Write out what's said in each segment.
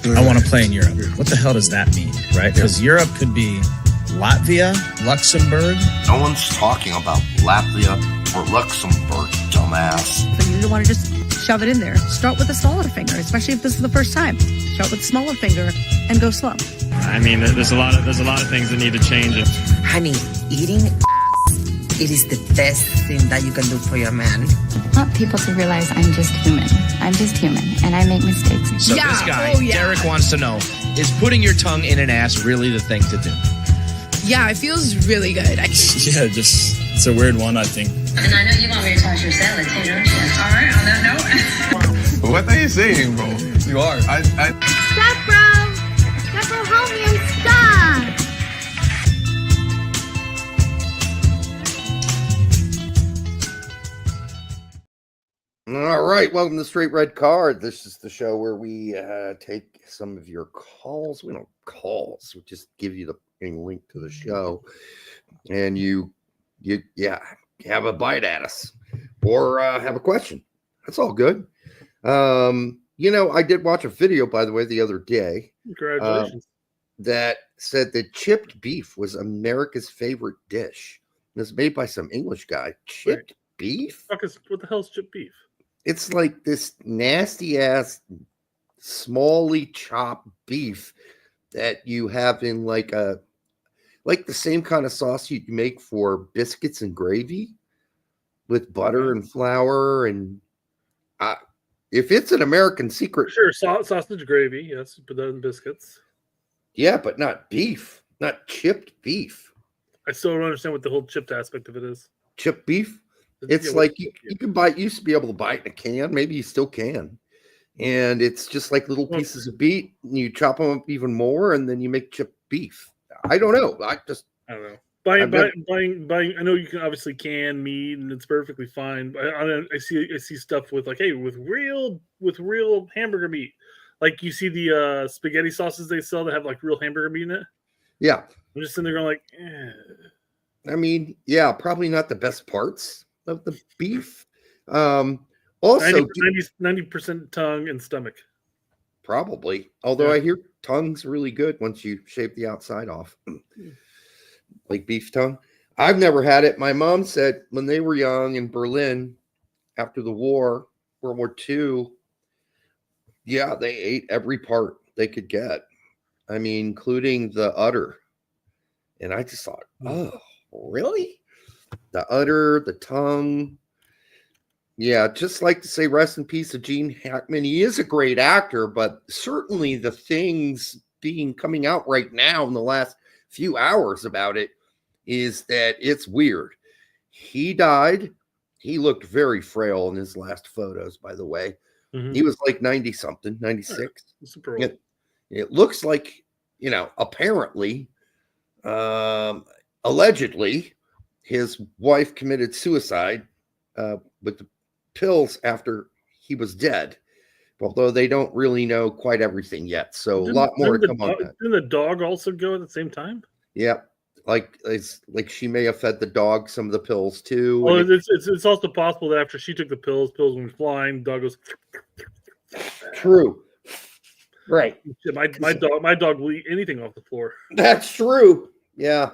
I want to play in Europe. What the hell does that mean, right? Because Europe could be Latvia, Luxembourg. No one's talking about Latvia or Luxembourg, dumbass. So you want to just shove it in there. Start with the smaller finger, especially if this is the first time. Start with the smaller finger and go slow. I mean, there's a lot of things that need to change. Honey, eating it is the best thing that you can do for your man. I want people to realize I'm just human. I'm just human, and I make mistakes. So this guy, Derek, wants to know, is putting your tongue in an ass really the thing to do? Yeah, it feels really good. Yeah, it's a weird one, I think. And I know you want me to toss your salad too, don't you? All right, on that note. What are you saying, bro? You are. Stop, bro! Stop, bro, help me and stop! All right, welcome to Straight Red Card. This is the show where we take some of your calls. We don't calls. We just give you the link to the show, and you have a bite at us or have a question. That's all good. I did watch a video, by the way, the other day. Congratulations. That said that chipped beef was America's favorite dish. It was made by some English guy. Chipped beef? What the hell is chipped beef? It's like this nasty ass, smally chopped beef that you have in like the same kind of sauce you make for biscuits and gravy with butter and flour. And if it's an American secret, sure, sausage gravy. Yes, you put that in biscuits. Yeah, but not beef, not chipped beef. I still don't understand what the whole chipped aspect of it is. Chipped beef? It's like you can buy. You used to be able to buy it in a can. Maybe you still can. And it's just like little pieces of beef. And you chop them up even more, and then you make chipped beef. I don't know. I don't know. Buying. I know you can obviously can meat, and it's perfectly fine. I see stuff with with real hamburger meat. Like you see the spaghetti sauces they sell that have like real hamburger meat in it. Yeah, I'm just sitting there going like. I mean, yeah, probably not the best parts of the beef. Also, 90% tongue and stomach. Probably. Although I hear tongue's really good once you shave the outside off. Like beef tongue. I've never had it. My mom said when they were young in Berlin after the war, World War II, yeah, they ate every part they could get. I mean, including the udder. And I just thought, oh, really? The udder, the tongue. Yeah, just like to say rest in peace to Gene Hackman. He is a great actor, but certainly the things coming out right now in the last few hours about it is that it's weird. He died. He looked very frail in his last photos, by the way. Mm-hmm. He was like 90-something, 96. Super old. It looks like, apparently, allegedly, his wife committed suicide with the pills after he was dead, although they don't really know quite everything yet. So a lot more to come on that. Didn't the dog also go at the same time? Yeah, it's like she may have fed the dog some of the pills too. Well, it's also possible that after she took the pills went flying. The dog goes. True. Right. My dog will eat anything off the floor. That's true. Yeah.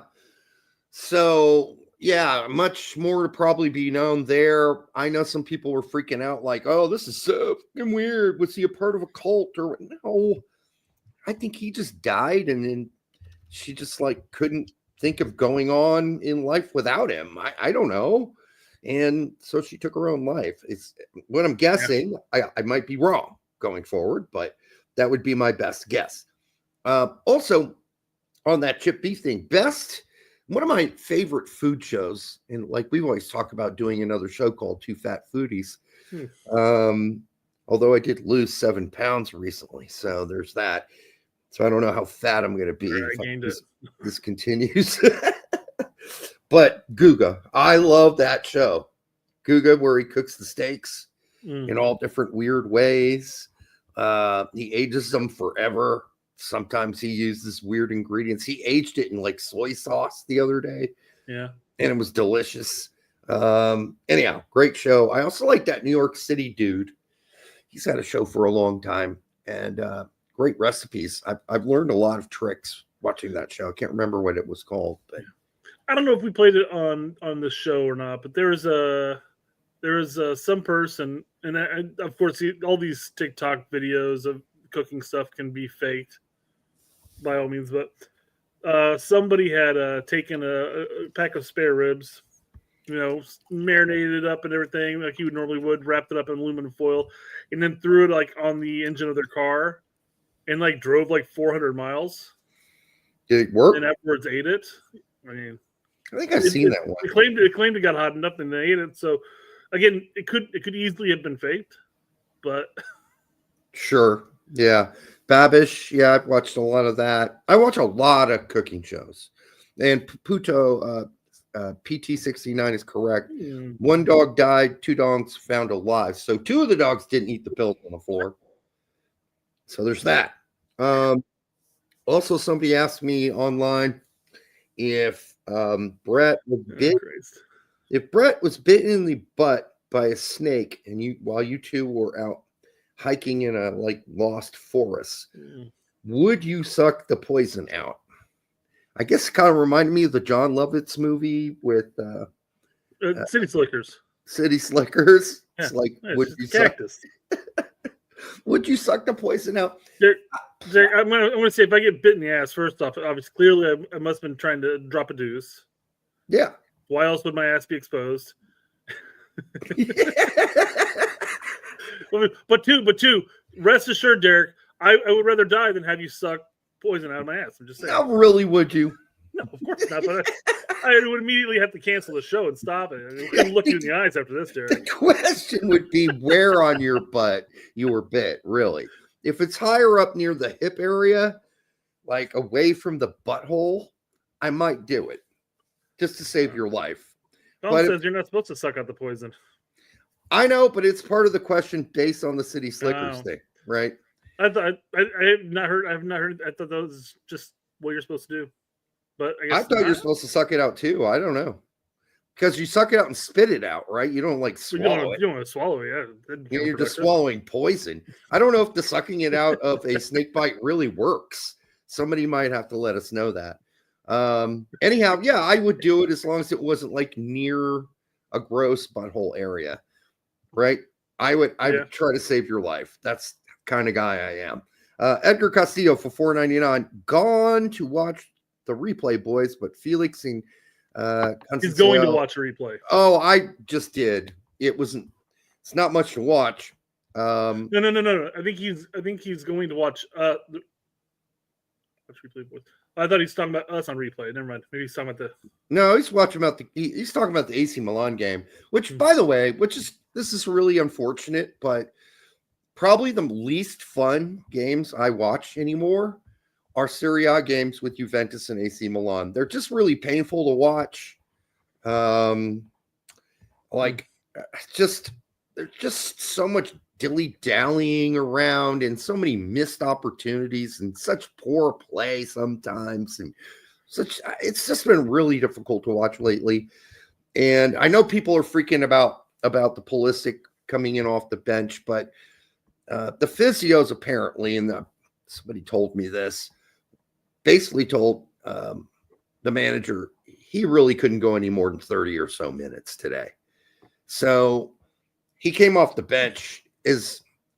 So yeah, much more to probably be known there. I know some people were freaking out like, oh, this is so fucking weird. Was he a part of a cult or no? I think he just died and then she just couldn't think of going on in life without him. I don't know. And so she took her own life. It's what I'm guessing. Yeah. I might be wrong going forward, but that would be my best guess. Also on that chip beef thing, one of my favorite food shows, and we've always talked about doing another show called Two Fat Foodies. Although I did lose 7 pounds recently, so there's that. So I don't know how fat I'm going to be if this continues. But Guga, I love that show. Guga, where he cooks the steaks in all different weird ways. He ages them forever. Sometimes he uses weird ingredients. He aged it in soy sauce the other day. Yeah. And it was delicious. Anyhow, great show. I also like that New York City dude. He's had a show for a long time. And great recipes. I've learned a lot of tricks watching that show. I can't remember what it was called, but I don't know if we played it on the show or not. But there was some person, and of course, all these TikTok videos of cooking stuff can be faked by all means. But somebody had taken a pack of spare ribs, marinated it up and everything like you normally would, wrapped it up in aluminum foil, and then threw it like on the engine of their car, and like drove like 400 miles. Did it work? And afterwards ate it. I mean, I think I've seen that one. It claimed it got hot enough and they ate it. So again, it could easily have been faked, but sure, yeah. Babish, yeah, I've watched a lot of that. I watch a lot of cooking shows, and Puto PT69 is correct. One dog died, 2 dogs found alive. So 2 of the dogs didn't eat the pills on the floor. So there's that. Also, somebody asked me online if Brett was bitten in the butt by a snake, and while you two were out hiking in a lost forest, would you suck the poison out? I guess it kind of reminded me of the John Lovitz movie with City Slickers. City Slickers. Yeah. It's like, would you suck would you suck the poison out? Derek, I'm gonna say, if I get bit in the ass, first off, obviously, clearly I must have been trying to drop a deuce. Yeah. Why else would my ass be exposed? But two, rest assured, Derek, I would rather die than have you suck poison out of my ass. I'm just saying. Now, really, would you? No, of course not. But I would immediately have to cancel the show and stop it. I couldn't look you in the eyes after this, Derek. The question would be where on your butt you were bit, really. If it's higher up near the hip area, like away from the butthole, I might do it just to save your life. Tom says you're not supposed to suck out the poison. I know, but it's part of the question based on the City Slickers thing, right? I have not heard. I thought that was just what you're supposed to do. But I thought you're supposed to suck it out too. I don't know, because you suck it out and spit it out, right? You don't swallow it. You don't want to swallow it. Yeah, you're just swallowing poison. I don't know if the sucking it out of a snake bite really works. Somebody might have to let us know that. Anyhow, yeah, I would do it as long as it wasn't near a gross butthole area, right? I would try to save your life. That's the kind of guy I am. Edgar Castillo for $4.99. Gone to watch the replay, boys, but Felix and he's going to watch a replay. Oh, I just did. It's not much to watch. No. I think he's going to watch watch replay, boys. I thought he's talking about us on replay. Never mind. Maybe he's talking about No, he's watching he's talking about the AC Milan game, which, by the way, this is really unfortunate, but probably the least fun games I watch anymore are Serie A games with Juventus and AC Milan. They're just really painful to watch. There's just so much dilly-dallying around and so many missed opportunities and such poor play sometimes, and it's just been really difficult to watch lately. And I know people are freaking about the Pulisic coming in off the bench, but the physios apparently, and somebody told me this, basically told the manager he really couldn't go any more than 30 or so minutes today. So he came off the bench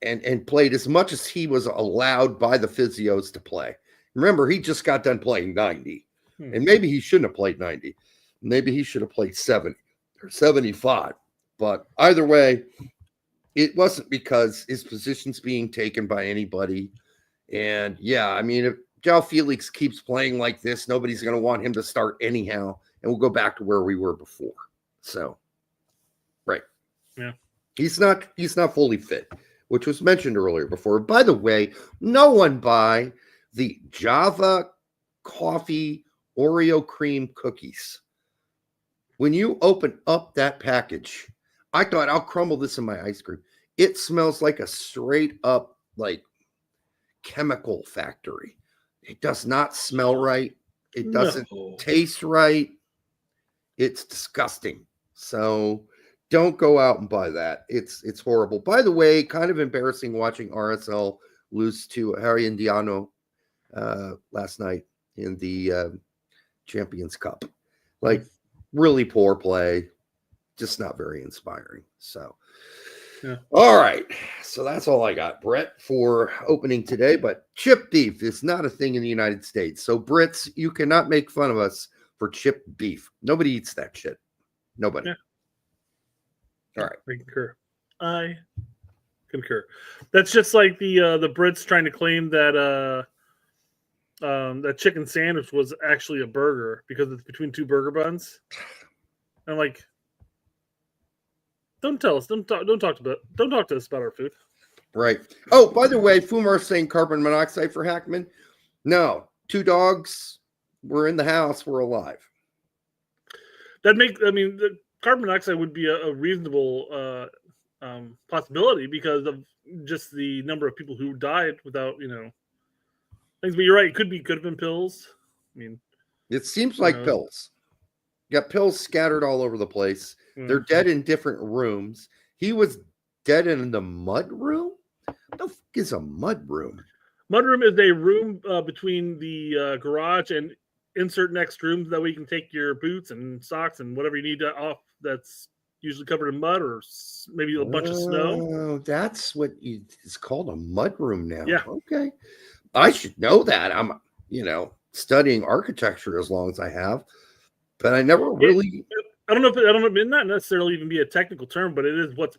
and played as much as he was allowed by the physios to play. Remember, he just got done playing 90. And maybe he shouldn't have played 90. Maybe he should have played 70 or 75. But either way, it wasn't because his position's being taken by anybody. And yeah, I mean, if João Felix keeps playing like this, nobody's going to want him to start anyhow. And we'll go back to where we were before. So, right. Yeah. He's not fully fit, which was mentioned earlier before. By the way, no one buy the Java coffee Oreo cream cookies. When you open up that package, I thought I'll crumble this in my ice cream. It smells like a straight up chemical factory. It does not smell right. It doesn't taste right. It's disgusting. So don't go out and buy that. It's horrible. By the way, kind of embarrassing watching RSL lose to Harry Indiano last night in the Champions Cup. Like, really poor play, just not very inspiring. So, all right. So that's all I got, Brett, for opening today. But chip beef is not a thing in the United States. So, Brits, you cannot make fun of us for chip beef. Nobody eats that shit. Nobody. Yeah. All right. I concur. That's just like the Brits trying to claim that that chicken sandwich was actually a burger because it's between two burger buns. And like, don't talk to us about our food. Right. Oh, by the way, Fumar's saying carbon monoxide for Hackman. No, 2 dogs. We're in the house. We're alive. The carbon monoxide would be a reasonable possibility because of just the number of people who died without, things. But you're right. It could have been pills. I mean, it seems like pills. You got pills scattered all over the place. They're dead in different rooms. He was dead in the mud room. What the fuck is a mud room? Mud room is a room between the garage and insert next rooms. That way you can take your boots and socks and whatever you need off. That's usually covered in mud or maybe a bunch of snow. Oh, that's what it's called, a mud room now. Yeah. Okay. I should know that. I'm, studying architecture as long as I have, but I never really. I don't know. It may not necessarily even be a technical term, but it is what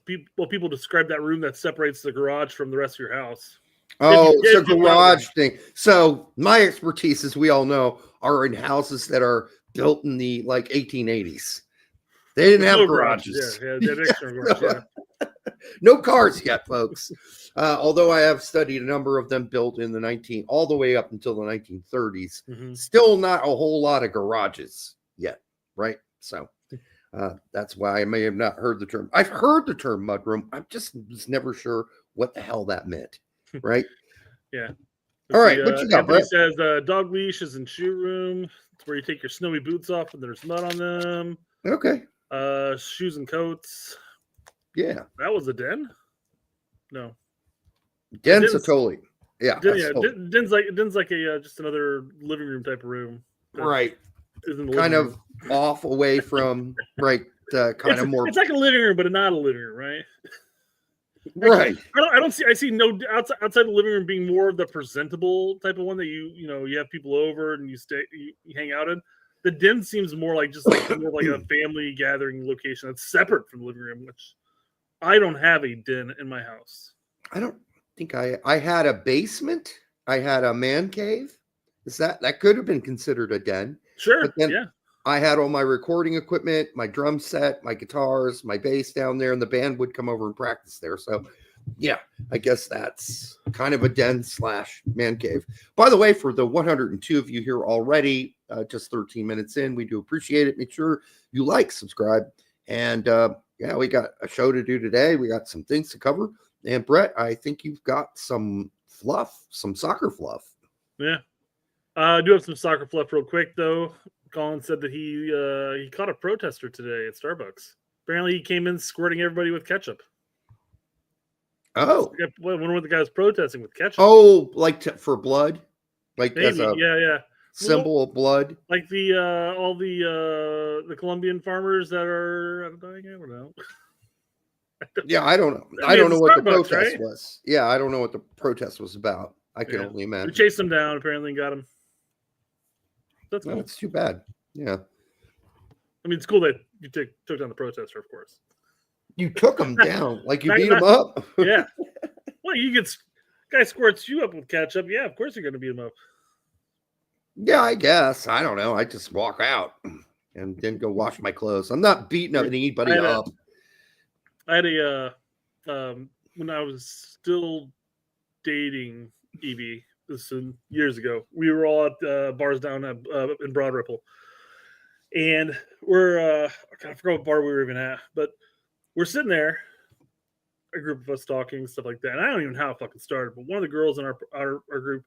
people describe that room that separates the garage from the rest of your house. Oh, it's a garage thing. So my expertise, as we all know, are in houses that are built in the 1880s. They didn't have garages. No cars yet, folks. Although I have studied a number of them built in the all the way up until the 1930s. Mm-hmm. Still not a whole lot of garages yet, right? So that's why I may have not heard the term. I've heard the term mudroom. I just was never sure what the hell that meant, right? Yeah. All right, what you got, Brett? Says dog leash is in shoe room. It's where you take your snowy boots off and there's mud on them. Okay. Shoes and coats. Yeah. That was a den? No. Den's a totally. Yeah. Den's like a just another living room type of room. Right. Kind of off away from kind of more. It's like a living room, but not a living room, right? Right. I see no outside the living room being more of the presentable type of one that you have people over and you hang out in. The den seems more like more like a family gathering location that's separate from the living room, which I don't have a den in my house. I don't think I had a basement. I had a man cave. That could have been considered a den? Sure. But then yeah. I had all my recording equipment, my drum set, my guitars, my bass down there, and the band would come over and practice there. So, yeah, I guess that's kind of a den / man cave. By the way, for the 102 of you here already, just 13 minutes in, we do appreciate it. Make sure you subscribe. And we got a show to do today. We got some things to cover. And Brett, I think you've got some soccer fluff. Yeah. I do have some soccer fluff real quick, though. Colin said that he caught a protester today at Starbucks. Apparently, he came in squirting everybody with ketchup. Oh. I wonder what the guy was protesting with ketchup. Oh, for blood? Maybe, as a symbol of blood? Like all the Colombian farmers that are dying? I don't know. Yeah, I don't know. I don't know what the protest was. Yeah, I don't know what the protest was about. I can only imagine. We chased him down, apparently, and got him. That's cool. That's too bad. Yeah. I mean, it's cool that you took down the protester, of course. You took him down. You beat him up? Yeah. Well, guy squirts you up with ketchup. Yeah, of course you're going to beat him up. Yeah, I guess. I don't know. I just walk out and then go wash my clothes. I'm not beating anybody up. I had when I was still dating Evie, this was years ago, we were all at bars down in Broad Ripple. And we're, I forgot what bar we were even at, but we're sitting there, a group of us talking, stuff like that. And I don't even know how it fucking started, but one of the girls in our group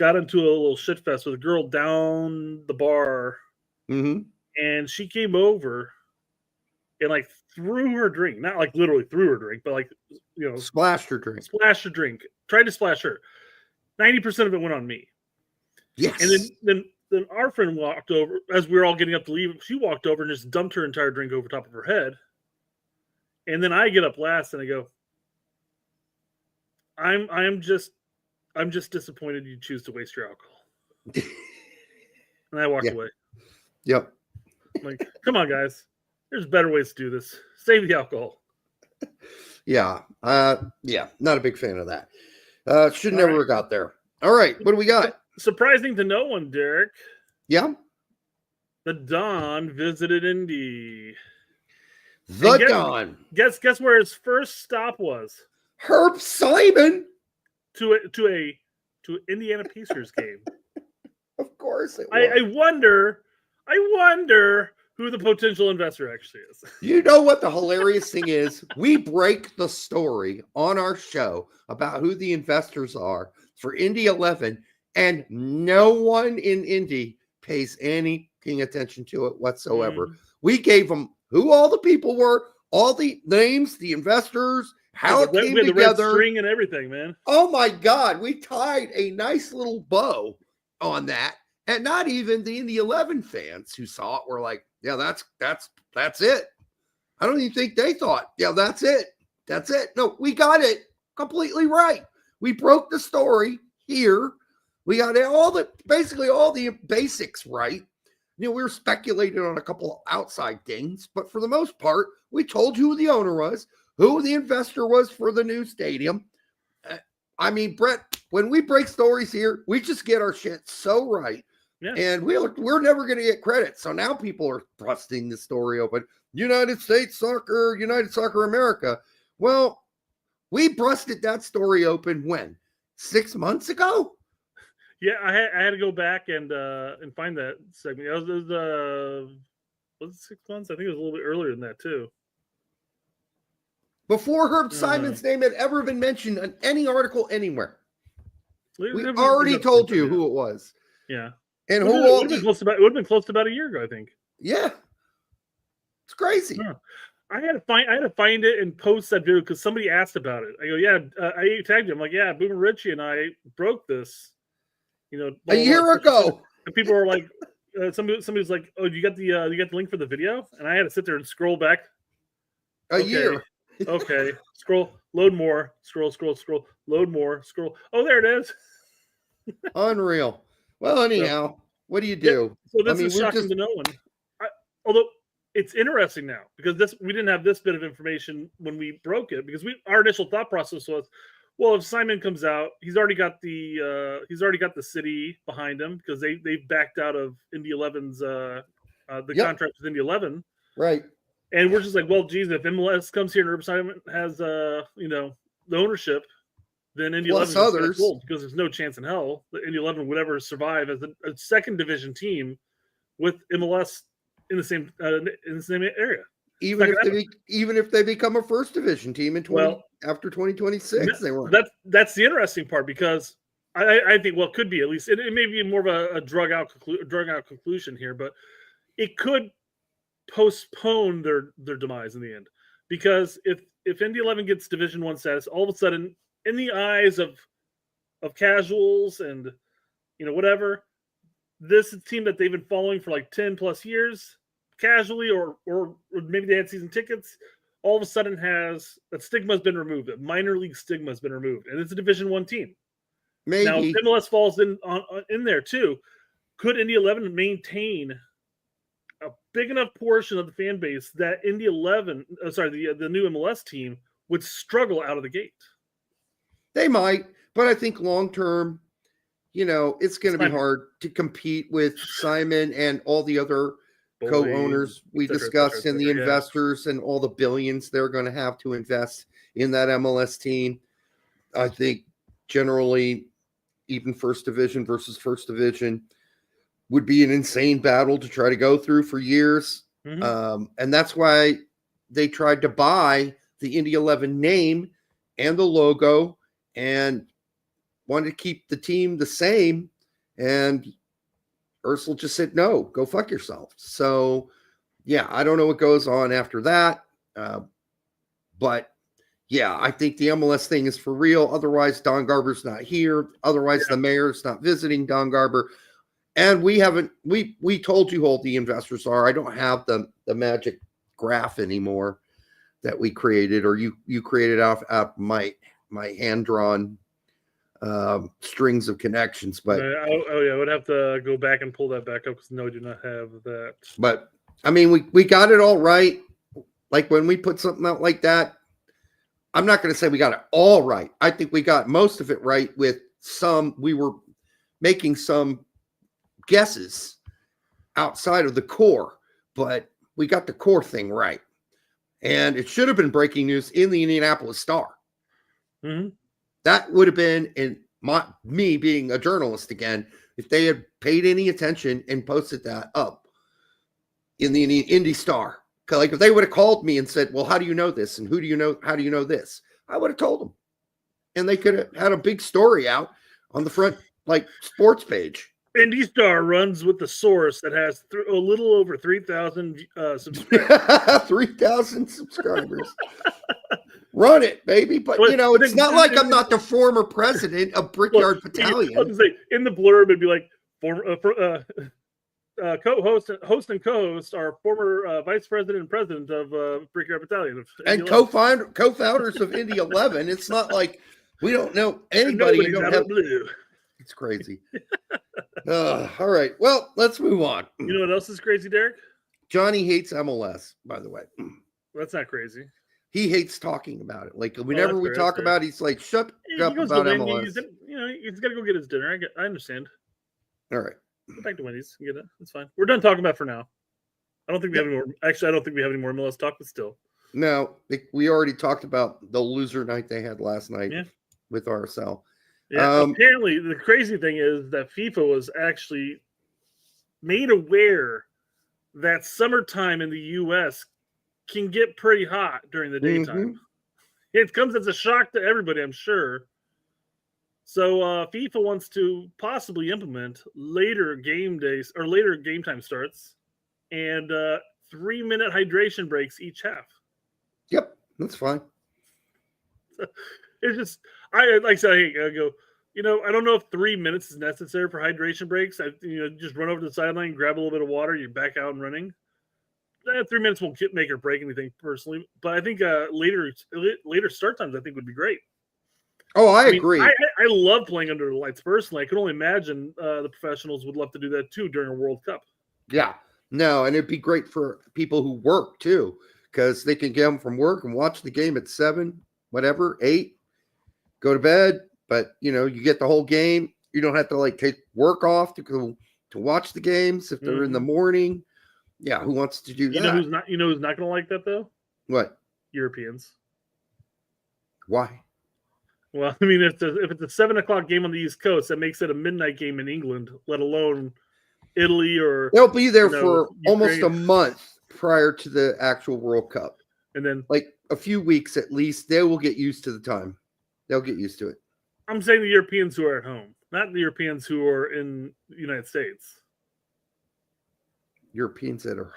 got into a little shit fest with a girl down the bar. Mm-hmm. And she came over and like threw her drink, not like literally threw her drink, but like, you know, splashed her drink. Splashed her drink. Tried to splash her. 90% of it went on me. Yes. And then our friend walked over as we were all getting up to leave. She walked over and just dumped her entire drink over top of her head. And then I get up last and I go, I'm just disappointed you choose to waste your alcohol. And I walked away. Yep. I'm like, come on, guys. There's better ways to do this. Save the alcohol. Yeah. Not a big fan of that. Should never have got there. All right. What do we got? Surprising to no one, Derek. Yeah. The Don visited Indy. Don. Guess where his first stop was? Herb Simon. To an Indiana Pacers game. Of course it was. I wonder who the potential investor actually is. You know what the hilarious thing is? We break the story on our show about who the investors are for Indy 11, and no one in Indy pays any attention to it whatsoever. We gave them who all the people were, all the names, the investors, how it came together. The red string and everything, man. Oh my God. We tied a nice little bow on that. And not even the Indy 11 fans who saw it were like, yeah, that's it. I don't even think they thought, yeah, that's it. That's it. No, we got it completely right. We broke the story here. We got basically all the basics right. You know, we were speculating on a couple outside things, but for the most part, we told you who the owner was, who the investor was for the new stadium. I mean, Brett, when we break stories here, we just get our shit so right. Yeah. And we're never going to get credit. So now people are busting the story open. United Soccer America. Well, we busted that story open when? 6 months ago? Yeah, I had to go back and find that segment. It was 6 months? I think it was a little bit earlier than that too. Before Herb Simon's name had ever been mentioned in any article anywhere. We already told you who it was. Yeah. And it would have been close to about a year ago, I think. Yeah. It's crazy. Yeah. I had to find it and post that video because somebody asked about it. I go, yeah, I tagged him. I'm like, yeah, Boomer Richie and I broke this, you know, a year ago. And people were like, somebody was like, oh, you got the link for the video? And I had to sit there and scroll back. A year. Okay. Scroll, load more, scroll, load more, scroll. Oh, there it is. Unreal. Well, anyhow, what do you do? Yeah, so this is shocking to no one. Although it's interesting now because we didn't have this bit of information when we broke it because our initial thought process was, well, if Simon comes out, he's already got the city behind him because they backed out of Indy 11's contract with Indy 11, right? And we're just like, well, geez, if MLS comes here and Herb Simon has the ownership, then Indy 11 is cool because there's no chance in hell that Indy 11 would ever survive as a second division team with MLS in the same area. Even if they become a first division team after 2026, they won't. That's the interesting part because I think it could be at least it may be more of a drug out conclusion here, but it could postpone their demise in the end because if Indy 11 gets Division 1 status, all of a sudden in the eyes of casuals and whatever, this is a team that they've been following for like 10 plus years casually or maybe they had season tickets, all of a sudden that stigma has been removed. A minor league stigma has been removed, and it's a Division 1 team. Maybe. Now, if MLS falls in there too, could Indy 11 maintain a big enough portion of the fan base that the new MLS team would struggle out of the gate? They might, but I think long term, it's going to be hard to compete with Simon and all the other co-owners we discussed and the investors and all the billions they're going to have to invest in that MLS team. I think generally, even first division versus first division would be an insane battle to try to go through for years. Mm-hmm. And that's why they tried to buy the Indy 11 name and the logo and wanted to keep the team the same. And Ursula just said, no, go fuck yourself. So yeah, I don't know what goes on after that. But yeah, I think the MLS thing is for real. Otherwise, Don Garber's not here. Otherwise, the mayor's not visiting Don Garber. And we told you who the investors are. I don't have the magic graph anymore that we created, or you created off my hand-drawn strings of connections. But I would have to go back and pull that back up because no, I do not have that. But I mean, we got it all right. Like when we put something out like that, I'm not going to say we got it all right. I think we got most of it right with we were making some guesses outside of the core, but we got the core thing right. And it should have been breaking news in the Indianapolis Star. Mm-hmm. That would have been me being a journalist again, if they had paid any attention and posted that up in the Indy Star. Like if they would have called me and said, well, how do you know this? And who do you know? How do you know this? I would have told them. And they could have had a big story out on the front, like sports page. Indy Star runs with the source that has a little over 3,000 subscribers. 3,000 subscribers. Run it, baby. But, it's not like I'm not the former president of Brickyard Battalion. I was gonna say, in the blurb, it'd be like, host and co-host are former vice president and president of Brickyard Battalion. And co-founders of Indy 11. It's not like we don't know anybody. It's crazy. All right. Well, let's move on. You know what else is crazy, Derek? Johnny hates MLS, by the way. That's not crazy. He hates talking about it. Like whenever we talk about it, he's like, shut up about MLS. He's got to go get his dinner. I understand. All right. Go back to Wendy's and get it. That's fine. We're done talking about it for now. I don't think we have any more. Actually, I don't think we have any more MLS talk, but still. No, we already talked about the loser night they had last night with RSL. Yeah, apparently the crazy thing is that FIFA was actually made aware that summertime in the U.S. can get pretty hot during the daytime. Mm-hmm. It comes as a shock to everybody, I'm sure. So FIFA wants to possibly implement later game days or later game time starts and 3-minute hydration breaks each half. Yep, that's fine. It's just, I like I said, I go, I don't know if 3 minutes is necessary for hydration breaks. Just run over to the sideline, grab a little bit of water, you're back out and running. 3 minutes won't make or break anything personally, but I think later start times I think would be great. Oh, I agree. I love playing under the lights personally. I can only imagine the professionals would love to do that too during a World Cup. Yeah, no, and it'd be great for people who work too, because they can get home from work and watch the game at 7, whatever, 8, go to bed. But you get the whole game. You don't have to take work off to go to watch the games if they're in the morning. Yeah, who wants to do that? Who's not going to like that though? What? Europeans. Why? Well, I mean, if it's a 7:00 game on the East Coast, that makes it a midnight game in England, let alone Italy or. They'll be there for almost a month prior to the actual World Cup, and then a few weeks at least. They will get used to the time. They'll get used to it. I'm saying the Europeans who are at home, not the Europeans who are in the United States. Europeans that are.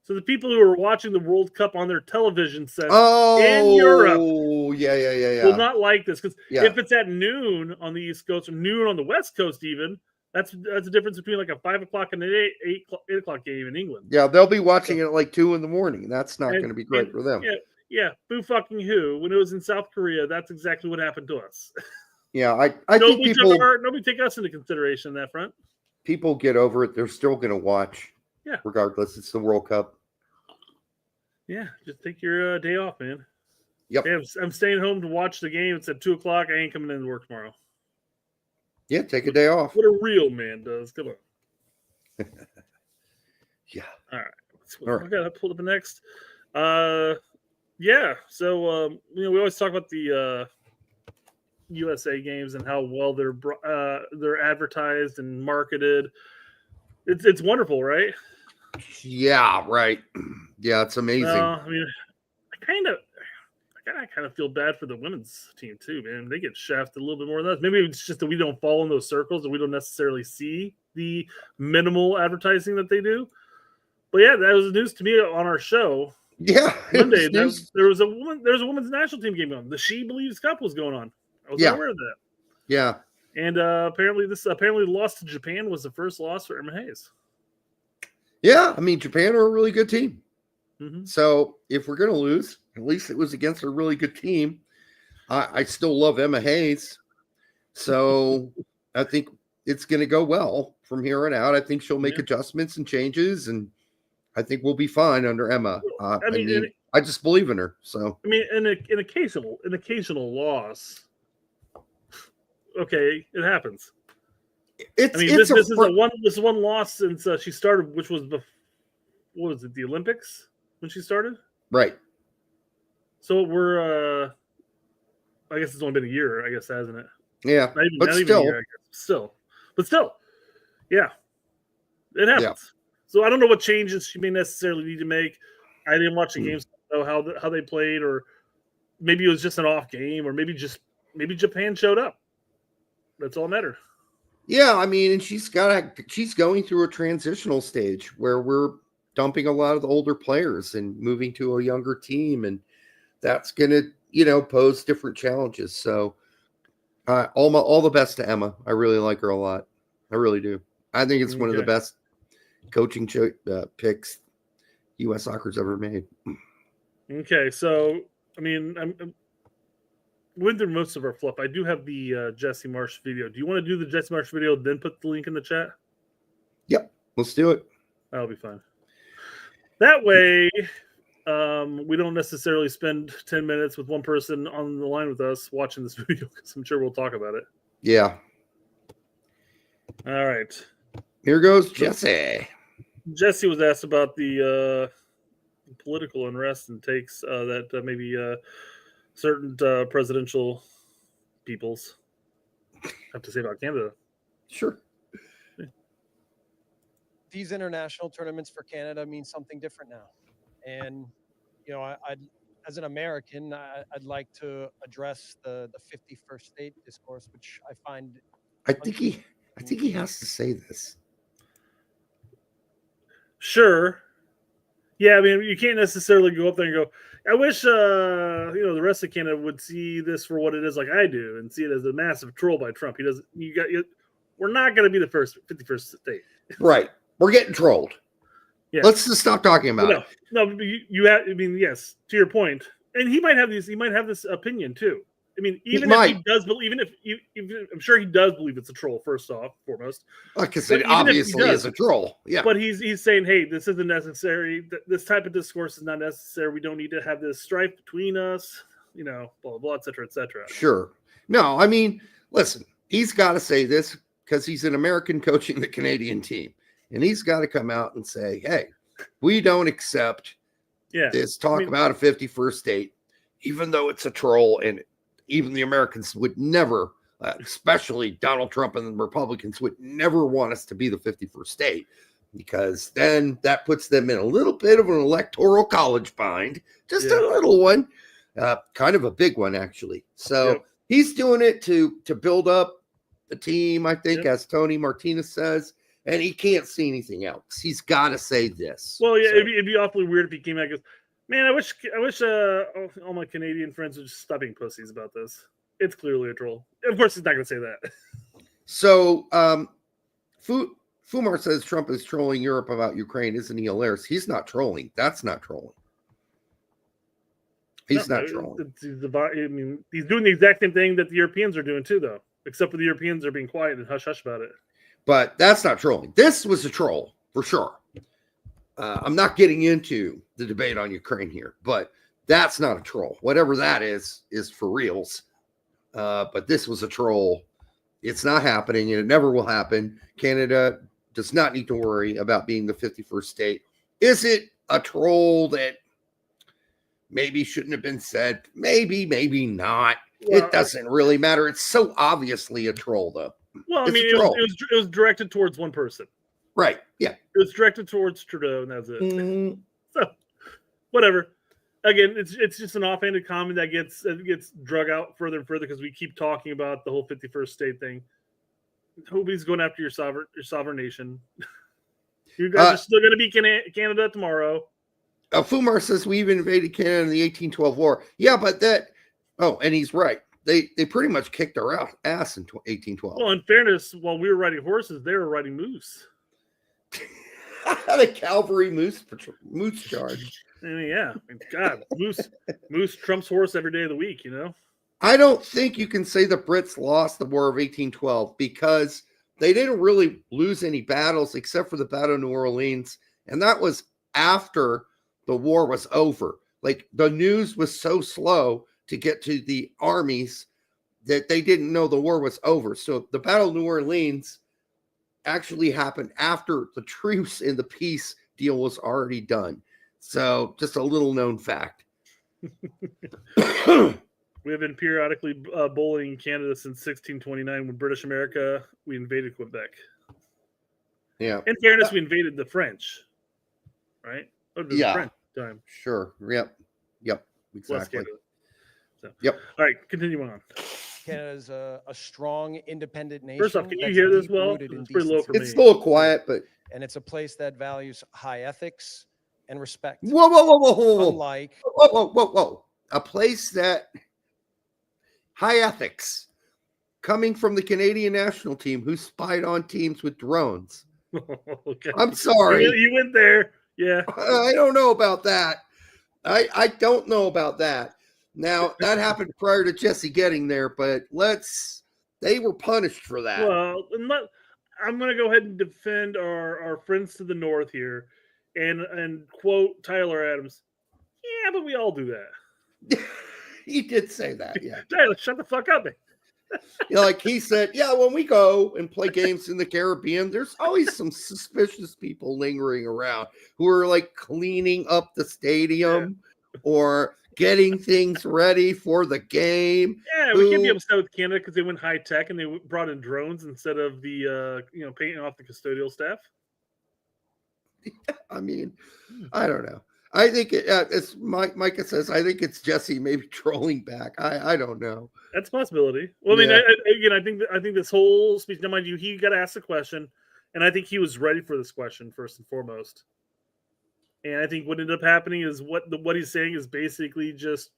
So the people who are watching the World Cup on their television sets in Europe will not like this because if it's at noon on the East Coast or noon on the West Coast, even that's the difference between a 5 o'clock and an 8 o'clock game in England. Yeah, they'll be watching it at 2 a.m. That's not going to be great for them. Yeah, boo fucking who? When it was in South Korea, that's exactly what happened to us. Yeah, I think people nobody take us into consideration on that front. People get over it. They're still going to watch. Yeah. Regardless, it's the World Cup. Yeah, just take your day off, man. Yep. Yeah, I'm staying home to watch the game. It's at 2 o'clock. I ain't coming into work tomorrow. Yeah, take a day off. What a real man does. Come on. Yeah. All right. I got to pull up the next. Yeah. So we always talk about the USA games and how well they're advertised and marketed. It's wonderful, right? Yeah, right. Yeah, it's amazing. I mean, I kind of feel bad for the women's team too, man. They get shafted a little bit more than us. Maybe it's just that we don't fall in those circles and we don't necessarily see the minimal advertising that they do. But yeah, that was news to me on our show. Yeah, Monday. There was a women's national team game on. The She Believes Cup was going on. I was not aware of that. Yeah. And apparently the loss to Japan was the first loss for Emma Hayes. Yeah, I mean, Japan are a really good team. Mm-hmm. So if we're going to lose, at least it was against a really good team. I still love Emma Hayes. So I think it's going to go well from here on out. I think she'll make adjustments and changes, and I think we'll be fine under Emma. I just believe in her. So I mean, an occasional loss. Okay, it happens. This is one loss since she started, which was what was it, the Olympics when she started? Right. So we're I guess it's only been a year, I guess, hasn't it? Yeah. Not even a year, I guess. Still. Yeah. It happens. Yeah. So I don't know what changes she may necessarily need to make. I didn't watch the games to know how they played, or maybe it was just an off game, or maybe Japan showed up. That's all that matters. Yeah, I mean, and she's going through a transitional stage where we're dumping a lot of the older players and moving to a younger team, and that's going to, pose different challenges. So all the best to Emma. I really like her a lot. I really do. I think it's one of the best coaching picks U.S. soccer's ever made. Okay, so, I mean, I'm went through most of our fluff. I do have the Jesse Marsh video. Do you want to do the Jesse Marsh video, then put the link in the chat? Yep, let's do it. That'll be fine. That way, we don't necessarily spend 10 minutes with one person on the line with us watching this video, because I'm sure we'll talk about it. Yeah. All right. Here goes Jesse. Jesse was asked about the political unrest and takes that maybe certain presidential peoples have to say about Canada. Sure. These international tournaments for Canada mean something different now. And, I'd as an American, I'd like to address the 51st state discourse, which I find... I think he has to say this. Sure. Yeah, I mean, you can't necessarily go up there and go, I wish, the rest of Canada would see this for what it is, like I do, and see it as a massive troll by Trump. He doesn't. We're not going to be the 51st state. Right. We're getting trolled. Yeah. Let's just stop talking about it. No, you have. I mean, yes. To your point, and he might have these. He might have this opinion too. I mean, even if he does believe, I'm sure he does believe it's a troll. Foremost, because it obviously is a troll. Yeah, but he's saying, hey, this isn't necessary. This type of discourse is not necessary. We don't need to have this strife between us. Blah blah blah, et cetera, et cetera. Sure. No, I mean, listen, he's got to say this because he's an American coaching the Canadian team, and he's got to come out and say, hey, we don't accept this talk about a 51st state, even though it's a troll and. Even the Americans would never, especially Donald Trump and the Republicans, would never want us to be the 51st state, because then that puts them in a little bit of an electoral college bind, just a little one, kind of a big one, actually. So he's doing it to build up the team, I think, as Tony Martinez says, and he can't see anything else. He's got to say this. Well, yeah, so. it'd be awfully weird if he came out and goes, man, I wish all my Canadian friends would just stop being pussies about this. It's clearly a troll. Of course, he's not going to say that. So, Fumar says Trump is trolling Europe about Ukraine. Isn't he hilarious? He's not trolling. That's not trolling. He's not trolling. He's doing the exact same thing that the Europeans are doing too, though. Except for the Europeans are being quiet and hush-hush about it. But that's not trolling. This was a troll, for sure. I'm not getting into the debate on Ukraine here, but that's not a troll. Whatever that is for reals. But this was a troll. It's not happening, and it never will happen. Canada does not need to worry about being the 51st state. Is it a troll that maybe shouldn't have been said? Maybe, maybe not. Well, it doesn't really matter. It's so obviously a troll, though. Well, I mean, it was directed towards one person. Right. Yeah. It was directed towards Trudeau, and that's it. Mm-hmm. So, whatever. Again, it's just an offhanded comment that gets drug out further and further because we keep talking about the whole 51st state thing. Nobody's going after your sovereign nation. You guys are still going to be Canada tomorrow. Fumar says we even invaded Canada in the 1812 war. Yeah, but that. Oh, and he's right. They pretty much kicked our ass in 1812. Well, in fairness, while we were riding horses, they were riding moose. The cavalry moose charge. Yeah, God, moose trumps horse every day of the week. I don't think you can say the Brits lost the War of 1812 because they didn't really lose any battles except for the Battle of New Orleans, and that was after the war was over. Like, the news was so slow to get to the armies that they didn't know the war was over. So the Battle of New Orleans actually happened after the truce and the peace deal was already done. So just a little known fact. We have been periodically bullying Canada since 1629 when British America, we invaded Quebec. Yeah. In fairness, we invaded the French, right? Yeah. French time. Sure. Yep. Exactly. So, yep. All right, continue on. Canada's a strong, independent nation. First off, can you hear this well? It's pretty low for me. It's a little quiet, but... And it's a place that values high ethics and respect. Whoa. Unlike... Whoa. A place that... High ethics. Coming from the Canadian national team who spied on teams with drones. Okay. I'm sorry. You went there. Yeah. I don't know about that. I don't know about that. Now, that happened prior to Jesse getting there, but they were punished for that. Well, I'm going to go ahead and defend our friends to the north here and quote Tyler Adams. Yeah, but we all do that. He did say that, yeah. Tyler, shut the fuck up. Like he said, yeah, when we go and play games in the Caribbean, there's always some suspicious people lingering around who are like cleaning up the stadium or getting things ready for the game. Yeah, we can't be upset with Canada because they went high tech and they brought in drones instead of the painting off the custodial staff. I mean, I don't know. I think it's Micah says. I think it's Jesse maybe trolling back. I don't know. That's a possibility. Well, I mean, I think this whole speech. Now, mind you, he got asked a question, and I think he was ready for this question first and foremost. And I think what ended up happening is what he's saying is basically just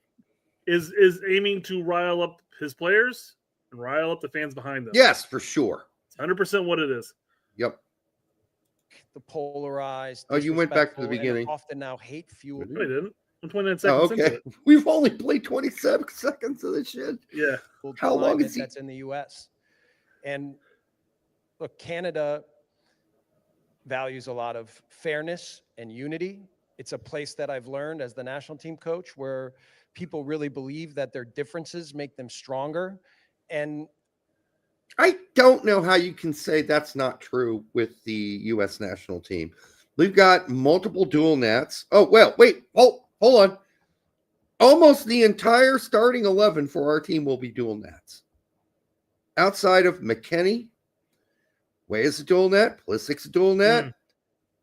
is aiming to rile up his players and rile up the fans behind them. Yes, for sure. It's 100% what it is. Yep. The polarized. Oh, you went back to the beginning. Often now hate fueled. No, I didn't. I'm 29 seconds into it. We've only played 27 seconds of this shit. Yeah. How long is he? That's in the U.S. And look, Canada values a lot of fairness and unity. It's a place that I've learned as the national team coach where people really believe that their differences make them stronger. And I don't know how you can say that's not true with the U.S. national team. We've got multiple dual nats. Oh, well, wait, hold on. Almost the entire starting 11 for our team will be dual nats. Outside of McKennie, Way is a dual net. Plissik's a dual net.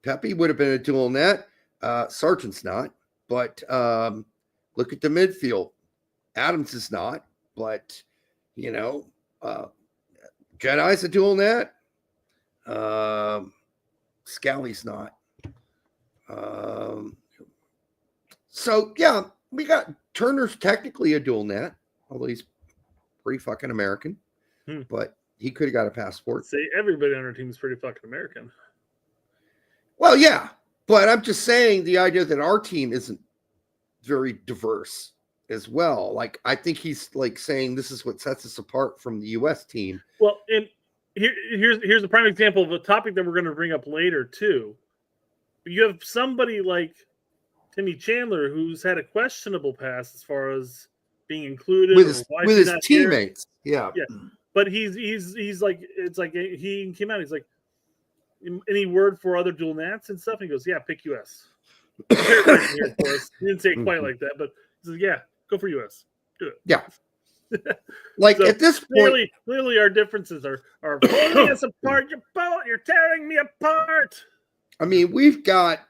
Pepe would have been a dual net. Sargent's not. But look at the midfield. Adams is not. But, Jedi's a dual net. Scally's not. So, yeah, we got Turner's technically a dual net, although he's pretty fucking American. But he could have got a passport. Say everybody on our team is pretty fucking American. Well, yeah, but I'm just saying the idea that our team isn't very diverse as well. Like, I think he's like saying this is what sets us apart from the U.S. team. Well, and here's a prime example of a topic that we're going to bring up later too. You have somebody like Timmy Chandler who's had a questionable past as far as being included with his teammates. Yeah. But he's like, it's like he came out. He's like, any word for other dual nats and stuff? And he goes, yeah, pick US. He didn't say it quite like that, but he says, yeah, go for US. Do it. Yeah. Like so at this point, clearly our differences are pulling us apart. You're tearing me apart. I mean, we've got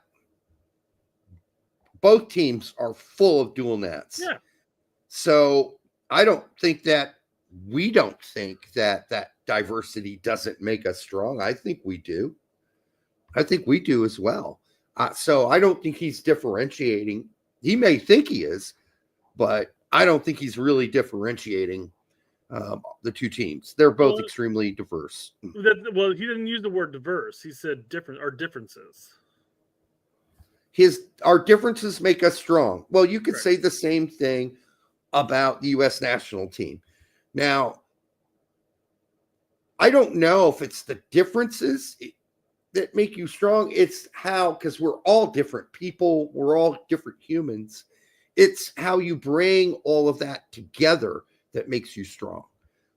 both teams are full of dual nats. Yeah. So I don't think that we don't think that diversity doesn't make us strong. I think we do. I think we do as well. So I don't think he's differentiating. He may think he is, but I don't think he's really differentiating the two teams. They're both extremely diverse. Well, he didn't use the word diverse. He said different or differences. Our differences make us strong. Well, you could say the same thing about the U.S. national team. Now, I don't know if it's the differences that make you strong. It's how, because we're all different people. We're all different humans. It's how you bring all of that together that makes you strong.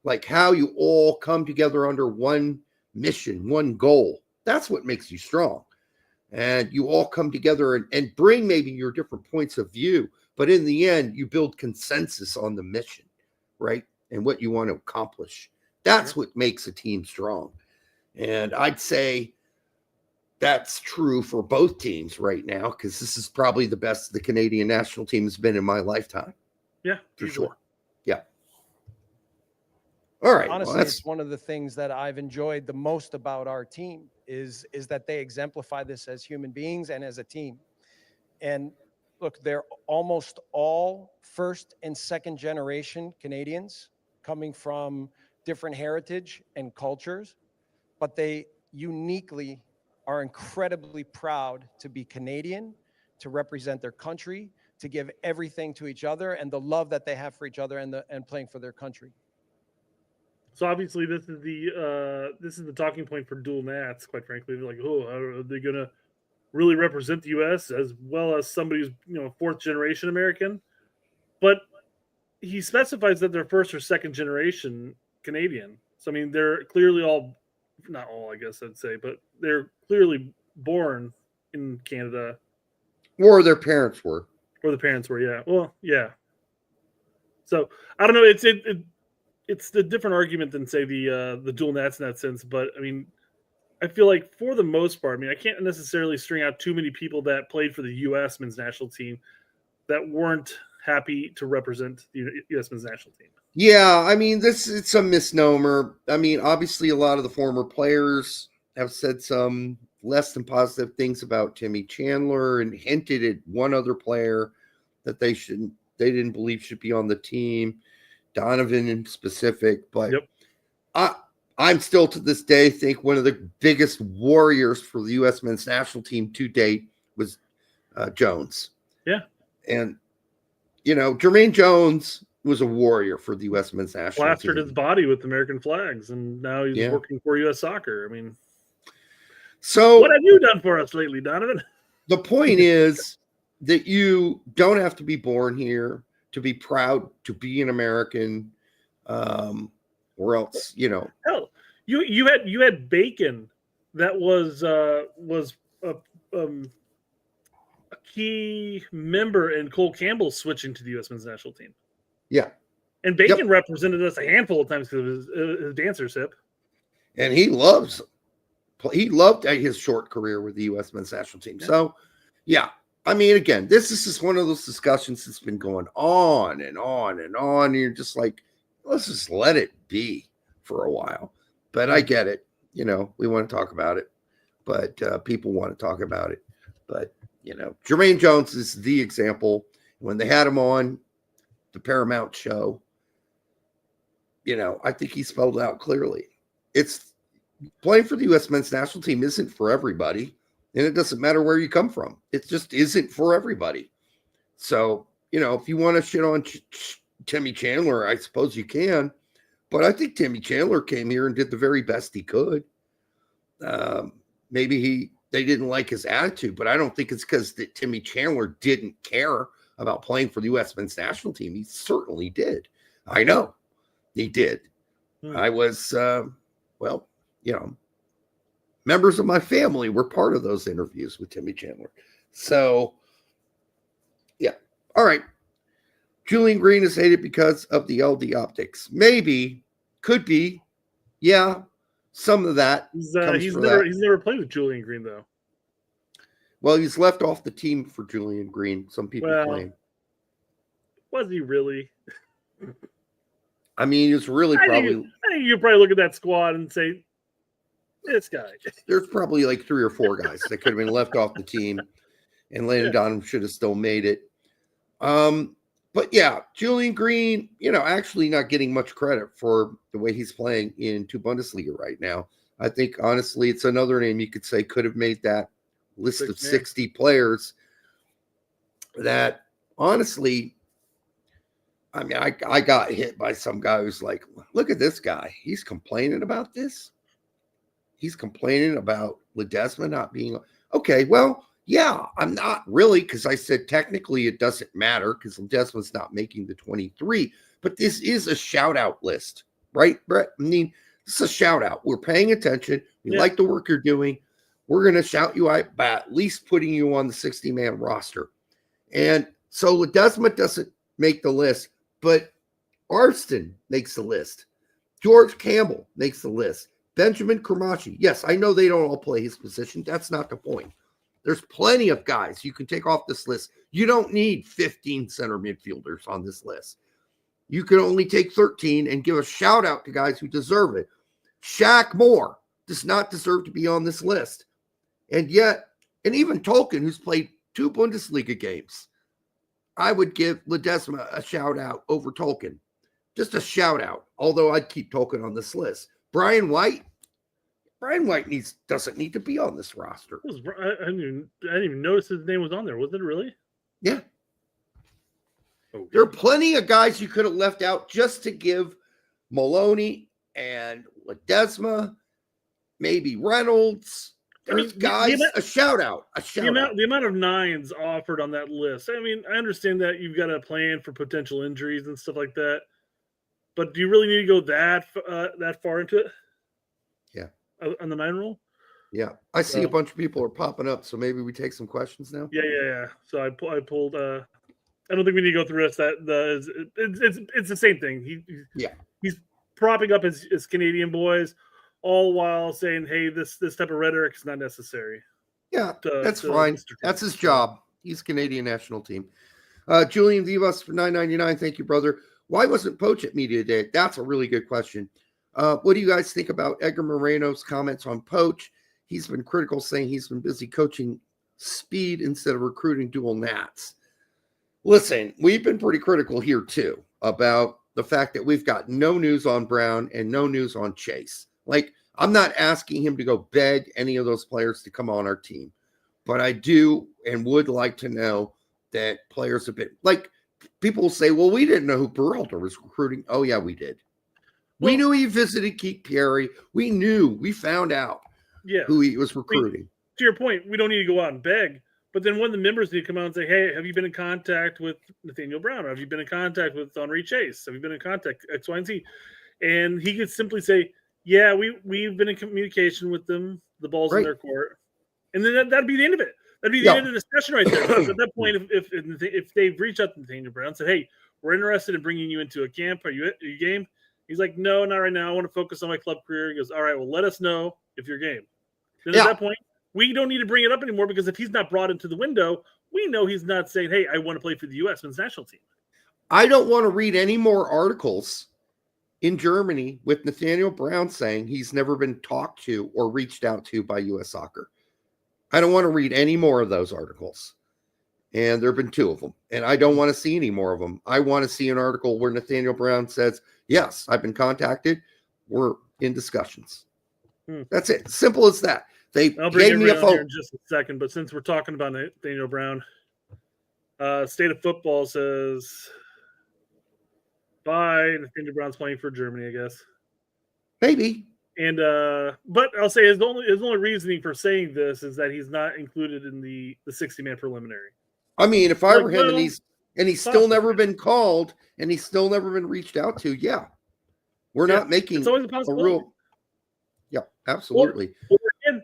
Like how you all come together under one mission, one goal. That's what makes you strong. And you all come together and bring maybe your different points of view. But in the end, you build consensus on the mission, right? And what you want to accomplish. That's what makes a team strong. And I'd say that's true for both teams right now, because this is probably the best the Canadian national team has been in my lifetime. Yeah, for sure. Yeah. All right. Honestly, it's one of the things that I've enjoyed the most about our team is that they exemplify this as human beings and as a team. And look, they're almost all first and second generation Canadians coming from different heritage and cultures, but they uniquely are incredibly proud to be Canadian, to represent their country, to give everything to each other, and the love that they have for each other and playing for their country. So obviously, this is the talking point for dual Nats. Quite frankly, they're like, oh, how are they going to really represent the U.S. as well as somebody who's fourth generation American? But he specifies that they're first or second generation Canadian. So I mean, they're clearly all, not all, I guess I'd say, but they're clearly born in Canada, or their parents were, Yeah. Well, yeah. So I don't know. It's the different argument than say the dual Nats in that sense. But I mean, I feel like for the most part, I mean, I can't necessarily string out too many people that played for the U.S. men's national team that weren't happy to represent the U.S. men's national team. Yeah, I mean, it's a misnomer. I mean, obviously, a lot of the former players have said some less than positive things about Timmy Chandler and hinted at one other player that they didn't believe should be on the team, Donovan in specific. But I'm still to this day think one of the biggest warriors for the U.S. men's national team to date was Jones. Yeah. And, Jermaine Jones was a warrior for the U.S. men's national team. Plastered his body with American flags, and now he's working for U.S. Soccer. I mean, so what have you done for us lately, Donovan? The point is that you don't have to be born here to be proud to be an American, or else, Hell, you had Bacon that was a key member in Cole Campbell switching to the U.S. men's national team. Yeah. And Bacon represented us a handful of times because of his dancer's hip. And he loved his short career with the U.S. men's national team. Yeah. So, yeah. I mean, again, this is just one of those discussions that's been going on and on and on. And you're just like, let's just let it be for a while. But I get it. We want to talk about it. But people want to talk about it. But, Jermaine Jones is the example. When they had him on the Paramount show, I think he spelled out clearly. It's playing for the U.S. men's national team isn't for everybody, and it doesn't matter where you come from. It just isn't for everybody. So, if you want to shit on Timmy Chandler, I suppose you can, but I think Timmy Chandler came here and did the very best he could. Maybe they didn't like his attitude, but I don't think it's because that Timmy Chandler didn't care about playing for the U.S. men's national team. He certainly did. I know he did. I was, members of my family were part of those interviews with Timmy Chandler. So, yeah. All right. Julian Green is hated because of the LD optics. Maybe, could be. Yeah. Some of that. He's never played with Julian Green, though. Well, he's left off the team for Julian Green. Some people claim. Was he really? I mean, it's really I think you probably look at that squad and say, this guy. There's probably like 3 or 4 guys that could have been left off the team, and Landon Donovan should have still made it. But yeah, Julian Green, actually not getting much credit for the way he's playing in 2 Bundesliga right now. I think, honestly, it's another name you could say could have made that list of 60 players that, honestly, I mean, I got hit by some guy who's like, look at this guy. He's complaining about this. He's complaining about Ledesma not being – okay, well, yeah, I'm not really, because I said technically it doesn't matter because Ledesma's not making the 23. But this is a shout-out list, right, Brett? I mean, this is a shout-out. We're paying attention. We like the work you're doing. We're going to shout you out by at least putting you on the 60-man roster. And so Ledesma doesn't make the list, but Arston makes the list. George Campbell makes the list. Benjamin Kramachi. Yes, I know they don't all play his position. That's not the point. There's plenty of guys you can take off this list. You don't need 15 center midfielders on this list. You can only take 13 and give a shout out to guys who deserve it. Shaq Moore does not deserve to be on this list. And yet, and even Tolkien, who's played 2 Bundesliga games, I would give Ledesma a shout out over Tolkien. Just a shout out, although I'd keep Tolkien on this list. Brian White doesn't need to be on this roster. I didn't even notice his name was on there. Was it really? Yeah. Okay. There are plenty of guys you could have left out just to give Maloney and Ledesma, maybe Reynolds. There's guys, a shout out. The amount of 9s offered on that list. I mean, I understand that you've got a plan for potential injuries and stuff like that. But do you really need to go that far into it? Yeah. On the 9 rule? Yeah. I see a bunch of people are popping up, so maybe we take some questions now. Yeah. So I pulled. I don't think we need to go through this. It's the same thing. He's propping up his Canadian boys, all while saying, "Hey, this type of rhetoric is not necessary." Yeah, that's fine. That's his job. He's Canadian national team. Julian Vivas for $9.99. Thank you, brother. Why wasn't Poach at Media Day? That's a really good question. What do you guys think about Edgar Moreno's comments on Poach? He's been critical, saying he's been busy coaching speed instead of recruiting dual nats. Listen, we've been pretty critical here, too, about the fact that we've got no news on Brown and no news on Chase. Like, I'm not asking him to go beg any of those players to come on our team, but I do and would like to know that players have been like, people will say, well, we didn't know who Peralta was recruiting. Oh, yeah, we did. We knew he visited Keith Perry. We found out who he was recruiting. To your point, we don't need to go out and beg, but then one of the members need to come out and say, hey, have you been in contact with Nathaniel Brown? Or have you been in contact with Henri Chase? Have you been in contact X, Y, and Z? And he could simply say, yeah, we've been in communication with them. The ball's in their court. And then that'd be the end of it. That'd be the end of the discussion right there. Because at that point, if they've reached out to Nathaniel Brown and said, hey, we're interested in bringing you into a camp. Are you game? He's like, no, not right now. I want to focus on my club career. He goes, all right, well, let us know if you're game. Then at that point, we don't need to bring it up anymore because if he's not brought into the window, we know he's not saying, hey, I want to play for the U.S. men's national team. I don't want to read any more articles in Germany with Nathaniel Brown saying he's never been talked to or reached out to by U.S. Soccer. I don't want to read any more of those articles. And there have been 2 of them. And I don't want to see any more of them. I want to see an article where Nathaniel Brown says, yes, I've been contacted. We're in discussions. That's it. Simple as that. I'll bring me a phone in just a second. But since we're talking about Nathaniel Brown, State of Football says, bye. Nathaniel Brown's playing for Germany, I guess. Maybe. And but I'll say his only reasoning for saying this is that he's not included in the 60-man preliminary. I mean, if I were him and he's still never been called and he's still never been reached out to, we're not making it's always a possibility. Yeah, absolutely. Or again,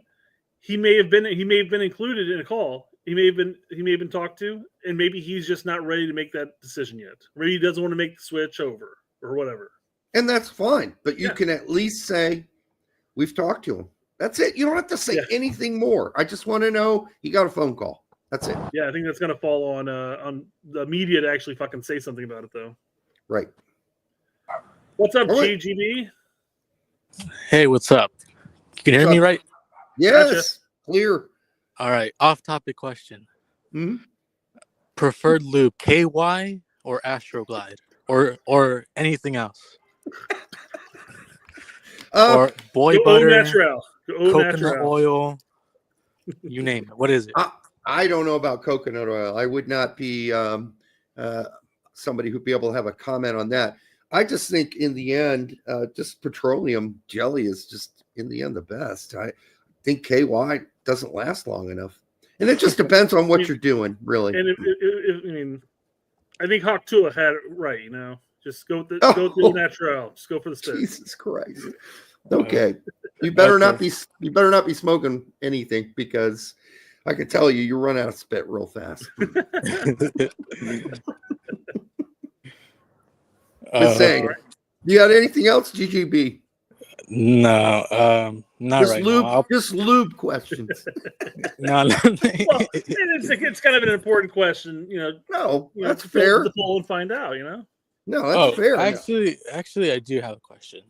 he may have been included in a call. He may have been talked to, and maybe he's just not ready to make that decision yet. Maybe he doesn't want to make the switch over or whatever. And that's fine. But you can at least say, we've talked to him. That's it. You don't have to say anything more. I just want to know he got a phone call. That's it. Yeah, I think that's going to fall on the media to actually fucking say something about it, though. Right. What's up, GGB? Hey, what's up? You can hear me right? Yes, Gotcha. clear. All right. Off-topic question. Hmm? Preferred lube, KY or Astroglide, or anything else, or boy Go butter, natural. Go coconut natural. oil, you name it. What is it? I don't know about coconut oil. I would not be somebody who'd be able to have a comment on that. I just think in the end, just petroleum jelly is just in the end the best. I think KY doesn't last long enough. And it just depends on what you're doing, really. And I mean, I think Hawk Tula had it right. You know, just go to the natural. Just go for the stick. Jesus Christ. Okay, you better not be smoking anything, because I can tell you run out of spit real fast. Saying, Right. You got anything else, GGB? No, not just right lube, now. Just lube questions. No. Well, it's kind of an important question, you know. No, that's to fair. The poll and find out, you know. No, that's fair. Actually, I do have a question.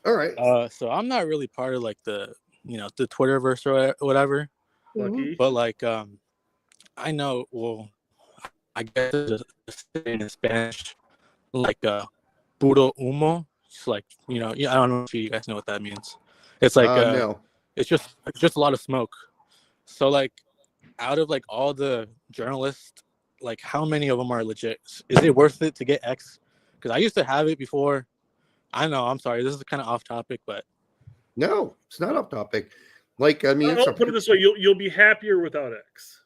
All right. So I'm not really part of like the the Twitterverse or whatever. Lucky. But like I know. Well, I guess there's a saying in Spanish like puro humo. It's like I don't know if you guys know what that means. It's like no. It's just a lot of smoke. So like out of like all the journalists, like how many of them are legit? Is it worth it to get X? Because I used to have it before. I know. I'm sorry. This is kind of off topic, but no, it's not off topic. Like I mean, I'll put it this way: you'll be happier without X.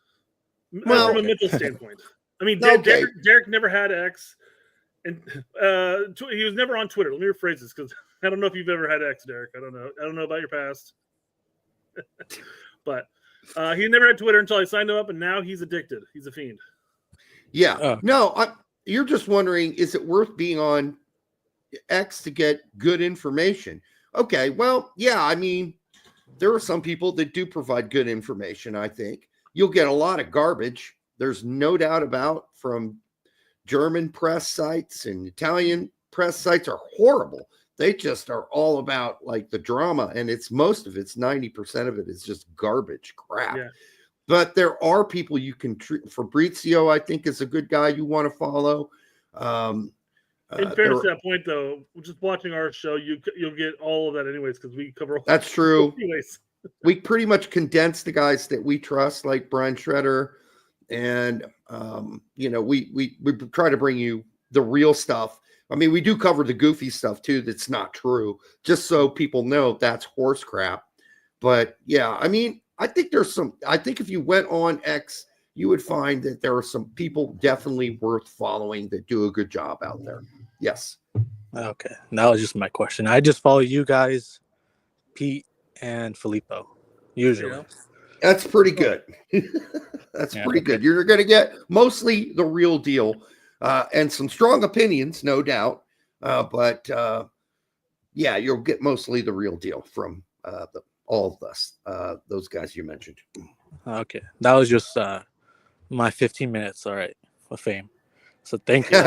Well, from a mental standpoint. I mean, Derek never had X, and he was never on Twitter. Let me rephrase this, because I don't know if you've ever had X, Derek. I don't know about your past, but he never had Twitter until I signed him up, and now he's addicted. He's a fiend. Yeah. No, you're just wondering, is it worth being on X to get good information? Okay, well, yeah, I mean, there are some people that do provide good information. I think you'll get a lot of garbage. There's no doubt about, from German press sites, and Italian press sites are horrible. They just are all about like the drama, and most of it's 90% of it is just garbage crap. Yeah. But there are people you can treat. Fabrizio, I think, is a good guy you want to follow. In fairness to that point, though, just watching our show, you'll get all of that anyways, because we cover all. That's true. Anyways, we pretty much condense the guys that we trust, like Brian Schroeder, and we try to bring you the real stuff. I mean, we do cover the goofy stuff too that's not true, just so people know that's horse crap. But yeah, I mean, I think if you went on X, you would find that there are some people definitely worth following that do a good job out there. Yes. Okay. That was just my question. I just follow you guys, Pete and Filippo, usually. That's pretty good. That's pretty good. You're going to get mostly the real deal, and some strong opinions, no doubt. But you'll get mostly the real deal from all of us, those guys you mentioned. Okay. That was just my 15 minutes, all right, of fame. So thank you.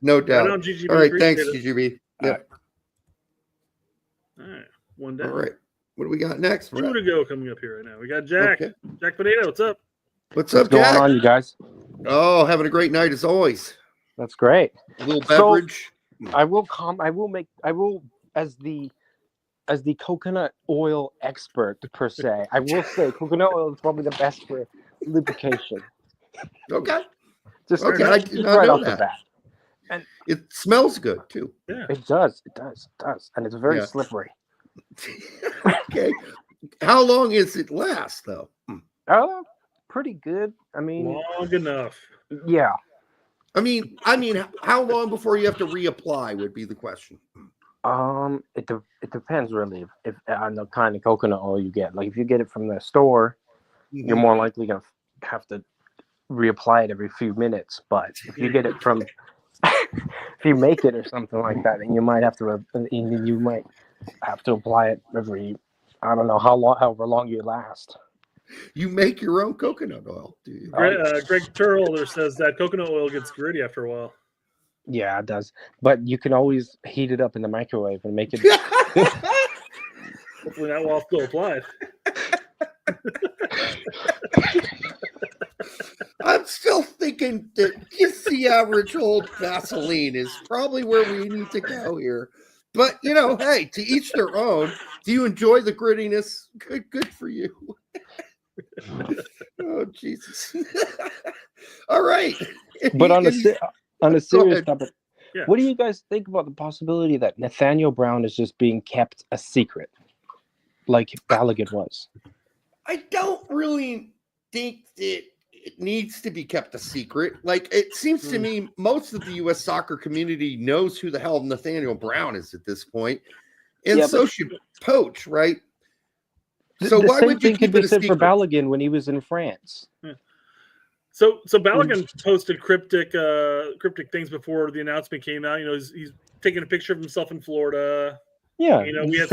No doubt. Right on, GGB, all right, thanks, GGB. Yep. All right, one down. All right, what do we got next? Two to go coming up here right now. We got Jack. Okay. Jack Potato, what's up? What's up, going Jack? on, you guys? Oh, having a great night as always. That's great. A little beverage. So, I will, as the coconut oil expert per se, I will say coconut oil is probably the best for lubrication. Okay. Just okay, right off the bat. And it smells good too. Yeah. It does, and it's very slippery. Okay. How long does it last, though? Oh, pretty good. I mean, long enough. Yeah. I mean, how long before you have to reapply would be the question. It depends really if on the kind of coconut oil you get. Like if you get it from the store, you're more likely gonna have to reapply it every few minutes. But if you get it from, if you make it or something like that, then you might have to apply it every, I don't know however long you last. You make your own coconut oil, do you? Greg Turler says that coconut oil gets gritty after a while. Yeah, it does. But you can always heat it up in the microwave and make it. Hopefully not while still applied. I'm still thinking that just the average old Vaseline is probably where we need to go here. But, hey, to each their own. Do you enjoy the grittiness? Good for you. Oh, Jesus. All right. But on a serious topic, yeah. What do you guys think about the possibility that Nathaniel Brown is just being kept a secret like Balogun was? I don't really think that it needs to be kept a secret. Like, it seems to me most of the U.S. soccer community knows who the hell Nathaniel Brown is at this point. And so should Poach, right? So why would you keep it a secret? For Balogun when he was in France? Yeah. So Balogun posted cryptic things before the announcement came out. He's taking a picture of himself in Florida. Yeah. We had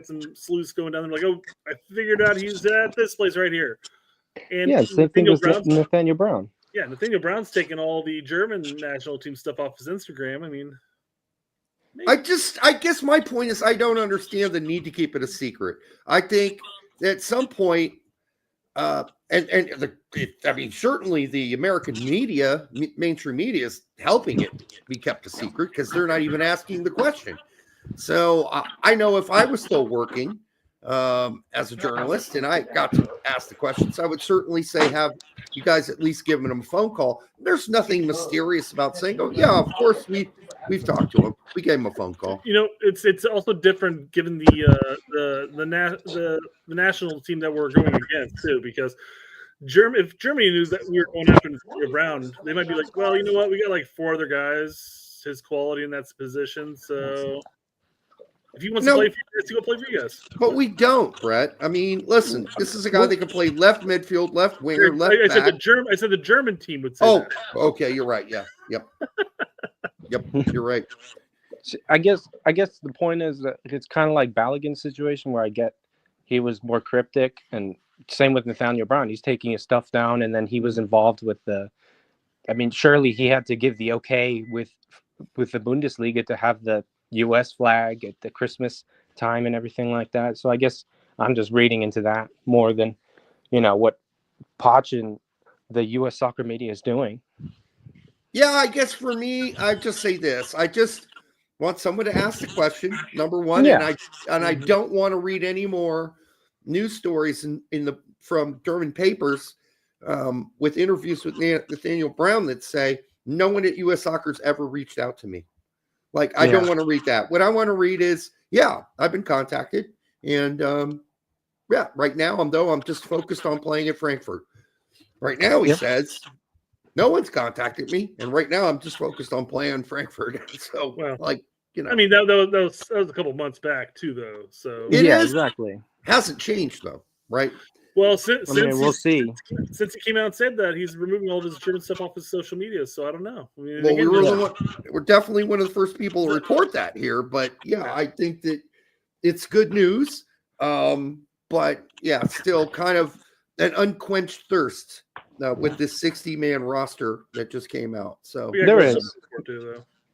some sleuths going down there like, oh, I figured out he's at this place right here. And same thing with Nathaniel Brown. Yeah, Nathaniel Brown's taking all the German national team stuff off his Instagram. I mean, maybe. I guess my point is I don't understand the need to keep it a secret. I think at some point, certainly the American media, mainstream media, is helping it be kept a secret because they're not even asking the question. So I know if I was still working as a journalist and I got to ask the questions, I would certainly say, have you guys at least given them a phone call? There's nothing mysterious about saying, oh yeah, of course we've talked to him. We gave him a phone call. It's also different given the national team that we're going against too, because if Germany knew that we were going after Nathaniel Brown, they might be like, well, you know what, we got like 4 other guys his quality in that position, so if he wants to play for you guys, he'll play for you guys. But we don't, Brett. I mean, listen, this is a guy that can play left midfield, left winger, left back. I said the German team would say that. Okay, you're right. Yeah. Yep. Yep, you're right. I guess the point is that it's kind of like Balogun's situation where I get he was more cryptic, and same with Nathaniel Brown. He's taking his stuff down, and then he was involved with surely he had to give the okay with the Bundesliga to have the U.S. flag at the Christmas time and everything like that. So I guess I'm just reading into that more than, what Poch and the U.S. soccer media is doing. Yeah, I guess for me, I just say this. I just want someone to ask the question, number one, and I don't want to read any more news stories from German papers with interviews with Nathaniel Brown that say no one at U.S. Soccer's ever reached out to me. Like, I don't want to read that. What I want to read is, I've been contacted. And, right now, I'm just focused on playing at Frankfurt. Right now, he says, no one's contacted me. And right now, I'm just focused on playing Frankfurt. So, I mean, that was a couple months back, too, though. So exactly. Hasn't changed, though, right? Well, since we'll see. Since he came out and said that, he's removing all of his German stuff off his social media. So I don't know. I mean, we're definitely one of the first people to report that here. But I think that it's good news. But still kind of an unquenched thirst with this 60-man roster that just came out. So there is.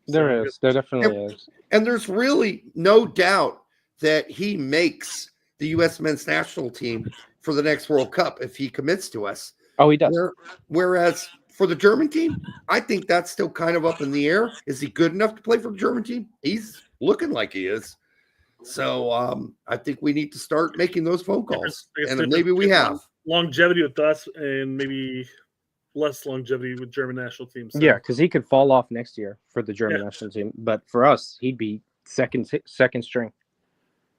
There definitely is. And there's really no doubt that he makes the U.S. men's national team for the next World Cup if he commits to us. Oh, he does. Whereas for the German team, I think that's still kind of up in the air. Is he good enough to play for the German team? He's looking like he is. So I think we need to start making those phone calls. And maybe we have. Longevity with us and maybe less longevity with German national teams. So. Yeah, because he could fall off next year for the German national team. But for us, he'd be second string.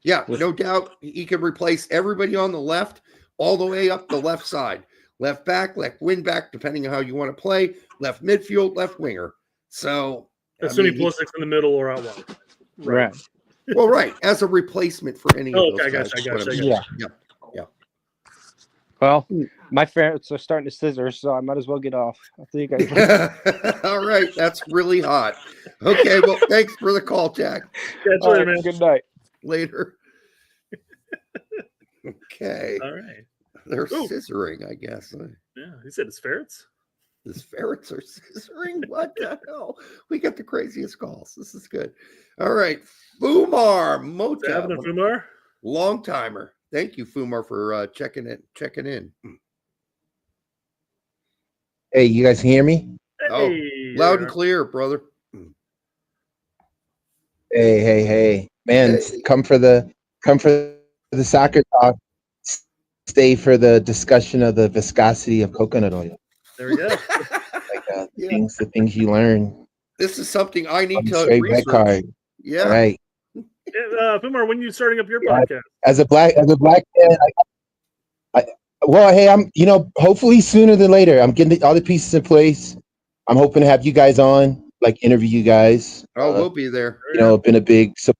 Yeah, no doubt he can replace everybody on the left all the way up the left side. Left back, left wing back, depending on how you want to play. Left midfield, left winger. So assuming Pulisic's in the middle or out wide. Right. Well, right. As a replacement for any of those guys. I got you. Yeah. Well, my ferrets are starting to scissor, so I might as well get off. I'll see you guys. All right. That's really hot. Okay. Well, thanks for the call, Jack. Catch later, man. Good night. Later. Okay. All right. They're scissoring, I guess. Yeah, he said his ferrets. His ferrets are scissoring? What the hell? We got the craziest calls. This is good. All right. Fumar Mota. Fumar? Long timer. Thank you, Fumar, for checking in. Hey, you guys can hear me? Oh, loud and clear, brother. Hey, man! Come for the soccer talk. Stay for the discussion of the viscosity of coconut oil. There we go. The things you learn. This is something I need to straight research. red card. Yeah. All right. Fumar, when are you starting up your podcast? As a black man, hey, I'm hopefully sooner than later. I'm getting all the pieces in place. I'm hoping to have you guys on, like interview you guys. Oh, we'll be there. Been a big support.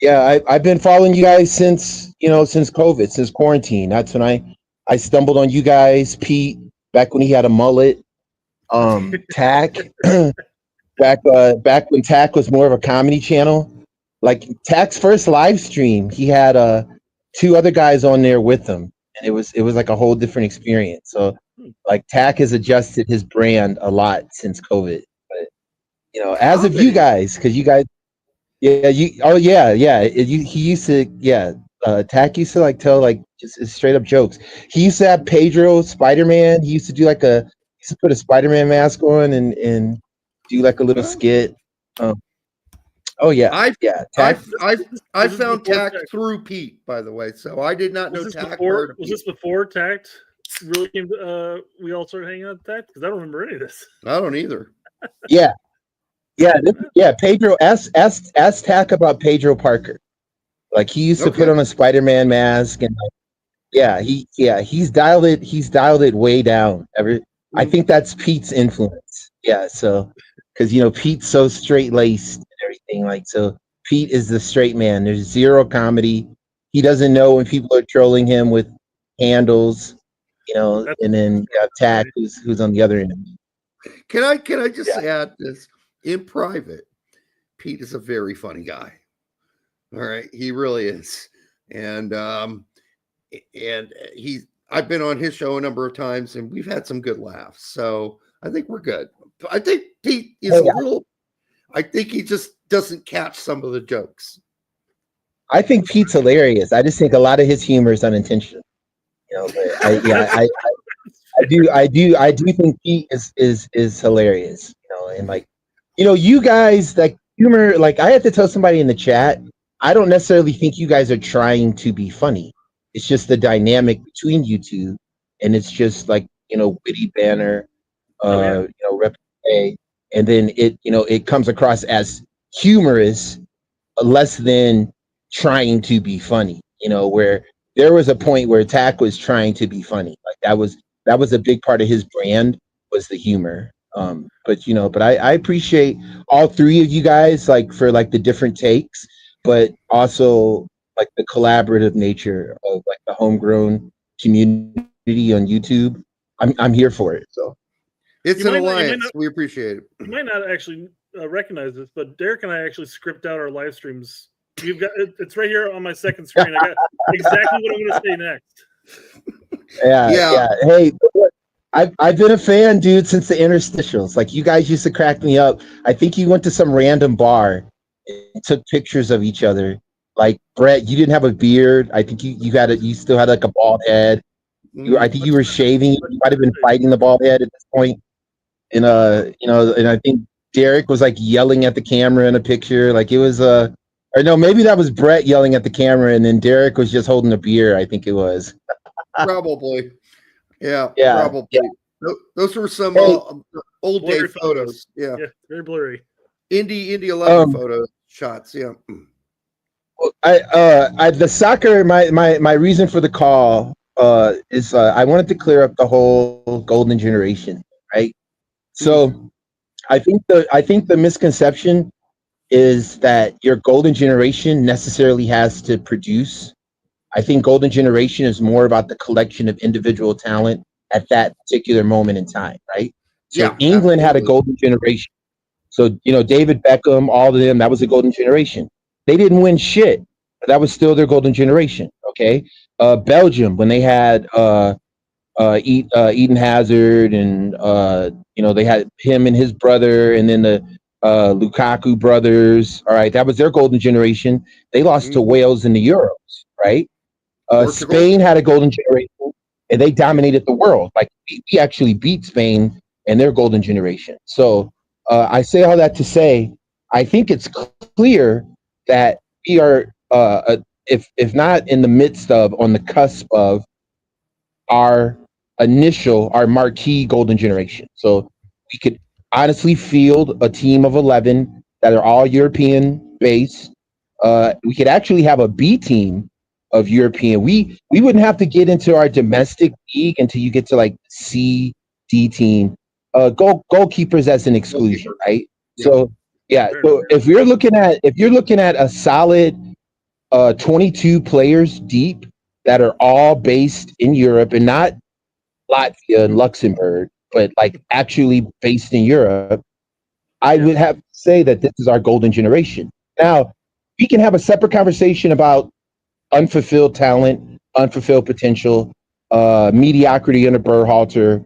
Yeah, I've been following you guys since COVID, since quarantine. That's when I stumbled on you guys, Pete, back when he had a mullet. Tack, back when Tack was more of a comedy channel. Like Tack's first live stream, he had 2 other guys on there with him, and it was like a whole different experience. So like Tack has adjusted his brand a lot since COVID. But as of you guys, because you guys, he used to, Tack used to like tell like just straight up jokes. He used to have Pedro Spider-Man. He used to do like put a Spider-Man mask on and do like a little skit. I found Tack through Pete, by the way. So I did not know Tack. Was this before Tact really came to, we all started hanging out with Tact? Because I don't remember any of this. I don't either. Pedro, ask Tack about Pedro Parker. Like he used to put on a Spider-Man mask, and he's dialed it way down. I think that's Pete's influence. Yeah, so because Pete's so straight-laced and everything, like, so Pete is the straight man. There's zero comedy. He doesn't know when people are trolling him with handles, and then you have Tack who's on the other end. Can I just add this? In private, Pete is a very funny guy. All right, he really is, and I've been on his show a number of times, and we've had some good laughs. So I think we're good. I think Pete is I think he just doesn't catch some of the jokes. I think Pete's hilarious. I just think a lot of his humor is unintentional. But I do think Pete is hilarious. And like, you guys, like, humor, like I had to tell somebody in the chat, I don't necessarily think you guys are trying to be funny. It's just the dynamic between you two, and it's just like, witty banner, repartee, and then it comes across as humorous, less than trying to be funny. Where there was a point where Tack was trying to be funny, like that was a big part of his brand, was the humor. But I appreciate all 3 of you guys, like, for like the different takes, but also like the collaborative nature of like the homegrown community on YouTube. I'm here for it. So it's an alliance. We appreciate it. You might not actually recognize this, but Derek and I actually script out our live streams. You've got it's right here on my second screen. I got exactly what I'm going to say next. Yeah. Hey, I've been a fan, dude, since the interstitials. Like, you guys used to crack me up. I think you went to some random bar and took pictures of each other. Like, Brett, you didn't have a beard. I think you still had like a bald head. I think you were shaving. You might have been fighting the bald head at this point. And and I think Derek was like yelling at the camera in a picture. Like, it was or no, maybe that was Brett yelling at the camera, and then Derek was just holding a beer. I think it was. Probably. Yeah, probably. Yeah. Those were some old day photos. Yeah, very blurry. Indy 11 photo shots. Yeah. The soccer. My reason for the call is I wanted to clear up the whole golden generation, right? So I think the misconception is that your golden generation necessarily has to produce. I think golden generation is more about the collection of individual talent at that particular moment in time, right? So England had a golden generation. So, David Beckham, all of them, that was a golden generation. They didn't win shit, but that was still their golden generation, okay? Belgium, when they had Eden Hazard, and they had him and his brother, and then Lukaku brothers. All right, that was their golden generation. They lost to Wales in the Euros, right? Spain had a golden generation, and they dominated the world. Like we actually beat Spain in their golden generation. So I say all that to say, I think it's clear that we are, if not in the midst of, on the cusp of our marquee golden generation. So we could honestly field a team of 11 that are all European based. We could actually have a B team of European. We wouldn't have to get into our domestic league until you get to like C, D team. Goalkeepers as an exclusion, right? So yeah. So if you're looking at a solid 22 players deep that are all based in Europe and not Latvia and Luxembourg, but like actually based in Europe, I would have to say that this is our golden generation. Now, we can have a separate conversation about unfulfilled talent, unfulfilled potential, mediocrity under Berhalter,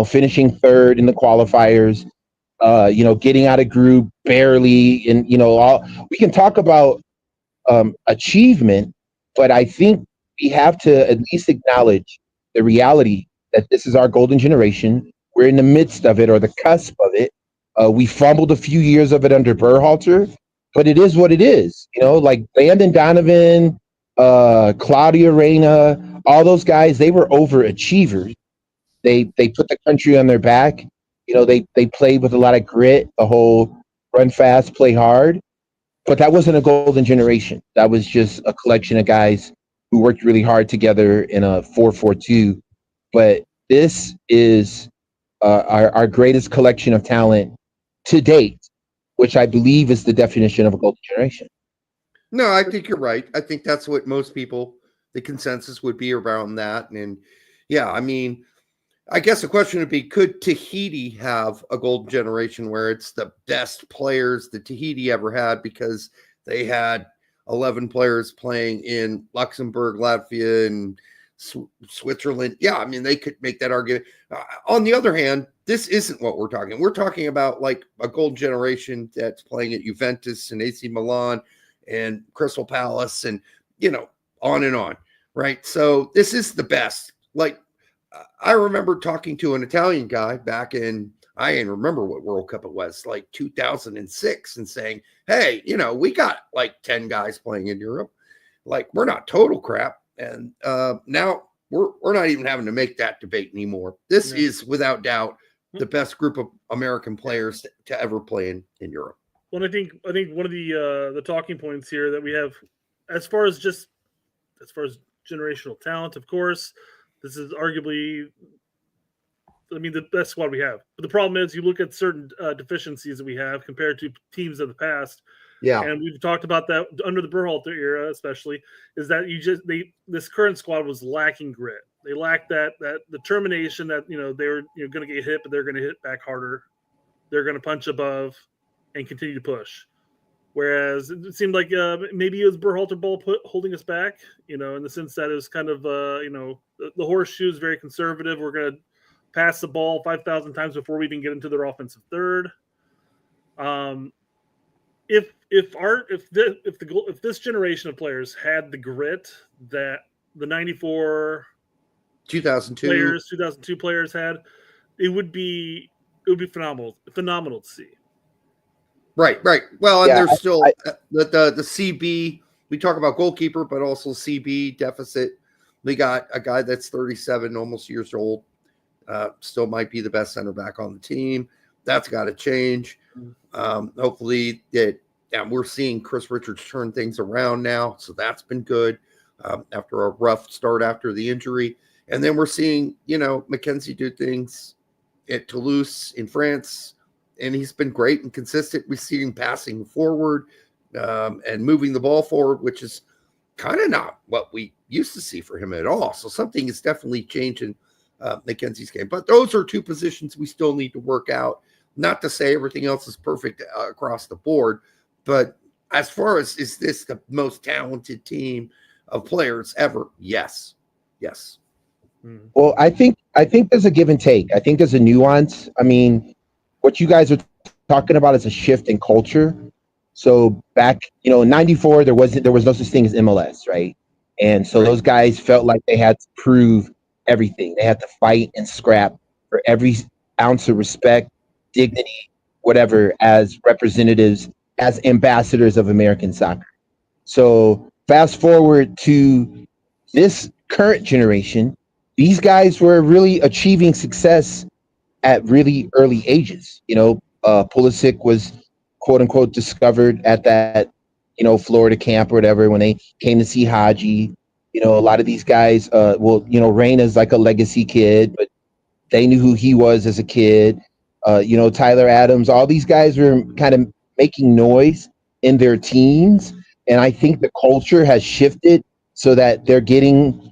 finishing third in the qualifiers, getting out of group barely, and we can talk about achievement, but I think we have to at least acknowledge the reality that this is our golden generation. We're in the midst of it or the cusp of it. We fumbled a few years of it under Berhalter, but it is what it is. Like Landon Donovan, Claudio Reyna, all those guys, they were overachievers. They put the country on their back. They played with a lot of grit, the whole run fast, play hard. But that wasn't a golden generation. That was just a collection of guys who worked really hard together in a 4-4-2. But this is our greatest collection of talent to date, which I believe is the definition of a golden generation. No, I think you're right. I think that's what most people, the consensus would be around that. And yeah, I mean, I guess the question would be, could Tahiti have a golden generation where it's the best players that Tahiti ever had because they had 11 players playing in Luxembourg, Latvia, and Switzerland? Yeah, I mean, they could make that argument. On the other hand, this isn't what we're talking. We're talking about like a golden generation that's playing at Juventus and AC Milan and Crystal Palace and, on and on, right? So this is the best. Like, I remember talking to an Italian guy back in, I didn't remember what World Cup it was, like 2006, and saying, hey, we got like 10 guys playing in Europe. Like, we're not total crap. And now we're not even having to make that debate anymore. This is without doubt the best group of American players to ever play in Europe. Well, I think one of the talking points here that we have, as far as generational talent, of course, this is arguably, the best squad we have. But the problem is, you look at certain deficiencies that we have compared to teams of the past. Yeah, and we've talked about that under the Berhalter era, especially, is that this current squad was lacking grit. They lacked that determination that they were going to get hit, but they're going to hit back harder. They're going to punch above and continue to push. Whereas it seemed like maybe it was Berhalter ball holding us back, in the sense that it was kind of the horseshoe is very conservative. We're going to pass the ball 5,000 times before we even get into their offensive third. If this generation of players had the grit that the 94 2002 players had, it would be phenomenal to see. Right. Well, and there's still the CB. We talk about goalkeeper, but also CB deficit. We got a guy that's 37, almost years old. Still might be the best center back on the team. That's got to change. Hopefully we're seeing Chris Richards turn things around now. So that's been good after a rough start after the injury. And then we're seeing, Mackenzie do things at Toulouse in France. And he's been great and consistent receiving, passing forward, and moving the ball forward, which is kind of not what we used to see for him at all. So something is definitely changing Mackenzie's game. But those are two positions we still need to work out. Not to say everything else is perfect across the board, but as far as, is this the most talented team of players ever? Yes. Well, I think there's a give and take. I think there's a nuance. I mean, what you guys are talking about is a shift in culture. So back, in '94, there was no such thing as MLS, right? And so those guys felt like they had to prove everything. They had to fight and scrap for every ounce of respect, dignity, whatever, as representatives, as ambassadors of American soccer. So fast forward to this current generation, these guys were really achieving success at really early ages. Pulisic was quote unquote discovered at that, Florida camp or whatever when they came to see Haji. A lot of these guys, Reyna's like a legacy kid, but they knew who he was as a kid. Tyler Adams, all these guys were kind of making noise in their teens. And I think the culture has shifted so that they're getting,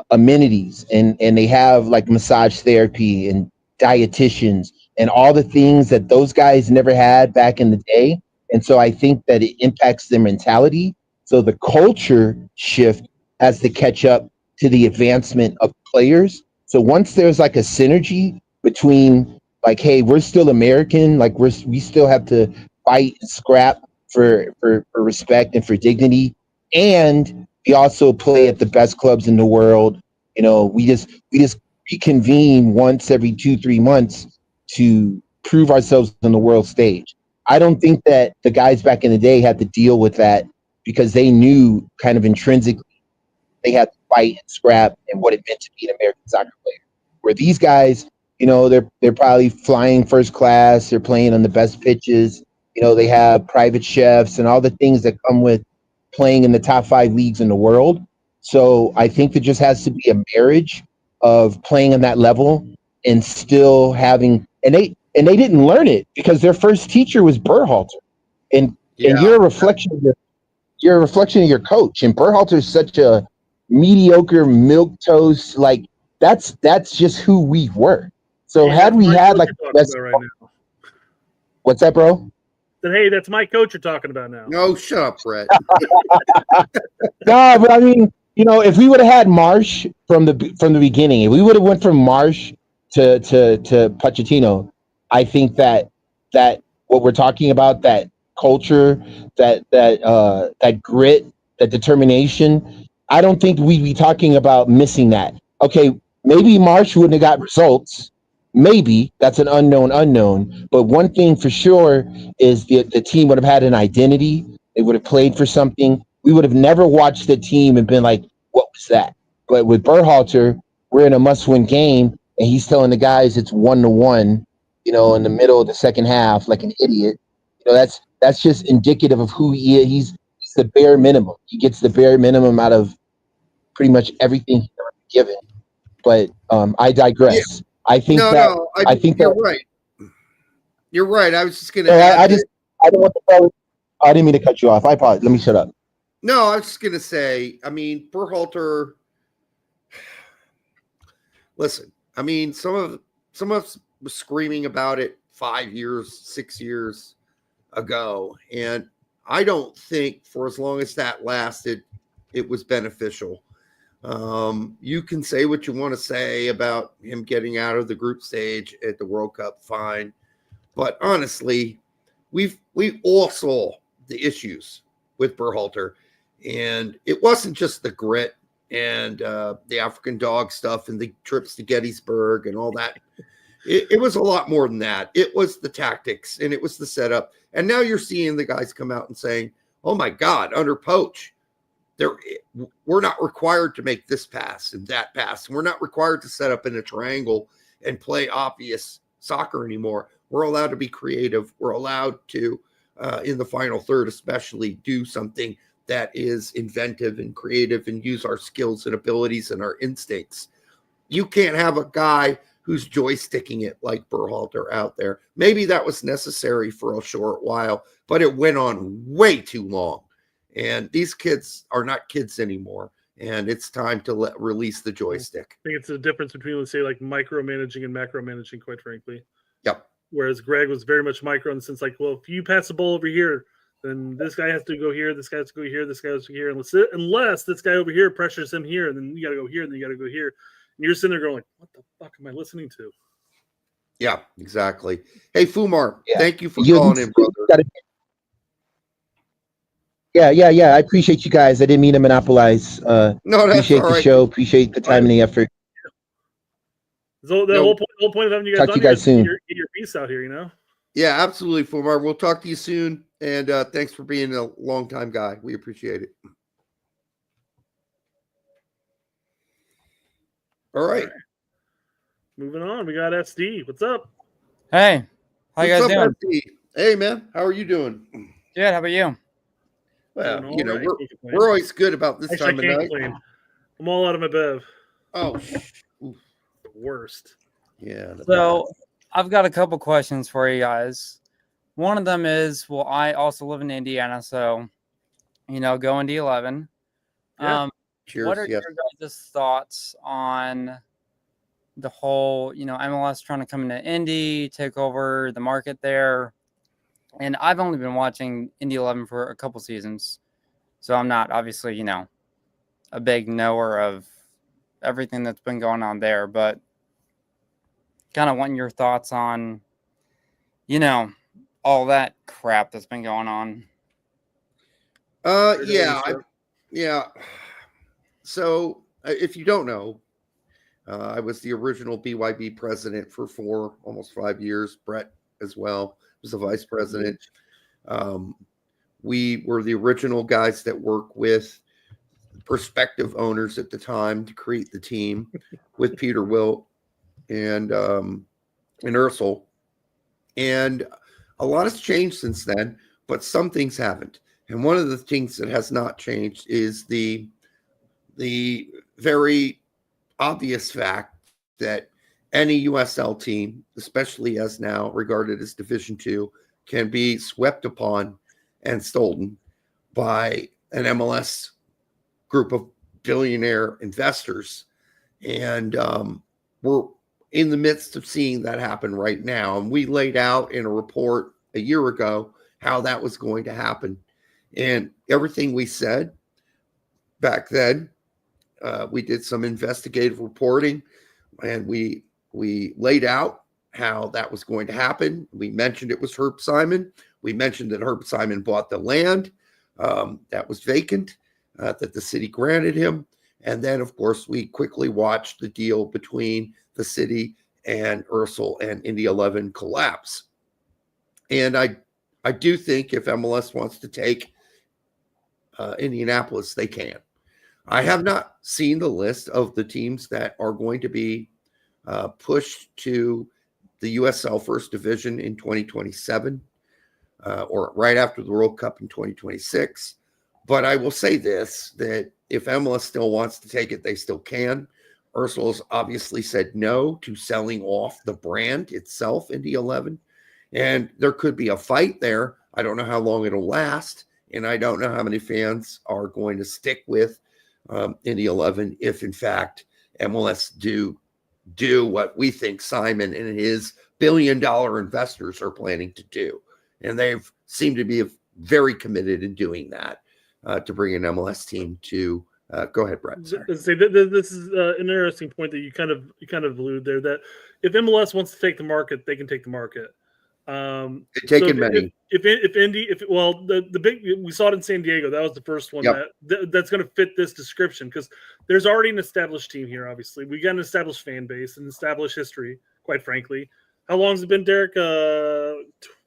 amenities and they have like massage therapy and dietitians and all the things that those guys never had back in the day. And so I think that it impacts their mentality. So the culture shift has to catch up to the advancement of players. So once there's like a synergy between like, hey, we're still American, like we still have to fight and scrap for respect and for dignity, and we also play at the best clubs in the world. We just reconvene once every 2-3 months to prove ourselves on the world stage. I don't think that the guys back in the day had to deal with that because they knew kind of intrinsically they had to fight and scrap and what it meant to be an American soccer player. Where these guys, they're probably flying first class, they're playing on the best pitches, they have private chefs and all the things that come with playing in the top 5 leagues in the world. So I think there just has to be a marriage of playing on that level and still having, and they didn't learn it because their first teacher was Berhalter, and you're a reflection of your coach. And Berhalter is such a mediocre milquetoast, like that's just who we were. So had we had like best, right now. What's that, bro? Then hey, that's my coach you're talking about now. No, shut up, Brett. No, but I mean, if we would have had Marsh from the beginning, if we would have went from Marsh to Pochettino, I think that what we're talking about, that culture, that grit, that determination, I don't think we'd be talking about missing that. Okay, maybe Marsh wouldn't have got results. Maybe that's an unknown. But one thing for sure is the team would have had an identity. They would have played for something. We would have never watched the team and been like, what was that? But with Berhalter, we're in a must-win game, and he's telling the guys it's 1-1, in the middle of the second half, like an idiot. That's just indicative of who he is. He's the bare minimum. He gets the bare minimum out of pretty much everything he's ever given. But I digress. Yeah. I think you're right. You're right. I was just going to. I don't want to. I didn't mean to cut you off. I apologize. Let me shut up. No, I was just going to say. I mean, Berhalter. Listen, I mean, some of us was screaming about it 5 years, 6 years ago, and I don't think for as long as that lasted, it was beneficial. You can say what you want to say about him getting out of the group stage at the World Cup, fine. But honestly, we all saw the issues with Berhalter, and it wasn't just the grit and the African dog stuff and the trips to Gettysburg and all that. It was a lot more than that. It was the tactics and it was the setup. And now you're seeing the guys come out and saying, oh my God, under Poach, we're not required to make this pass and that pass. We're not required to set up in a triangle and play obvious soccer anymore. We're allowed to be creative. We're allowed to, in the final third especially, do something that is inventive and creative and use our skills and abilities and our instincts. You can't have a guy who's joysticking it like Berhalter out there. Maybe that was necessary for a short while, but it went on way too long. And these kids are not kids anymore. And it's time to release the joystick. I think it's the difference between, let's say, like micromanaging and macromanaging, quite frankly. Yep. Whereas Greg was very much micro in the sense like, well, if you pass the ball over here, then this guy has to go here, this guy has to go here, this guy has to go here. Unless this guy over here pressures him here, and then you got to go here, and then you got to go here. And you're sitting there going like, what the fuck am I listening to? Yeah, exactly. Hey, Fumar, Yeah. thank you for calling in, brother. Yeah. I appreciate you guys. I didn't mean to monopolize. No, that's Appreciate all the right. show. Appreciate the time and the effort. So the whole point of having you guys Talk to on you guys here is soon. get your piece out here, you know? Yeah, absolutely, Fumar. We'll talk to you soon. And thanks for being a long-time guy. We appreciate it. All right. Moving on. We got SD. What's up? Hey, how you guys What's up, doing? SD? Hey, man. How are you doing? Good. How about you? Well, Doing you know, all right. Can't complain. we're always good about this Actually, time I of can't night. complain. I'm all out of my bev. Oh, Worst. Yeah. So I've got a couple questions for you guys. One of them is, well, I also live in Indiana, so go Indy 11. Yeah. Cheers. What are Yes. your guys' thoughts on the whole, MLS trying to come into Indy, take over the market there? And I've only been watching Indy 11 for a couple seasons, so I'm not obviously, a big knower of everything that's been going on there, but kind of wanting your thoughts on, all that crap that's been going on. Yeah. So if you don't know, I was the original BYB president for almost 5 years. Brett as well was the vice president. We were the original guys that worked with prospective owners at the time to create the team with Peter Wilt and Ursel. And a lot has changed since then, but some things haven't. And one of the things that has not changed is the very obvious fact that any USL team, especially as now regarded as Division II, can be swept upon and stolen by an MLS group of billionaire investors. And we're in the midst of seeing that happen right now. And we laid out in a report a year ago how that was going to happen. And everything we said back then, we did some investigative reporting, and we laid out how that was going to happen. We mentioned it was Herb Simon. We mentioned that Herb Simon bought the land that was vacant, that the city granted him. And then, of course, we quickly watched the deal between the city and Ursel and Indy 11 collapse. And I do think if MLS wants to take Indianapolis, they can. I have not seen the list of the teams that are going to be pushed to the USL First Division in 2027 or right after the World Cup in 2026. But I will say this, that if MLS still wants to take it, they still can. Ursul's obviously said no to selling off the brand itself, Indy 11. And there could be a fight there. I don't know how long it'll last. And I don't know how many fans are going to stick with Indy 11 if, in fact, MLS do what we think Simon and his billion-dollar investors are planning to do. And they've seemed to be very committed in doing that to bring an MLS team to go ahead, Brett. This is an interesting point that you kind of allude there, that if MLS wants to take the market, they can take the market. They've taken many. If Indy, the big, we saw it in San Diego. That was the first one that's going to fit this description, because there's already an established team here. Obviously, we got an established fan base, an established history. Quite frankly, how long has it been, Derek?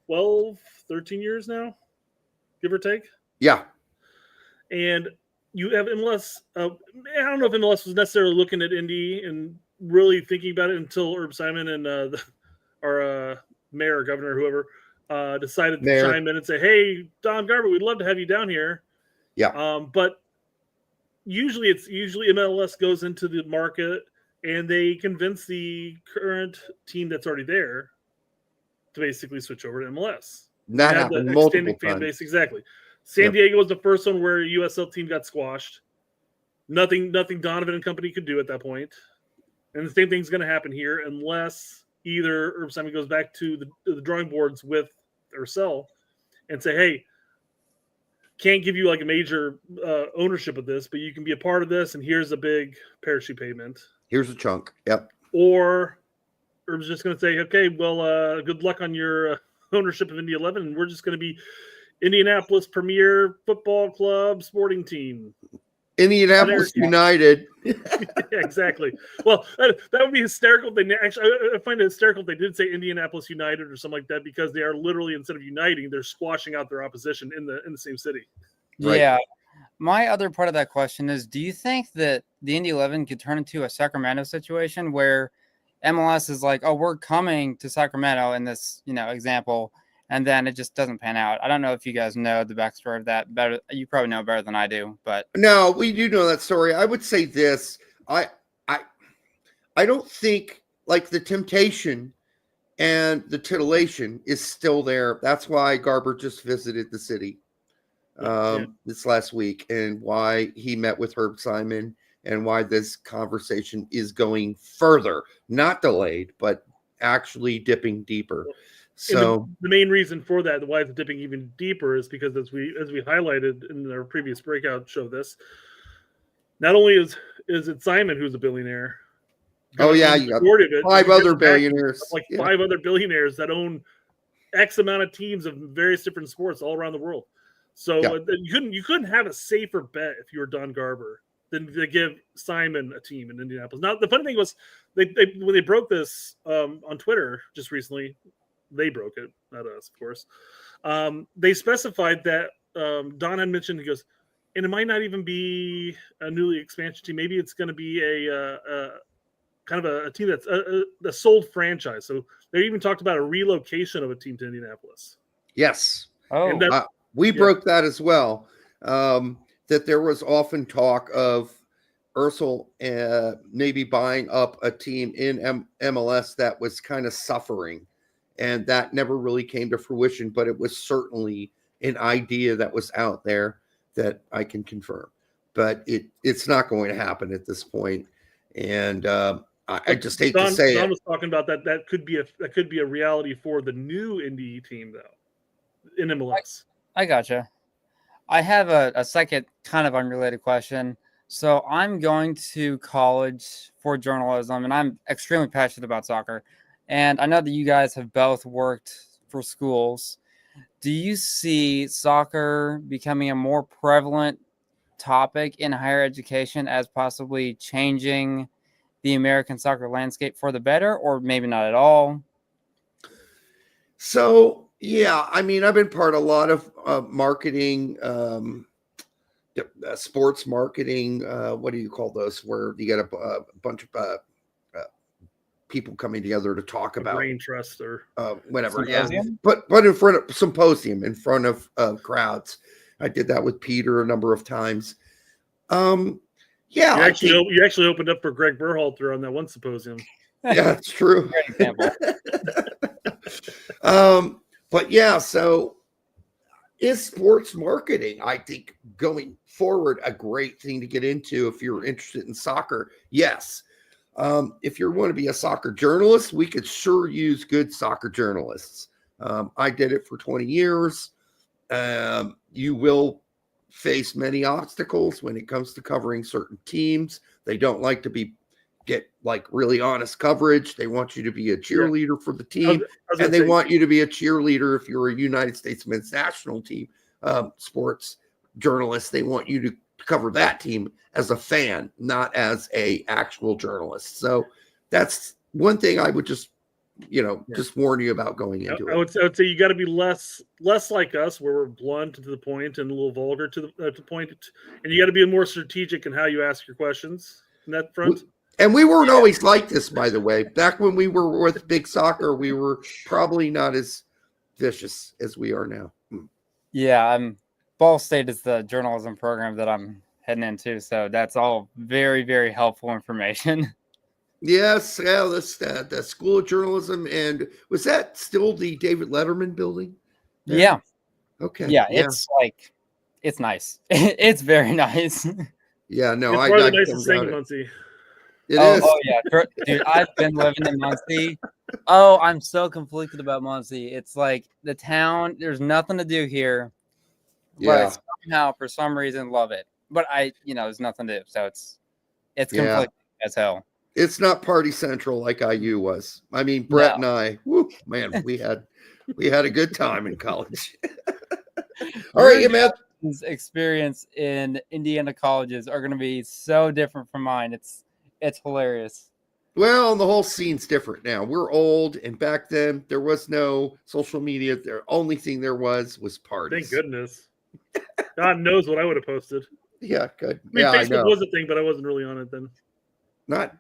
12, 13 years now, give or take. Yeah. And you have MLS. I don't know if MLS was necessarily looking at Indy and really thinking about it until Herb Simon and our mayor, governor, whoever, decided to chime in and say, "Hey, Don Garber, we'd love to have you down here." Yeah. But usually MLS goes into the market and they convince the current team that's already there to basically switch over to MLS. That happened multiple fan times. base, exactly. San Diego was the first one where a USL team got squashed. Nothing Donovan and company could do at that point. And the same thing's going to happen here unless either Herb Simon goes back to the drawing boards with Ursel and say, "Hey, can't give you like a major ownership of this, but you can be a part of this, and here's a big parachute payment. Here's a chunk." Yep. Or Herb's just going to say, okay, well, good luck on your ownership of Indy 11, and we're just going to be Indianapolis Premier Football Club sporting team. Indianapolis United. Yeah, exactly. Well, that would be hysterical. Actually, I find it hysterical if they did say Indianapolis United or something like that, because they are literally, instead of uniting, they're squashing out their opposition in the same city. Right. Yeah. My other part of that question is, do you think that the Indy 11 could turn into a Sacramento situation where MLS is like, oh, we're coming to Sacramento in this, example, and then it just doesn't pan out? I don't know if you guys know the backstory of that better. You probably know better than I do, but No, we do know that story. I would say this. I don't think, like, the temptation and the titillation is still there. That's why Garber just visited the city this last week, and why he met with Herb Simon, and why this conversation is going further, not delayed, but actually dipping deeper. So the main reason for that, why it's dipping even deeper, is because as we highlighted in our previous breakout show, not only is it Simon who's a billionaire. Oh yeah, you got 5 other billionaires. Like 5 other billionaires that own X amount of teams of various different sports all around the world. So you couldn't have a safer bet if you were Don Garber than to give Simon a team in Indianapolis. Now the funny thing was, they when they broke this on Twitter just recently, they broke it, not us, of course. They specified that Don had mentioned, he goes, and it might not even be a newly expansion team. Maybe it's going to be a kind of a team that's a sold franchise. So they even talked about a relocation of a team to Indianapolis. Yes. Oh, we broke that as well. That there was often talk of Ursel maybe buying up a team in MLS that was kind of suffering, and that never really came to fruition. But it was certainly an idea that was out there that I can confirm. But it's not going to happen at this point. And I just hate to say Don it. was talking about that could be a reality for the new Indy team, though, in MLS. I gotcha. I have a second kind of unrelated question. So I'm going to college for journalism, and I'm extremely passionate about soccer. And I know that you guys have both worked for schools. Do you see soccer becoming a more prevalent topic in higher education as possibly changing the American soccer landscape for the better, or maybe not at all? So, yeah, I mean, I've been part of a lot of marketing, sports marketing. What do you call those? Where you get a bunch of people coming together to talk about brain trust or whatever. Symposium? Yeah, but in front of symposium, in front of crowds. I did that with Peter a number of times. Yeah, you actually opened up for Greg Berhalter on that one symposium. Yeah, it's true. But yeah, so is sports marketing, I think, going forward, a great thing to get into if you're interested in soccer? Yes. If you want to be a soccer journalist, we could sure use good soccer journalists. I did it for 20 years. You will face many obstacles when it comes to covering certain teams. They don't like to get like really honest coverage. They want you to be a cheerleader for the team, and they want you to be a cheerleader if you're a United States men's national team sports journalist. They want you to cover that team as a fan, not as a actual journalist. So that's one thing I would just warn you about going into it. I would say you got to be less like us, where we're blunt to the point and a little vulgar to the point, and you got to be more strategic in how you ask your questions in that front. And we weren't always like this, by the way. Back when we were with Big Soccer, we were probably not as vicious as we are now. Yeah, Ball State is the journalism program that I'm heading into, so that's all very, very helpful information. Yes, yeah, that's the School of Journalism. And was that still the David Letterman building? Yeah. Okay. Yeah, it's it's nice. It's very nice. Yeah, no, it's one of the nicest things in Muncie. It is. Oh yeah, dude, I've been living in Muncie. Oh, I'm so conflicted about Muncie. It's like the town. There's nothing to do here, but I somehow, for some reason, love it. But there's nothing to do, so it's conflicting as hell. It's not party central like IU was. I mean, Brett and I, whoo, man, we had a good time in college. All right, man. Experience in Indiana colleges are going to be so different from mine. It's hilarious. Well, the whole scene's different now. We're old, and back then there was no social media. The only thing there was parties. Thank goodness. God knows what I would have posted. Yeah, good. I mean, yeah, Facebook was a thing, but I wasn't really on it then. Not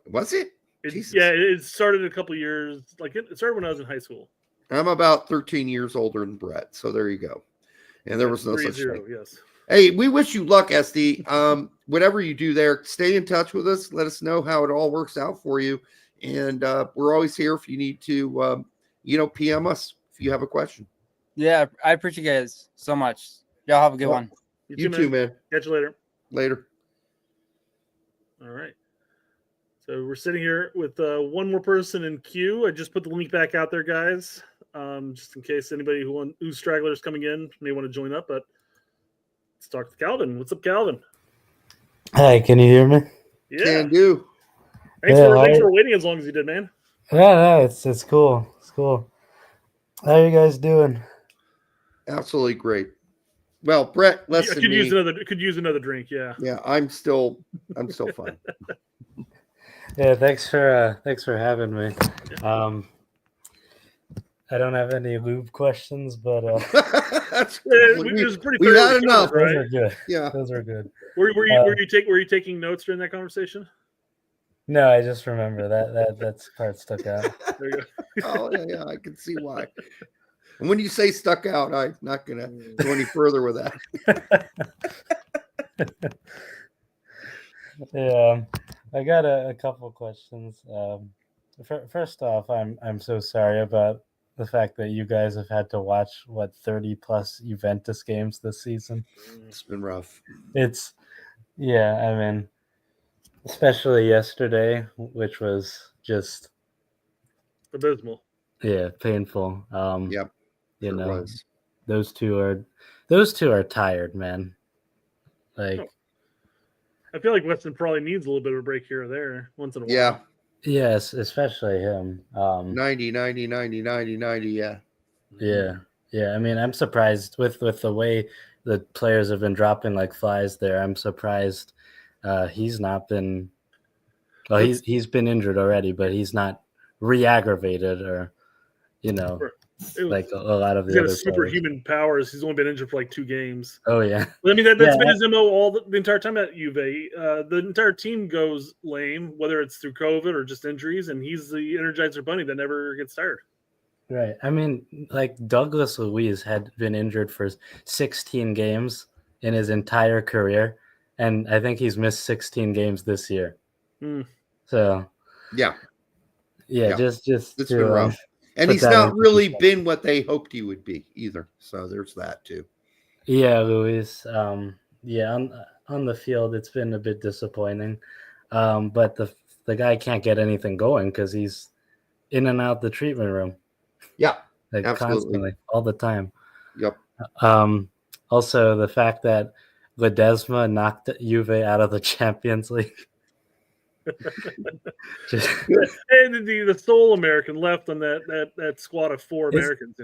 was it? It started a couple years. Like it started when I was in high school. I'm about 13 years older than Brett, so there you go. And there was no such thing. Yes. Hey, we wish you luck, SD. Whatever you do there, stay in touch with us. Let us know how it all works out for you. And we're always here if you need to, PM us if you have a question. Yeah, I appreciate you guys so much. Y'all have a good one. You too, man. Catch you later. Later. All right. So we're sitting here with one more person in queue. I just put the link back out there, guys, just in case anybody who's stragglers coming in may want to join up. But let's talk to Calvin. What's up, Calvin? Hi, can you hear me? Yeah. Can do. Thanks for waiting as long as you did, man. Yeah, no, it's cool. It's cool. How are you guys doing? Absolutely great. Well, Brett, I could use another drink. Yeah. Yeah, I'm still fine. Yeah, thanks for having me. I don't have any lube questions, but we had enough. Those are good. Yeah, those are good. Were you taking notes during that conversation? No, I just remember that part stuck out. There you go. Oh yeah, I can see why. And when you say stuck out, I'm not gonna go any further with that. Yeah, I got a couple questions. First off, I'm so sorry about the fact that you guys have had to watch 30 plus Juventus games this season. It's been rough. I mean, especially yesterday, which was just abysmal. Yeah, painful. Yep. Those two are tired, man. Like, I feel like Weston probably needs a little bit of a break here or there once in a while. Yeah. Yes, especially him. 90, yeah. Yeah. I mean, I'm surprised with the way the players have been dropping like flies there. I'm surprised he's not been. Well, he's been injured already, but he's not re-aggravated or, like a lot of the other superhuman powers. He's only been injured for like 2 games. Oh yeah. I mean, that's been his MO all the entire time at Juve. The entire team goes lame, whether it's through COVID or just injuries, and he's the Energizer Bunny that never gets tired. Right. I mean, like Douglas Luiz had been injured for 16 games in his entire career, and I think he's missed 16 games this year. So yeah, just it's been rough. And he's not really been what they hoped he would be either. So there's that too. Yeah, Luis. On the field, it's been a bit disappointing. But the guy can't get anything going because he's in and out the treatment room. Yeah, like absolutely. Constantly, all the time. Yep. Also, the fact that Ledesma knocked Juve out of the Champions League. And the sole American left on that squad of 4 Americans,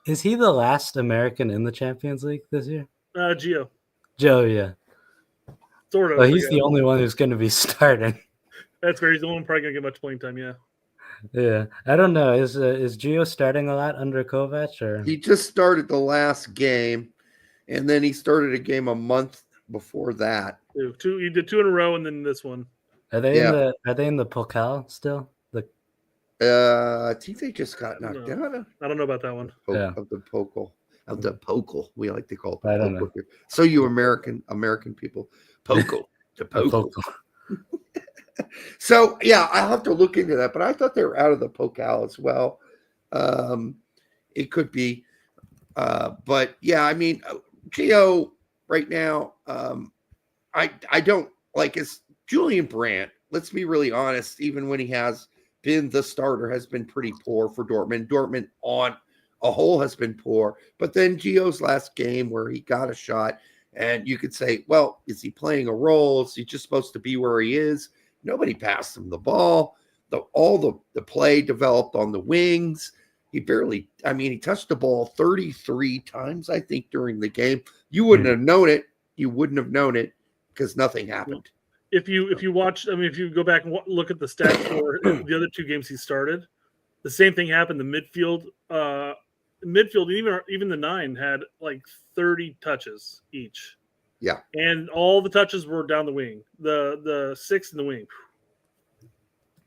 Is he the last American in the Champions League this year? Gio. Joe, yeah. Sort of. Well, he's the only one who's going to be starting. That's fair. He's the one probably going to get much playing time, yeah. Yeah. I don't know. Is Gio starting a lot under Kovac? Or? He just started the last game, and then he started a game a month before that. He did 2 in a row, and then this one. Are they in the Pokal still? I think they just got knocked out. I don't know about that one. Of the Pokal. We like to call it the I don't know. Pokal. So you American people, Pokal, the Pokal. So yeah, I'll have to look into that. But I thought they were out of the Pokal as well. It could be, but yeah, I mean, Gio right now, I don't like his. Julian Brandt, let's be really honest, even when he has been the starter, has been pretty poor for Dortmund. Dortmund on a whole has been poor. But then Gio's last game where he got a shot, and you could say, well, is he playing a role? Is he just supposed to be where he is? Nobody passed him the ball. All the play developed on the wings. He touched the ball 33 times, I think, during the game. You wouldn't have known it. You wouldn't have known it because nothing happened. If you watch, if you go back and look at the stats for the other 2 games he started, the same thing happened. The midfield, even the 9 had like 30 touches each. Yeah, and all the touches were down the wing. The 6 in the wing.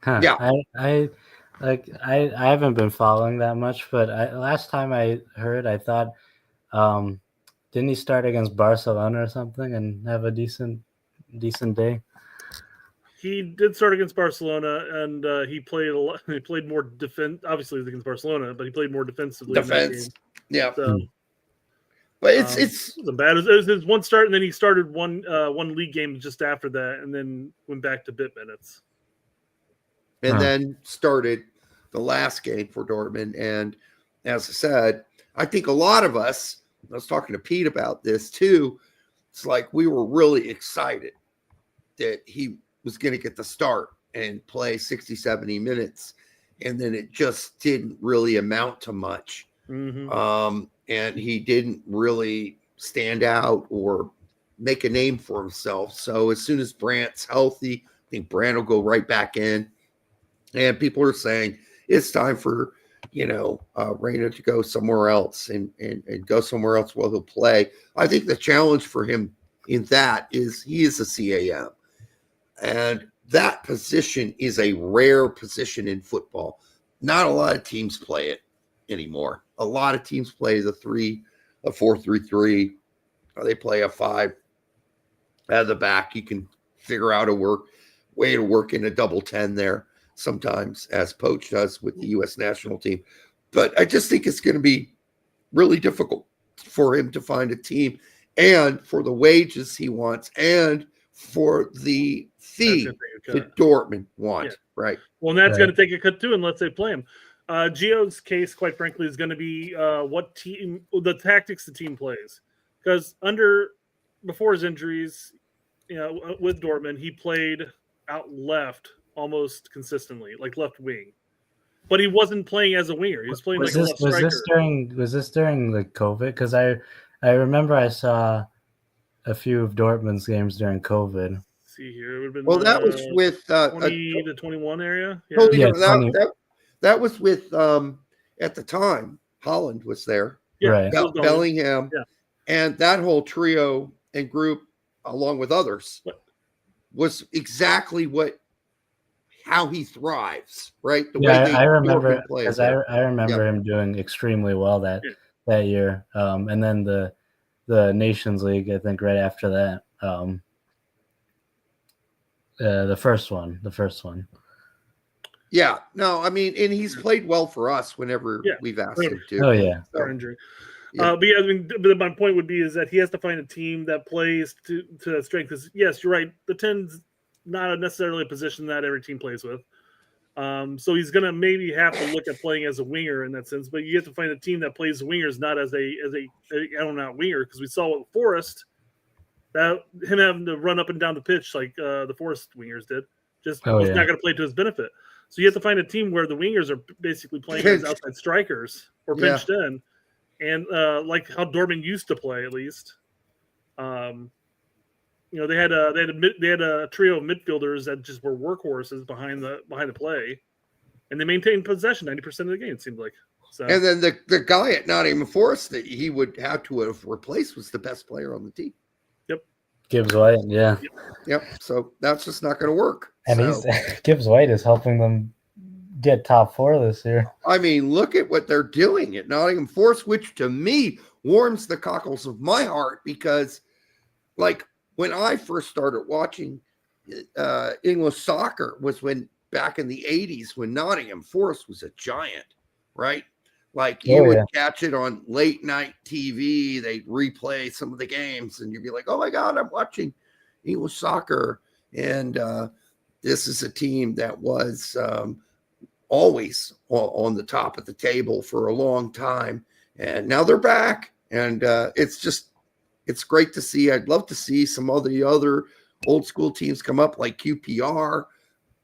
Huh. Yeah, I haven't been following that much, but last time I heard, I thought, didn't he start against Barcelona or something and have a decent day? He did start against Barcelona, and he played a lot. He played more defense, obviously against Barcelona, but he played more defensively. Defense, yeah. So, but it wasn't bad. It was his one start, and then he started one league game just after that, and then went back to bit minutes. And then started the last game for Dortmund. And as I said, I think a lot of us, I was talking to Pete about this too, it's like we were really excited that he was going to get the start and play 60, 70 minutes. And then it just didn't really amount to much. Mm-hmm. And he didn't really stand out or make a name for himself. So as soon as Brandt's healthy, I think Brandt will go right back in. And people are saying it's time for, Reyna to go somewhere else and go somewhere else while he'll play. I think the challenge for him in that is he is a CAM. And that position is a rare position in football. Not a lot of teams play it anymore. A lot of teams play a 4-3-3, or they play a 5 at the back. You can figure out a way to work in a double 10 there sometimes, as Poach does with the U.S. national team. But I just think it's going to be really difficult for him to find a team, and for the wages he wants, and for the fee that Dortmund want, right? Well, and that's going to take a cut too, unless they play him. Gio's case, quite frankly, is going to be the tactics the team plays. Because before his injuries, with Dortmund, he played out left almost consistently, like left wing. But he wasn't playing as a winger. He was playing like a left striker. Was this during the COVID? Because I remember I saw a few of Dortmund's games during COVID. Let's see here, it would have been that was with 20 to 21 area. Yeah, that was with at the time Holland was there. Yeah, right. Bellingham, and that whole trio and group, along with others, was exactly how he thrives, right? I remember because I remember him doing extremely well that year, and then the Nations League, I think, right after that, the first one. Yeah, no, I mean, and he's played well for us whenever we've asked him to. Oh yeah, injury. But my point would be is that he has to find a team that plays to that strength. Because yes, you're right, the 10's not necessarily a position that every team plays with. So he's gonna maybe have to look at playing as a winger in that sense. But you have to find a team that plays wingers, not as a out-and-out winger. Because we saw what Forrest, that him having to run up and down the pitch like the Forrest wingers did, was not going to play to his benefit. So you have to find a team where the wingers are basically playing as outside strikers or pinched in, and like how Dortmund used to play at least. They had a trio of midfielders that just were workhorses behind the play, and they maintained possession 90% of the game. It seemed like. So. And then the guy at Nottingham Forest that he would have to have replaced was the best player on the team. Yep. Gibbs White, yeah. Yep. So that's just not going to work. And Gibbs White is helping them get top 4 this year. I mean, look at what they're doing at Nottingham Forest, which to me warms the cockles of my heart, because, like, when I first started watching English soccer was back in the 80s, when Nottingham Forest was a giant, right? Like you would catch it on late night TV. They'd replay some of the games and you'd be like, oh my God, I'm watching English soccer. And this is a team that was always on the top of the table for a long time. And now they're back. And it's great to see. I'd love to see some of the other old school teams come up like QPR.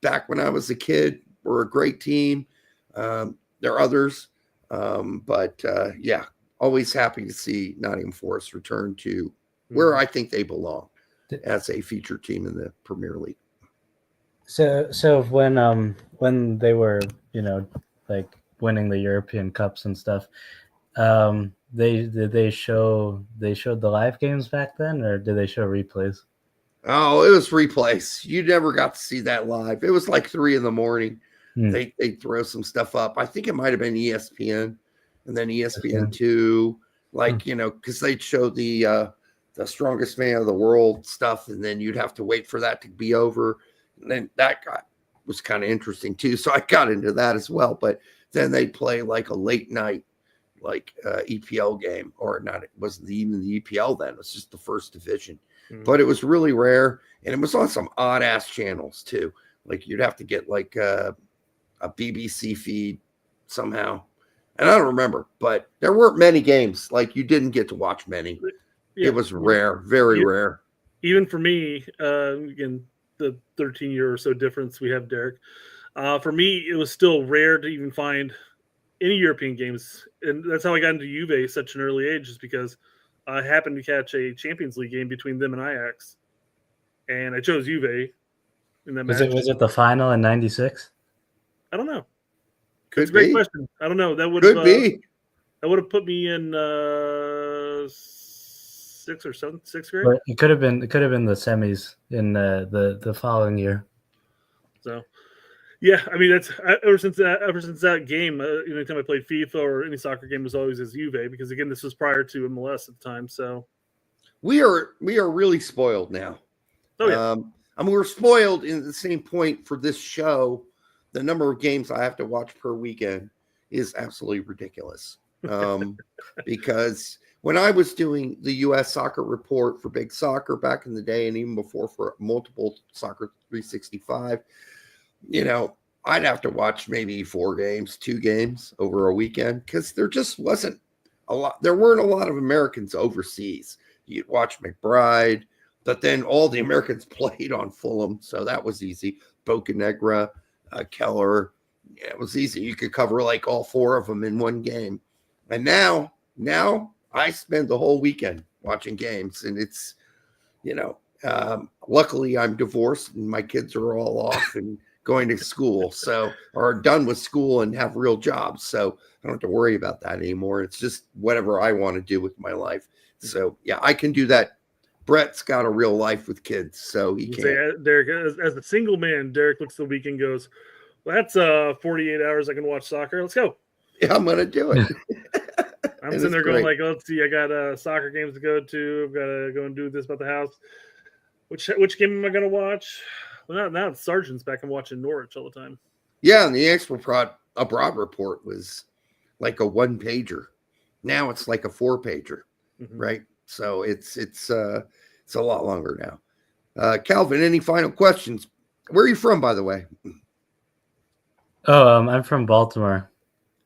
back when I was a kid were a great team. There are others, but yeah, always happy to see Nottingham Forest return to where I think they belong as a featured team in the Premier League. So when they were, you know, like winning the European Cups and stuff, they showed the live games back then, or did they show replays? Oh, it was replays. You never got to see that live. It was like 3 a.m. They throw some stuff up. I think it might have been ESPN and then ESPN2, like, you know, because they'd show the strongest man of the world stuff, and then you'd have to wait for that to be over. And then that was kind of interesting too. So I got into that as well. But then they'd play like a late night, like EPL game, or not. It wasn't even the EPL then. It was just the first division. But it was really rare, and it was on some odd ass channels too. Like you'd have to get like a BBC feed somehow, and I don't remember. But there weren't many games. Like you didn't get to watch many. Yeah. It was rare, very rare. Even for me, again, the 13-year or so difference we have, Derek. For me, it was still rare to even find any European games, and that's how I got into Juve at such an early age, is because I happened to catch a Champions League game between them and Ajax, and I chose Juve in that match. Was it the final in '96? I don't know. Could That's a great be. question. I don't know. That would Could be. That would have put me in 6th or 6th grade. But it could have been the semis in the following year. So, yeah, I mean, that's ever since that game. Anytime I played FIFA or any soccer game, was always as Juve, because again, this was prior to MLS at the time. So we are really spoiled now. Oh yeah. I mean, we're spoiled in the same point for this show. The number of games I have to watch per weekend is absolutely ridiculous. Because when I was doing the U.S. Soccer Report for Big Soccer back in the day, and even before for multiple Soccer 365, you know, I'd have to watch maybe 4 games, 2 games over a weekend, because there just wasn't a lot. There weren't a lot of Americans overseas. You'd watch McBride, but then all the Americans played on Fulham, so that was easy. Bocanegra, Keller, yeah, it was easy. You could cover like all 4 of them in one game. And now I spend the whole weekend watching games, and it's, you know, luckily I'm divorced and my kids are all off and going to school, so, or done with school and have real jobs. So I don't have to worry about that anymore. It's just whatever I want to do with my life. So yeah, I can do that. Brett's got a real life with kids, so he can't. Derek, as a single man, Derek looks at the weekend and goes, well, that's 48 hours I can watch soccer. Let's go. Yeah, I'm going to do it. I'm sitting there going like, let's see, I got soccer games to go to. I've got to go and do this about the house. Which game am I going to watch? Well, now it's Sargent's back. I'm watching Norwich all the time. Yeah, and the Yanks Abroad report was like a 1-pager. Now it's like a 4-pager, right? So it's a lot longer now. Calvin, any final questions? Where are you from, by the way? Oh, I'm from Baltimore.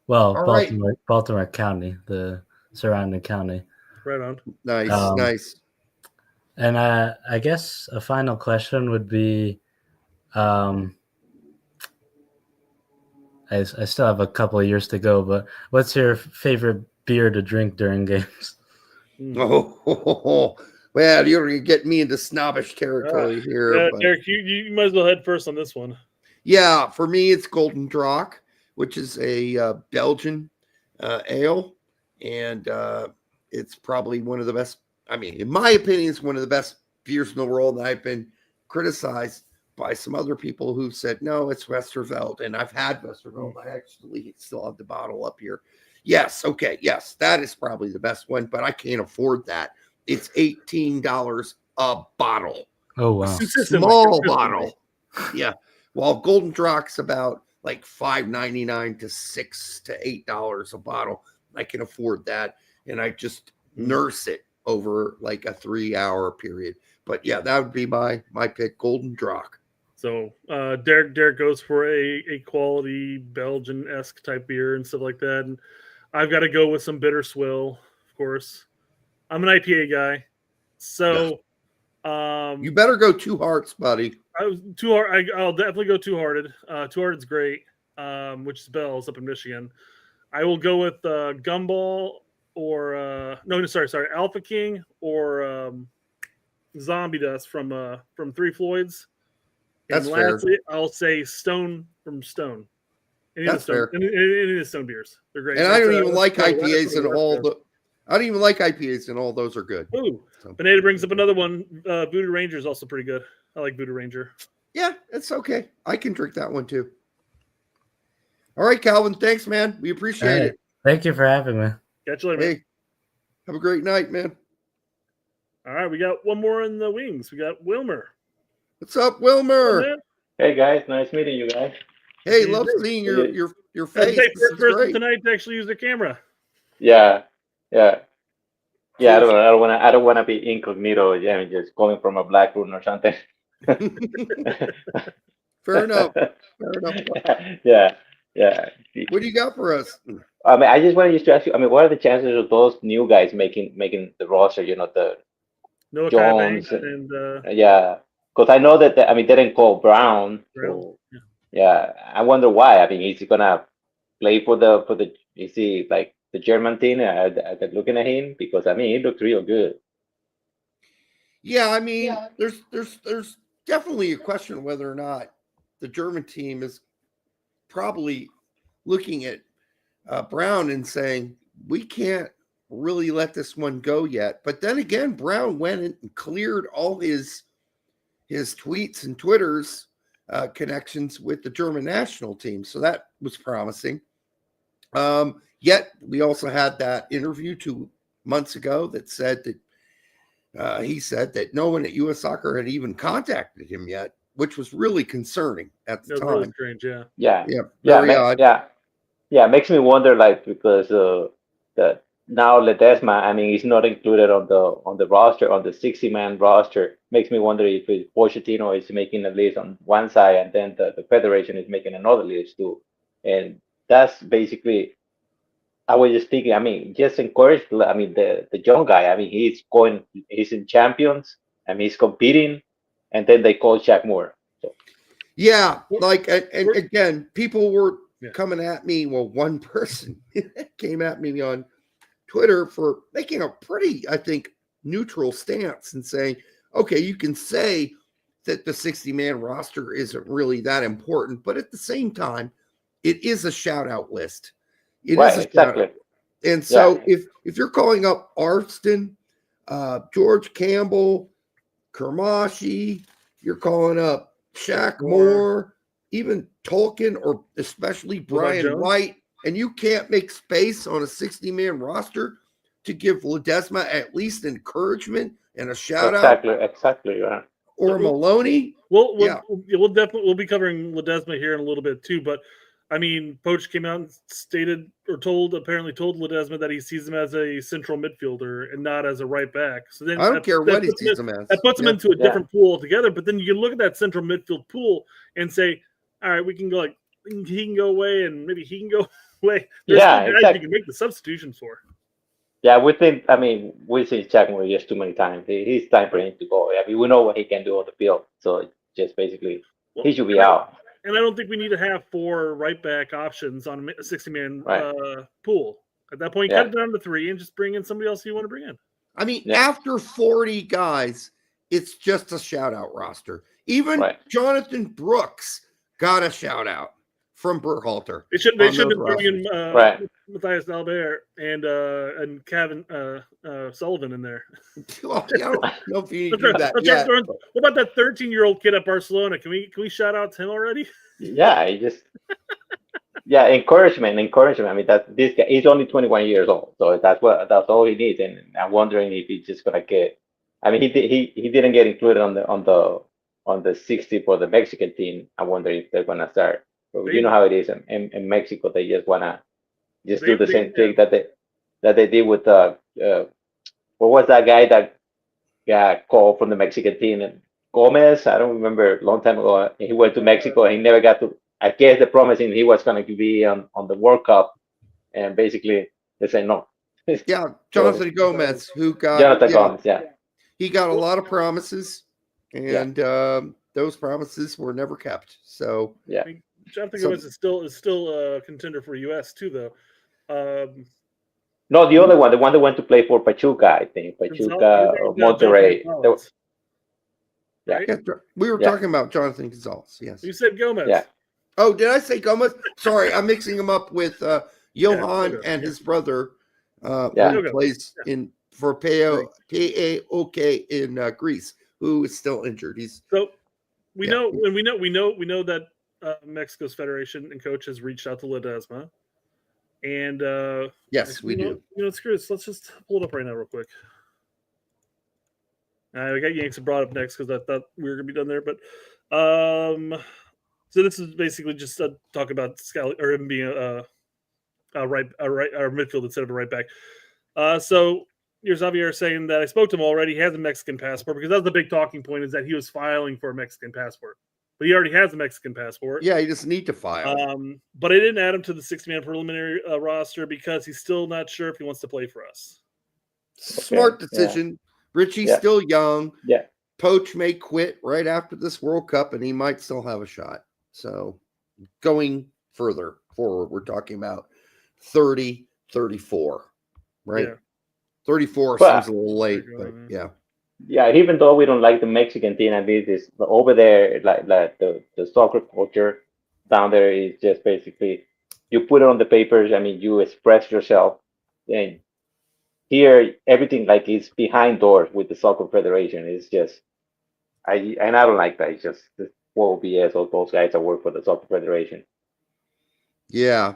Well, All Baltimore County, the surrounding county. Right on. Nice. And I guess a final question would be, I still have a couple of years to go, but what's your favorite beer to drink during games? Oh, well, you're going to get me into snobbish territory here. But... Derek, you might as well head first on this one. Yeah, for me, it's Golden Draak, which is a Belgian ale, and it's probably one of the best. I mean, in my opinion, it's one of the best beers in the world. And I've been criticized by some other people who've said, no, it's Westerveld. And I've had Westerveld. I actually still have the bottle up here. Yes, okay, yes, that is probably the best one, but I can't afford that. It's $18 a bottle. Oh, wow. Small bottle. Yeah. While Golden Draak's about like $5.99 to $6 to $8 a bottle. I can afford that. And I just nurse it over like a 3-hour period. But yeah, that would be my pick, Golden Draak. So Derek goes for a quality Belgian-esque type beer and stuff like that. And I've got to go with some bitter swill, of course. I'm an IPA guy. So You better go Two Hearts, buddy. I'll definitely go Two Hearted. Two Hearted's great, which is Bell's up in Michigan. I will go with Gumball or sorry, Alpha King or Zombie Dust from Three Floyds. And That's lastly, fair. I'll say Stone from Stone. That's fair. Any of the Stone beers, they're great. And I don't even like IPAs and all the. I don't even like IPAs and all those are good. Ooh, Beneda brings up another one. Voodoo Ranger is also pretty good. I like Voodoo Ranger. Yeah, it's okay. I can drink that one too. All right, Calvin. Thanks, man. We appreciate it. Thank you for having me. Catch you later, man. Hey, have a great night, man. All right, we got one more in the wings. We got Wilmer. What's up, Wilmer? Hey guys, nice meeting you guys. Hey, love seeing your face. Hey, first person tonight to actually use the camera. Yeah. I don't want to be incognito. Yeah, just calling from a black room or something. Fair enough. Yeah. What do you got for us? I mean, I just wanted to ask you. I mean, what are the chances of those new guys making the roster? You know, the Noah Jones and yeah, because I know that they didn't call Brown. So, yeah, I wonder why. I mean, is he gonna play for the? Is he like the German team? Are they looking at him? Because I mean, he looks real good. Yeah, I mean, there's definitely a question whether or not the German team is probably looking at Brown and saying we can't really let this one go yet. But then again, Brown went and cleared all his tweets and Twitter's connections with the German national team, so that was promising. Yet we also had that interview 2 months ago that said that he said that no one at US Soccer had even contacted him yet, which was really concerning at the time. Really strange, yeah. Yeah, it makes me wonder, like, because that now Ledesma, I mean, he's not included on the roster, on the 60-man roster. Makes me wonder if Pochettino is making a list on one side and then the federation is making another list too. And that's basically, I was just thinking, I mean, just encourage, I mean, the young guy. I mean, he's in Champions, I mean, he's competing, and then they call Shaq Moore. So. Yeah, like, and again, people were coming at me. Well, one person came at me on Twitter for making a pretty, I think, neutral stance and saying, okay, you can say that the 60-man roster isn't really that important, but at the same time, it is a shout-out list. It is a shout-out. And so if you're calling up Arston, George Campbell, Kermashi, you're calling up Shaq Moore, even Tolkien, or especially Brian White, and you can't make space on a 60-man roster to give Ledesma at least encouragement and a shout-out. Exactly. Yeah. Or Maloney. We'll be covering Ledesma here in a little bit too, but I mean, Poach came out and told Ledesma that he sees him as a central midfielder and not as a right back. So then I don't care what he sees him as. That puts him into a different pool altogether. But then you can look at that central midfield pool and say, all right, we can go like he can go away and maybe he can go away. There's guys you can make the substitutions for. Yeah, we've seen Shaq Moore just too many times. It's time for him to go. I mean, we know what he can do on the field. So just basically, he should be out. And I don't think we need to have 4 right back options on a 60-man pool. At that point, cut it down to 3 and just bring in somebody else you want to bring in. I mean, after 40 guys, it's just a shout-out roster. Even Jonathan Brooks got a shout-out from Berhalter. They should have been bringing Matthias Albert and Kevin Sullivan in there. Well, I don't know if you need to do that yet. What about that 13-year-old kid at Barcelona? Can we shout out to him already? Yeah, encouragement. I mean, that this guy, he's only 21 years old, so that's all he needs. And I'm wondering if he's just gonna get. I mean, he didn't get included on the 60 for the Mexican team. I wonder if they're gonna start. But you know how it is in Mexico. They just wanna do the same thing that they did with what was that guy that got called from the Mexican team? And Gomez, I don't remember, a long time ago. He went to Mexico and he never got to. I guess the promising he was going to be on the World Cup, and basically they say no. Yeah, Jonathan Gomez, who got Jonathan Gomez. Yeah. he got a lot of promises, and those promises were never kept. So yeah, I mean, Jonathan Gomez is still a contender for US too, though. No, the other one, the one that went to play for Pachuca, I think Pachuca or Monterrey. Right? Yeah, we were talking about Jonathan Gonzalez. Yes, you said Gomez. Yeah. Oh, did I say Gomez? Sorry, I'm mixing him up with Johan and his brother, who plays in for PAOK in Greece, who is still injured. We know that Mexico's federation and coach has reached out to Ledesma, and yes, we do. You know, screw this. Let's just pull it up right now, real quick. We got Yanks Abroad up next because I thought we were gonna be done there, but so this is basically just talk about Scally or him being a midfield instead of a right back. So here's Javier saying that I spoke to him already. He has a Mexican passport because that was the big talking point, is that he was filing for a Mexican passport, but he already has a Mexican passport. Yeah, he just need to file. But I didn't add him to the 60-man preliminary roster because he's still not sure if he wants to play for us. Smart decision. Yeah. Richie's still young. Yeah. Poach may quit right after this World Cup, and he might still have a shot. So going further forward, we're talking about 30, 34, right? Yeah. 34 seems a little late, but yeah. Yeah, even though we don't like the Mexican team, and this is over there, like the soccer culture down there is just basically you put it on the papers. I mean, you express yourself, and here everything like is behind doors with the soccer federation. It's just I don't like that. It's just total BS. All those guys that work for the soccer federation. Yeah.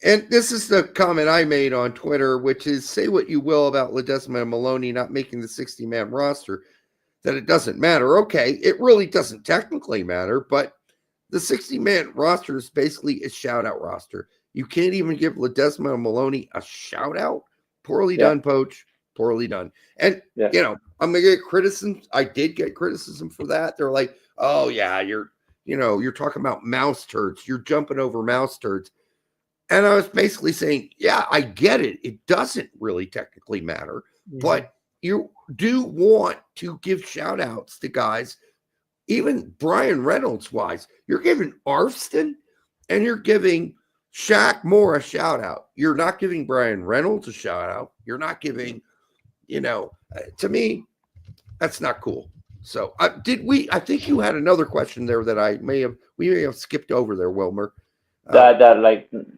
And this is the comment I made on Twitter, which is, say what you will about Ledesma and Maloney not making the 60-man roster, that it doesn't matter. Okay, it really doesn't technically matter, but the 60-man roster is basically a shout-out roster. You can't even give Ledesma and Maloney a shout-out? Poorly done, Poach. Poorly done. And, you know, I'm going to get criticism. I did get criticism for that. They're like, oh, yeah, you're talking about mouse turds. You're jumping over mouse turds. And I was basically saying, yeah, I get it. It doesn't really technically matter, but you do want to give shout outs to guys, even Brian Reynolds wise. You're giving Arfston and you're giving Shaq Moore a shout out. You're not giving Brian Reynolds a shout out. You're not giving, to me, that's not cool. So I think you had another question there that we may have skipped over there, Wilmer. That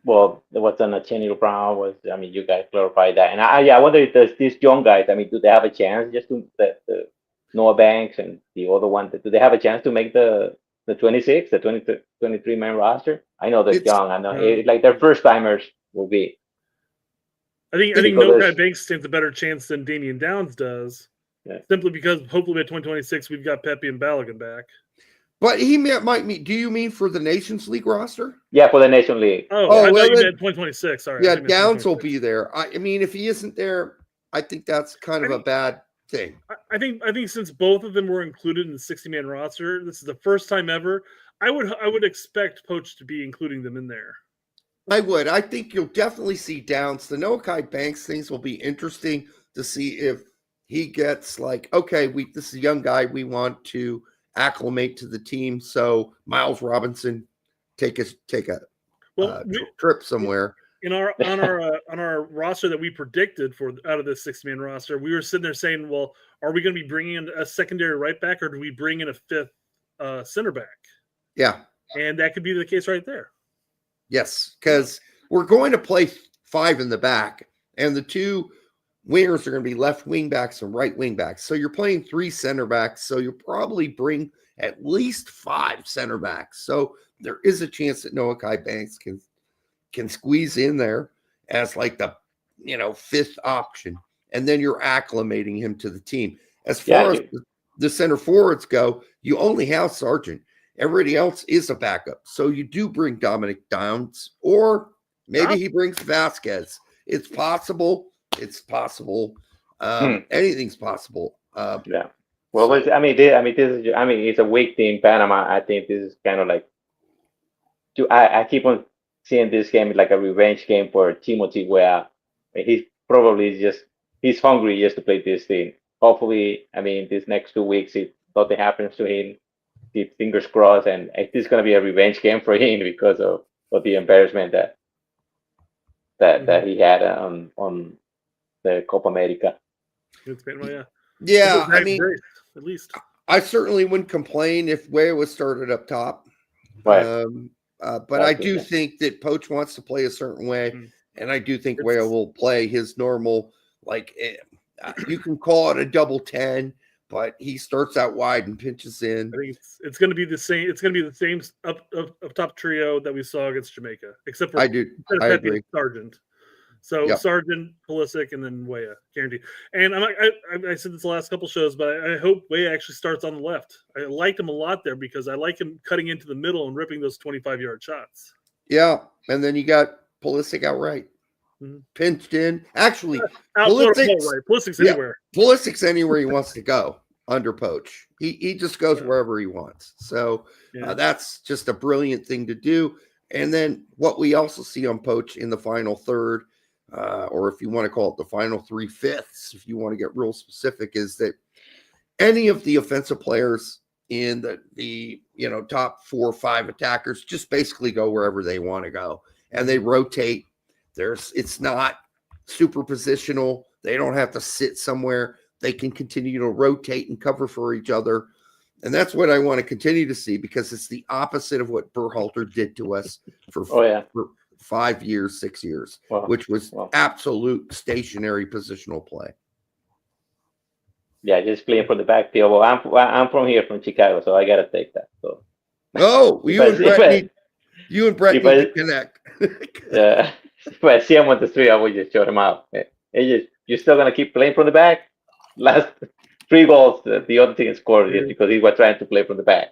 what's on a Cheney Brown was, I mean, you guys clarified that. And I wonder if these young guys, I mean, do they have a chance just to, the Noah Banks and the other one, do they have a chance to make the 26, the 23-man roster? I know they're young. I know like their first timers will be. I think Noah Banks stands a better chance than Damian Downs does. Yeah. Simply because hopefully by 2026 we've got Pepe and Balogun back. But he might mean. Do you mean for the Nations League roster? Yeah, for the Nation League. Oh, I thought you meant 2026. Sorry. Yeah, Downs will be there. I mean, if he isn't there, I think that's kind of a bad thing. I think since both of them were included in the 60-man roster, this is the first time ever. I would expect Poach to be including them in there. I would. I think you'll definitely see Downs. The Noah Banks things will be interesting to see if he gets like, okay, this is a young guy. We want to acclimate to the team. So Miles Robinson, take a trip somewhere. On our roster that we predicted for out of this 60-man roster, we were sitting there saying, well, are we going to be bringing in a secondary right back, or do we bring in a fifth center back? Yeah, and that could be the case right there. Yes, because we're going to play 5 in the back, and the 2 wingers are going to be left wing backs and right wing backs. So you're playing 3 center backs. So you'll probably bring at least 5 center backs. So there is a chance that Noah Banks can squeeze in there as like the 5th option. And then you're acclimating him to the team. As far as the center forwards go, you only have Sargent. Everybody else is a backup. So you do bring Dominic Downs, or maybe he brings Vasquez. It's possible. It's possible. Anything's possible. Yeah. Well, it's a weak team, Panama. I think this is kind of like. I keep on seeing this game like a revenge game for Timothy, where he's probably he's hungry just to play this thing. hopefully, I mean, these next 2 weeks, if nothing happens to him, keep fingers crossed, and it is going to be a revenge game for him because of the embarrassment that he had on the Copa America. Yeah, I mean, at least I certainly wouldn't complain if Weah was started up top. Right. But I do think that Poach wants to play a certain way, and I do think Weah will play his normal, like you can call it a double 10, but he starts out wide and pinches in. I think it's going to be the same. It's going to be the same up top trio that we saw against Jamaica, except for I agree. Sargent. So Sargent, Pulisic, and then Weah, guaranteed. And I said this the last couple shows, but I hope Weah actually starts on the left. I liked him a lot there because I like him cutting into the middle and ripping those 25-yard shots. Yeah, and then you got Pulisic outright. Pinched in. Actually, Pulisic's anywhere. Pulisic's anywhere he wants to go under Poach. He just goes wherever he wants. So that's just a brilliant thing to do. And then what we also see on Poach in the final third, or if you want to call it the final 3/5, if you want to get real specific, is that any of the offensive players in the top 4 or 5 attackers just basically go wherever they want to go, and they rotate. It's not super positional. They don't have to sit somewhere. They can continue to rotate and cover for each other. And that's what I want to continue to see, because it's the opposite of what Berhalter did to us for 5 years, 6 years, which was absolute stationary positional play. Yeah, just playing from the backfield. Well, I'm from here, from Chicago, so I got to take that. So. You and Brett need to connect. Yeah. If I see him on the street, I would just shut him out. You're still going to keep playing from the back? Last 3 goals, the other team scored it because he was trying to play from the back.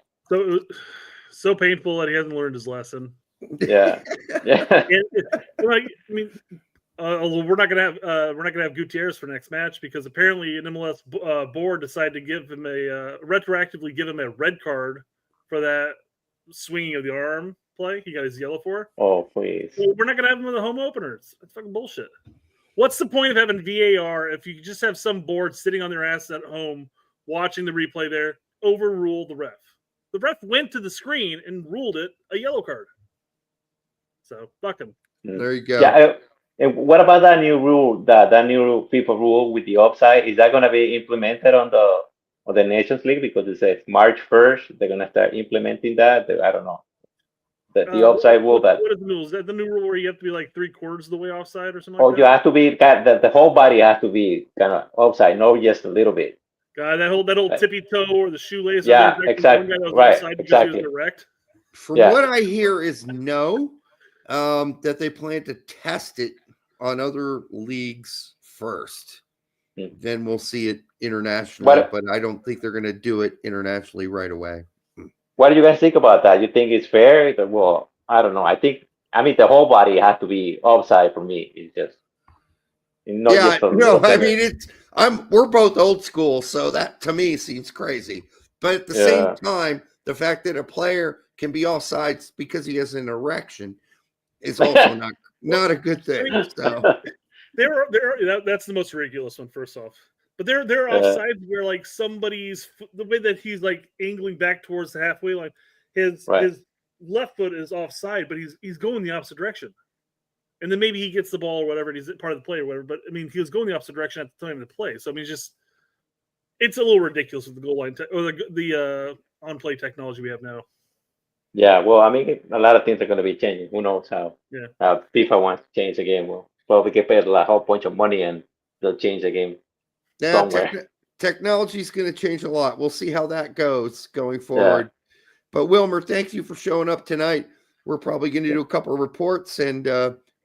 So painful that he hasn't learned his lesson. Yeah. Although we're not gonna have Gutierrez for next match, because apparently an MLS board decided to give him retroactively give him a red card for that swinging of the arm play he got his yellow for. Oh, please. So we're not going to have him in the home openers. That's fucking bullshit. What's the point of having VAR if you just have some board sitting on their ass at home watching the replay there, overrule the ref? The ref went to the screen and ruled it a yellow card. So, fuck him. There you go. Yeah, and what about that new rule, that new FIFA rule with the offside? Is that going to be implemented on the Nations League? Because it says March 1st, they're going to start implementing that. I don't know. The offside rule. What is the rule? Is that the new rule where you have to be like 3/4 of the way offside or something? You have to be the whole body has to be kind of offside, not just a little bit. God, that whole tippy toe or the shoelace. Yeah, exactly. Right, exactly. From what I hear is no, that they plan to test it on other leagues first. Then we'll see it internationally, but I don't think they're going to do it internationally right away. What do you guys think about that? You think it's fair? Well, I don't know. I mean, the whole body has to be offside for me. It's just we're both old school, so that to me seems crazy. But at the same time, the fact that a player can be offside because he has an erection is also not a good thing. So that's the most ridiculous one, first off. But there are offsides where like somebody's the way that he's like angling back towards the halfway line, his left foot is offside, but he's going the opposite direction. And then maybe he gets the ball or whatever, and he's part of the play or whatever. But I mean, he was going the opposite direction at the time of the play. So I mean, it's a little ridiculous with the goal line or the on play technology we have now. Yeah, well, I mean, a lot of things are going to be changing. Who knows how FIFA wants to change the game? Well, probably get paid a whole bunch of money and they'll change the game. Yeah, technology is going to change a lot. We'll see how that goes going forward. Yeah. But Wilmer, thank you for showing up tonight. We're probably going to do a couple of reports and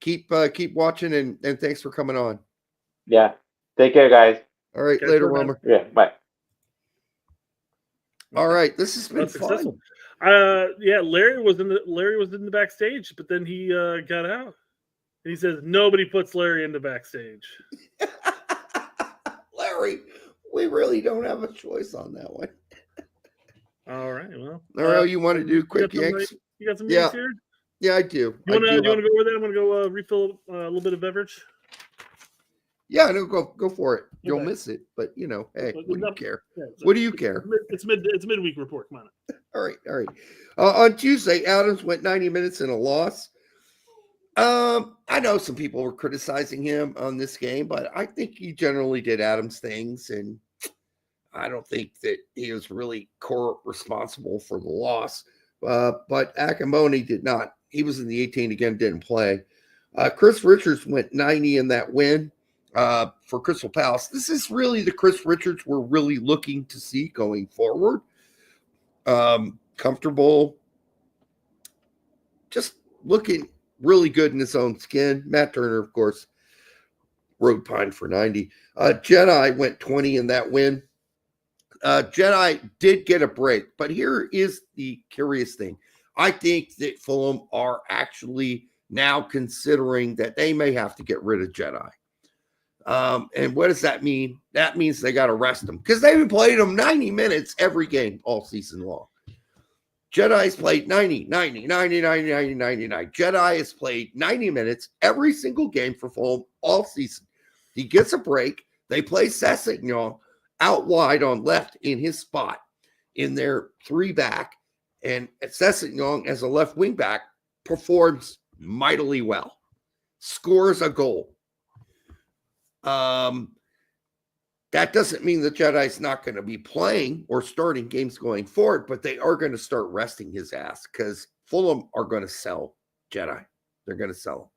keep watching and thanks for coming on. Yeah, take care, guys. All right, later, Wilmer. Yeah, bye. All right, this has been fun. Larry was in the backstage, but then he got out. And he says nobody puts Larry in the backstage. Larry, we really don't have a choice on that one. All right, well. All you want to do quick Yanks? You got some Yanks here? Yeah, I do. You want to go over there? I'm going to go refill a little bit of beverage. Yeah, no, go for it. You'll Okay. miss it, but hey, what do you care? Yeah, What do you care? It's midweek report. Come on. All right. On Tuesday, Adams went 90 minutes in a loss. I know some people were criticizing him on this game, but I think he generally did Adams things, and I don't think that he was really core responsible for the loss. But Akamboni did not. He was in the 18 again, didn't play. Chris Richards went 90 in that win for Crystal Palace. This is really the Chris Richards we're really looking to see going forward. Comfortable, just looking really good in his own skin. Matt Turner, of course, rode Pine for 90. Jedi went 20 in that win. Jedi did get a break, but here is the curious thing. I think that Fulham are actually now considering that they may have to get rid of Jedi. And what does that mean? That means they got to rest them because they've been playing them 90 minutes every game all season long. Jedi's played 90. Jedi has played 90 minutes every single game for Fulham all season. He gets a break. They play Sessegnon out wide on left in his spot in their 3-back, and Sessegnon as a left wing back performs mightily well, scores a goal. That doesn't mean that Jedi's not going to be playing or starting games going forward, but they are going to start resting his ass because Fulham are going to sell Jedi. They're going to sell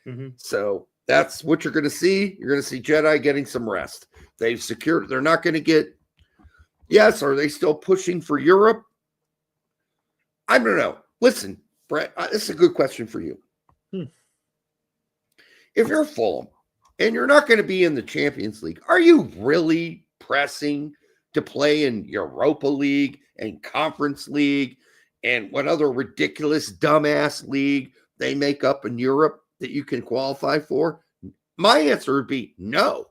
him. Mm-hmm. So that's what you're going to see. You're going to see Jedi getting some rest. They've secured. They're not going to get. Yes, are they still pushing for Europe? I don't know. Listen, Brett, this is a good question for you. If you're Fulham and you're not going to be in the Champions League, are you really pressing to play in Europa League and Conference League and what other ridiculous dumbass league they make up in Europe that you can qualify for? My answer would be no.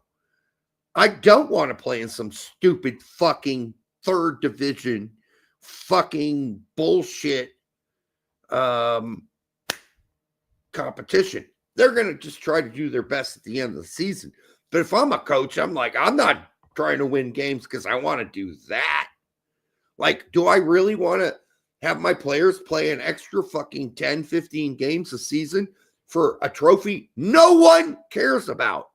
I don't want to play in some stupid fucking third division fucking bullshit competition. They're going to just try to do their best at the end of the season. But if I'm a coach, I'm like, I'm not trying to win games because I want to do that. Like, do I really want to have my players play an extra fucking 10, 15 games a season for a trophy no one cares about?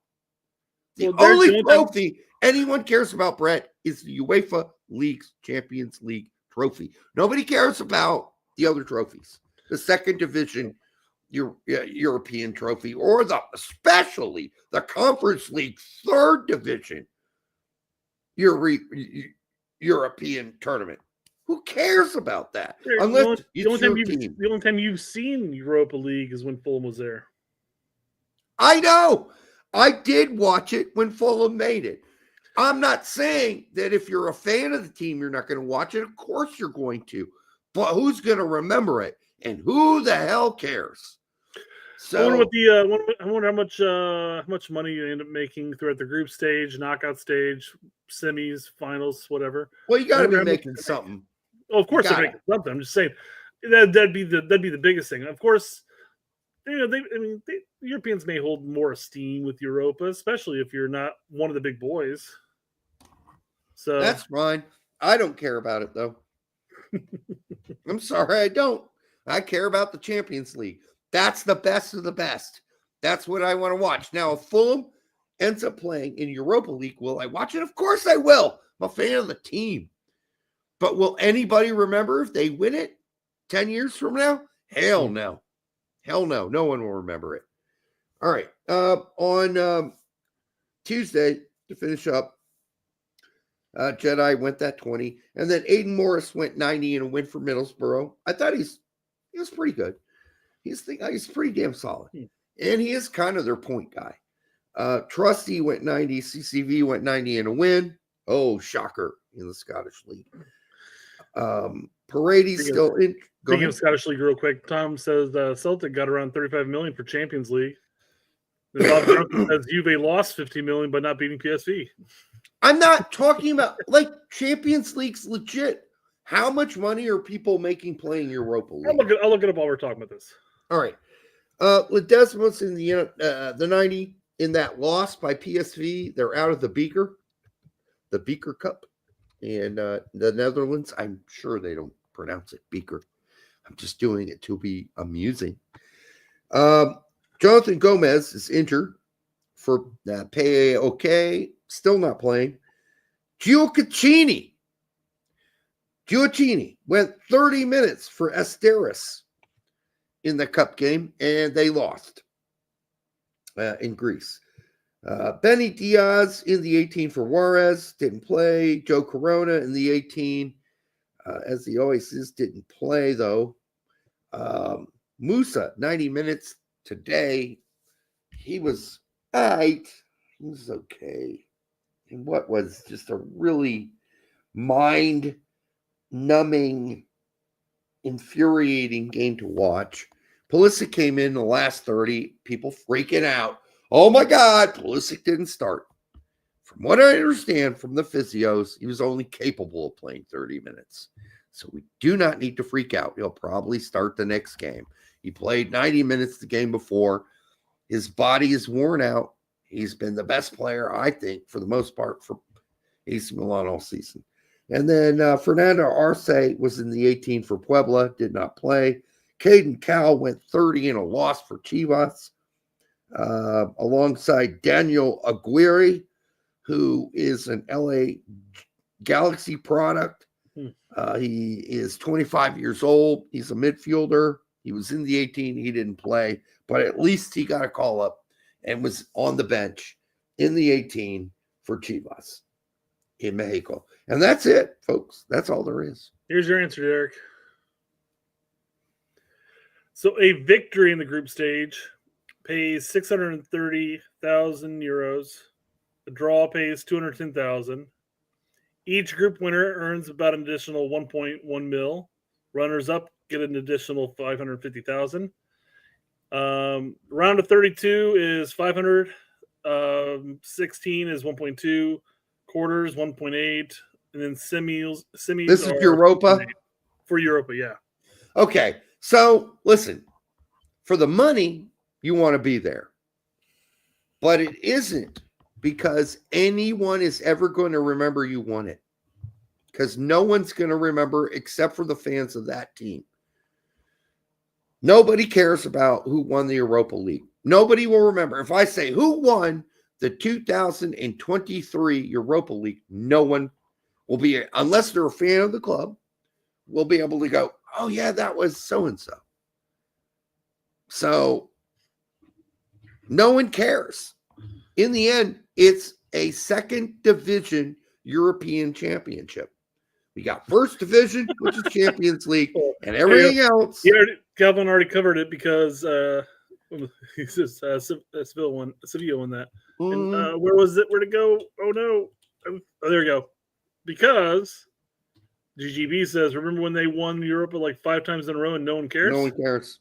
The only trophy anyone cares about, Brett, is the UEFA League's Champions League trophy. Nobody cares about the other trophies. The second division European trophy, or especially the Conference League third division European tournament. Who cares about that? Unless the only time you've seen Europa League is when Fulham was there. I know. I did watch it when Fulham made it. I'm not saying that if you're a fan of the team, you're not going to watch it. Of course you're going to. But who's going to remember it? And who the hell cares? So, I wonder how much money you end up making throughout the group stage, knockout stage, semis, finals, whatever. Well, you got to be making something. Oh, of course they're making something. I'm just saying that'd be the biggest thing. Of course, Europeans may hold more esteem with Europa, especially if you're not one of the big boys. So that's fine. I don't care about it though. I'm sorry, I don't. I care about the Champions League. That's the best of the best. That's what I want to watch. Now, if Fulham ends up playing in Europa League, will I watch it? Of course I will. I'm a fan of the team. But will anybody remember if they win it 10 years from now? Hell no. Hell no. No one will remember it. All right. On Tuesday, to finish up, Jedi went that 20. And then Aiden Morris went 90 in a win for Middlesbrough. I thought he was pretty good. He's pretty damn solid. And he is kind of their point guy. Trusty went 90. CCV went 90 in a win. Oh, shocker in the Scottish League. Paredes still in. Speaking of Scottish League, real quick, Tom says Celtic got around 35 million for Champions League. And Bob Johnson says Juve lost 15 million by not beating PSV. I'm not talking about like Champions League's legit. How much money are people making playing Europa League? I'll look it up while we're talking about this. All right. Ledesma's in the 90. in that loss by PSV, they're out of the Beaker Cup. And the Netherlands, I'm sure they don't pronounce it Beaker. I'm just doing it to be amusing. Jonathan Gomez is injured for PAOK, still not playing. Gioacchini went 30 minutes for Esteras in the cup game, and they lost in Greece. Benny Diaz in the 18 for Juarez, didn't play. Joe Corona in the 18, as he always is, didn't play, though. Musa, 90 minutes today. He was all right. He was okay. And what was just a really mind-numbing, infuriating game to watch. Pulisic came in the last 30, people freaking out. Oh my God, Pulisic didn't start. From what I understand from the physios, he was only capable of playing 30 minutes. So we do not need to freak out. He'll probably start the next game. He played 90 minutes the game before. His body is worn out. He's been the best player, I think, for the most part, for AC Milan all season. And then Fernando Arce was in the 18 for Puebla, did not play. Caden Cowell went 30 in a loss for Chivas, alongside Daniel Aguirre, who is an LA Galaxy product. He is 25 years old. He's a midfielder. He was in the 18. He didn't play, but at least he got a call up and was on the bench in the 18 for Chivas in Mexico. And that's it, folks. That's all there is. Here's your answer, Derek. So a victory in the group stage pays 630,000 euros. A draw pays 210,000. Each group winner earns about an additional 1.1 mil. Runners up get an additional 550,000. Round of 32 is 500. 16 is 1.2. Quarters 1.8, and then semis. This is Europa? For Europa, yeah. Okay, so listen, for the money, you want to be there. But it isn't because anyone is ever going to remember you won it. Because no one's going to remember except for the fans of that team. Nobody cares about who won the Europa League. Nobody will remember. If I say who won the 2023 Europa League, no one will be, unless they're a fan of the club, will be able to go, oh yeah, that was so-and-so. So no one cares. In the end, it's a second division European championship. We got first division, which is Champions League, and everything else. Calvin already covered it because he says Sevilla won that. And, where was it? Where'd it go? Oh no! Oh, there we go. Because GGB says, remember when they won Europa like 5 times in a row and no one cares? No one cares.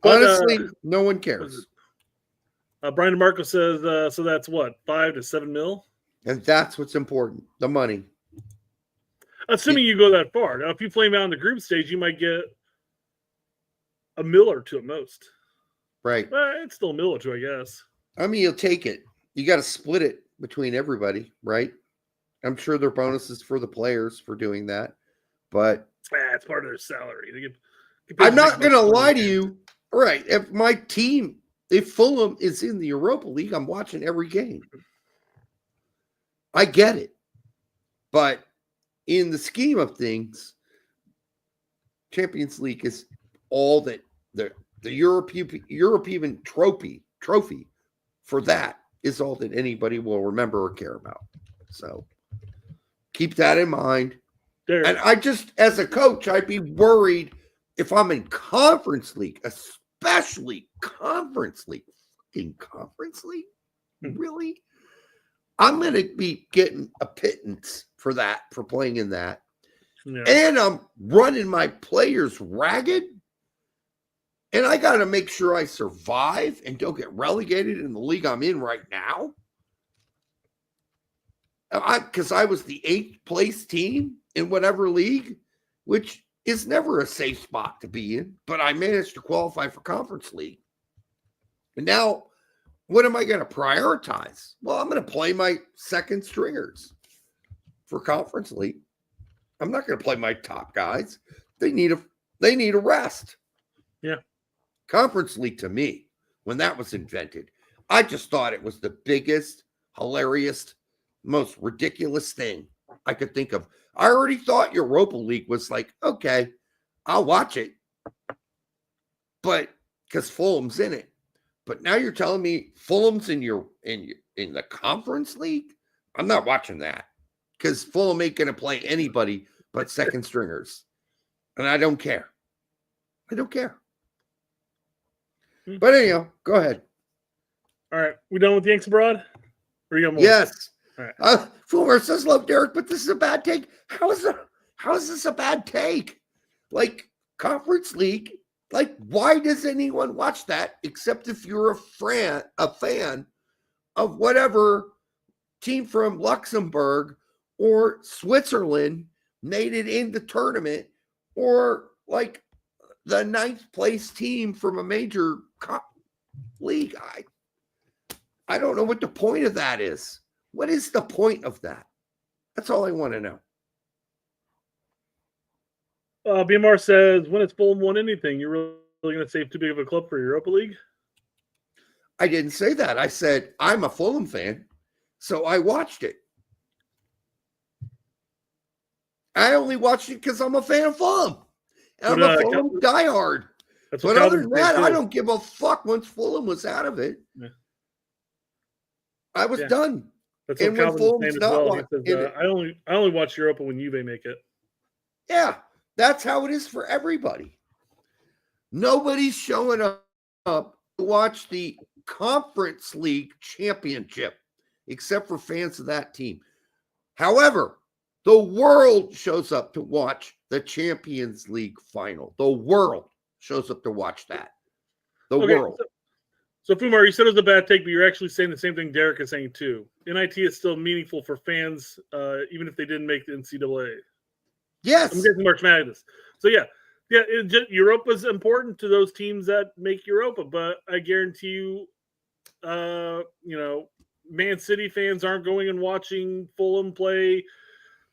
But, honestly, no one cares. Brian DeMarco says, so that's what, 5 to 7 mil? And that's what's important, the money. Assuming you go that far. Now, if you play them out in the group stage, you might get a mil or two at most. Right. It's still a mil or two, I guess. I mean, you'll take it. You got to split it between everybody, right? I'm sure there are bonuses for the players for doing that. But it's part of their salary. They get I'm not going to lie to you. All right. If my team, if Fulham is in the Europa League, I'm watching every game. I get it. But in the scheme of things, Champions League is all that the European trophy for that is all that anybody will remember or care about. So keep that in mind. There. And I just, as a coach, I'd be worried if I'm in Conference League, especially Conference League. Fucking Conference League? Really? I'm going to be getting a pittance for that, for playing in that. Yeah. And I'm running my players ragged. And I got to make sure I survive and don't get relegated in the league I'm in right now. Because I was the 8th place team in whatever league, which is never a safe spot to be in. But I managed to qualify for Conference League. And now What am I going to prioritize? Well, I'm going to play my second stringers for Conference League. I'm not going to play my top guys. They need a rest. Yeah. Conference League, to me, when that was invented, I just thought it was the biggest, hilarious, most ridiculous thing I could think of. I already thought Europa League was like, okay, I'll watch it, but because Fulham's in it. But now you're telling me Fulham's in the Conference League? I'm not watching that because Fulham ain't going to play anybody but second stringers, and I don't care. I don't care. But anyhow, go ahead. All right, we done with Yanks Abroad? Or you got more? Yes. All right. Fulmer says, "Love Derek, but this is a bad take." How is this a bad take? Like Conference League. Like, why does anyone watch that except if you're a fan of whatever team from Luxembourg or Switzerland made it in the tournament, or like the 9th place team from a major league? I don't know what the point of that is. What is the point of that? That's all I want to know. BMR says, when it's Fulham won anything, you're really going to save too big of a club for Europa League? I didn't say that. I said I'm a Fulham fan, so I watched it. I only watched it because I'm a fan of Fulham. And I'm a Fulham diehard. But other than that, I don't give a fuck once Fulham was out of it. Yeah. I was done. That's what Calvin's saying as well. He says, I only watch Europa when Juve make it. Yeah, that's how it is for everybody. Nobody's showing up to watch the Conference League championship except for fans of that team. However, the world shows up to watch the Champions League final. The world shows up to watch that. The world. So Fumar, you said it was a bad take, but you're actually saying the same thing Derek is saying too. NIT is still meaningful for fans, even if they didn't make the NCAA. Yes. I'm getting March Madness. So yeah, Europa's important to those teams that make Europa, but I guarantee you, Man City fans aren't going and watching Fulham play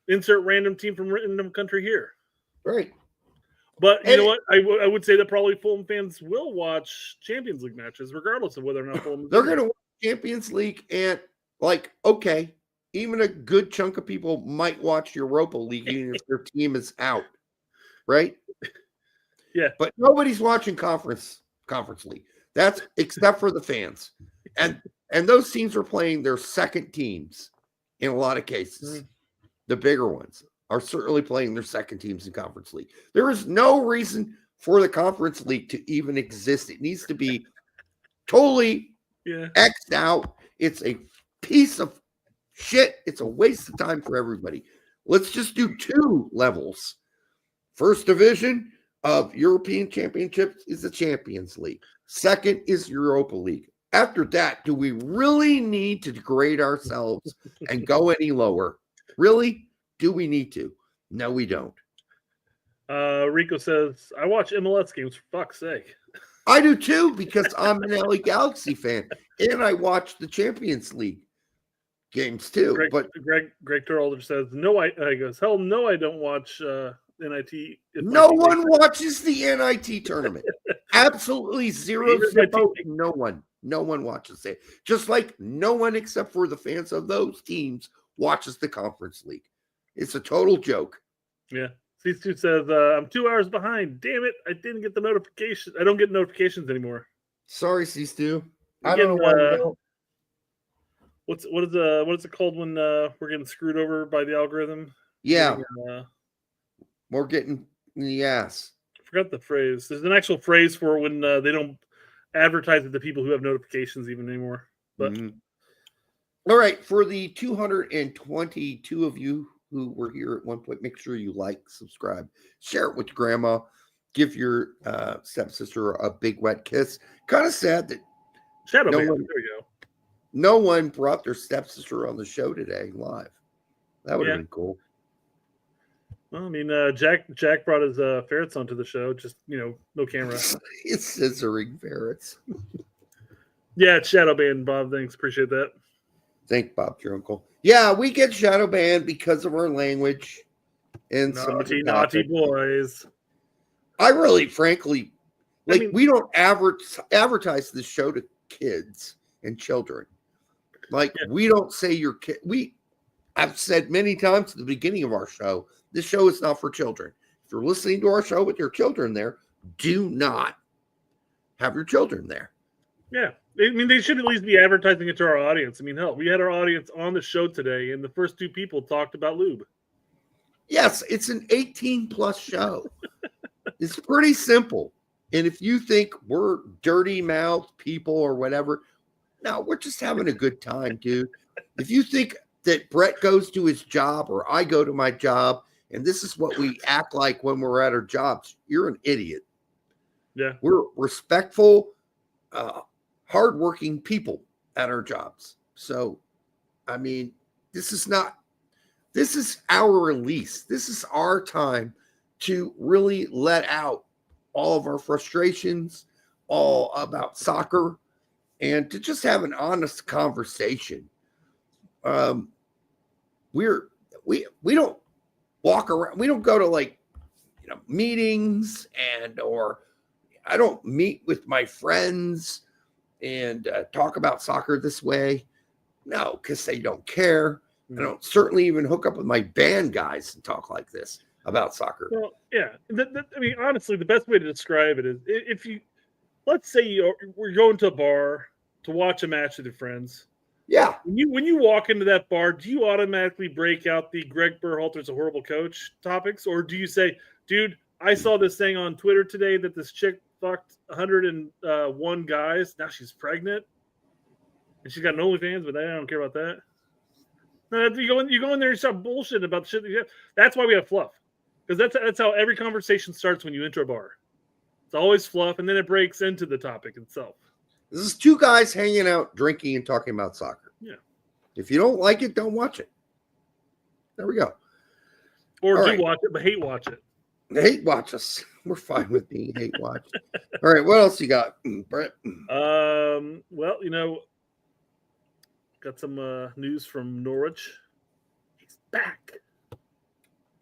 insert random team from random country here. Right. But you know what? I would say that probably Fulham fans will watch Champions League matches, regardless of whether or not Fulham. They're going to watch Champions League, and okay, even a good chunk of people might watch Europa League even if their team is out, right? Yeah. But nobody's watching Conference League. That's except for the fans, and those teams are playing their second teams in a lot of cases. The bigger ones are certainly playing their second teams in Conference League. There is no reason for the Conference League to even exist. It needs to be totally X'd out. It's a piece of shit. It's a waste of time for everybody. Let's just do 2 levels. First division of European Championships is the Champions League. Second is Europa League. After that, do we really need to degrade ourselves and go any lower? Really? Do we need to? No, we don't. Rico says, I watch MLS games for fuck's sake. I do too, because I'm an LA Galaxy fan. And I watch the Champions League games too. Greg Turalder says, he goes, hell no, I don't watch NIT. No one watches the NIT tournament. Absolutely zero. No one watches it. Just like no one except for the fans of those teams watches the Conference League. It's a total joke. Yeah. C2 says, I'm 2 hours behind. Damn it. I didn't get the notification. I don't get notifications anymore. Sorry, C2. I don't know what is it called when we're getting screwed over by the algorithm? Yeah. We're getting in the ass. I forgot the phrase. There's an actual phrase for when they don't advertise it to people who have notifications even anymore. But all right, for the 222 of you who were here at one point, make sure you like, subscribe, share it with grandma, give your stepsister a big wet kiss. Kind of sad that no one brought their stepsister on the show today live. That would have been cool. Well, I mean, Jack brought his ferrets onto the show. Just no camera. It's scissoring ferrets. Yeah, it's shadow banned, Bob. Thanks. Appreciate that. Thank Bob, your uncle. Yeah, we get shadow banned because of our language and some of the naughty topics. boys. I really, frankly, we don't advertise this show to kids and children. We don't say your kid. I've said many times at the beginning of our show, this show is not for children. If you're listening to our show with your children there, do not have your children there. Yeah. I mean, they should at least be advertising it to our audience. I mean, hell, we had our audience on the show today, and the first two people talked about lube. Yes, it's an 18-plus show. It's pretty simple. And if you think we're dirty-mouthed people or whatever, no, we're just having a good time, dude. If you think that Brett goes to his job or I go to my job, and this is what we act like when we're at our jobs, you're an idiot. Yeah. We're respectful, hardworking people at our jobs. So, I mean, this is our release. This is our time to really let out all of our frustrations, all about soccer, and to just have an honest conversation. We don't walk around. We don't go to meetings or I don't meet with my friends and talk about soccer this way. No, because they don't care. I don't certainly even hook up with my band guys and talk like this about soccer. Well, yeah. I mean, honestly, the best way to describe it is if you, let's say we're going to a bar to watch a match with your friends. Yeah. When you walk into that bar, do you automatically break out the Greg Berhalter's a horrible coach topics? Or do you say, dude, I saw this thing on Twitter today that this chick fucked 101 guys. Now she's pregnant. And she's got an OnlyFans, but I don't care about that. No, you go in there and start bullshit about the shit. That's why we have fluff. Because that's how every conversation starts when you enter a bar. It's always fluff, and then it breaks into the topic itself. This is two guys hanging out, drinking, and talking about soccer. Yeah. If you don't like it, don't watch it. There we go. Or watch it, but hate watch it. Hate watch us. We're fine with being hate watch. All right, what else you got, Brett? Well, got some news from Norwich. He's back.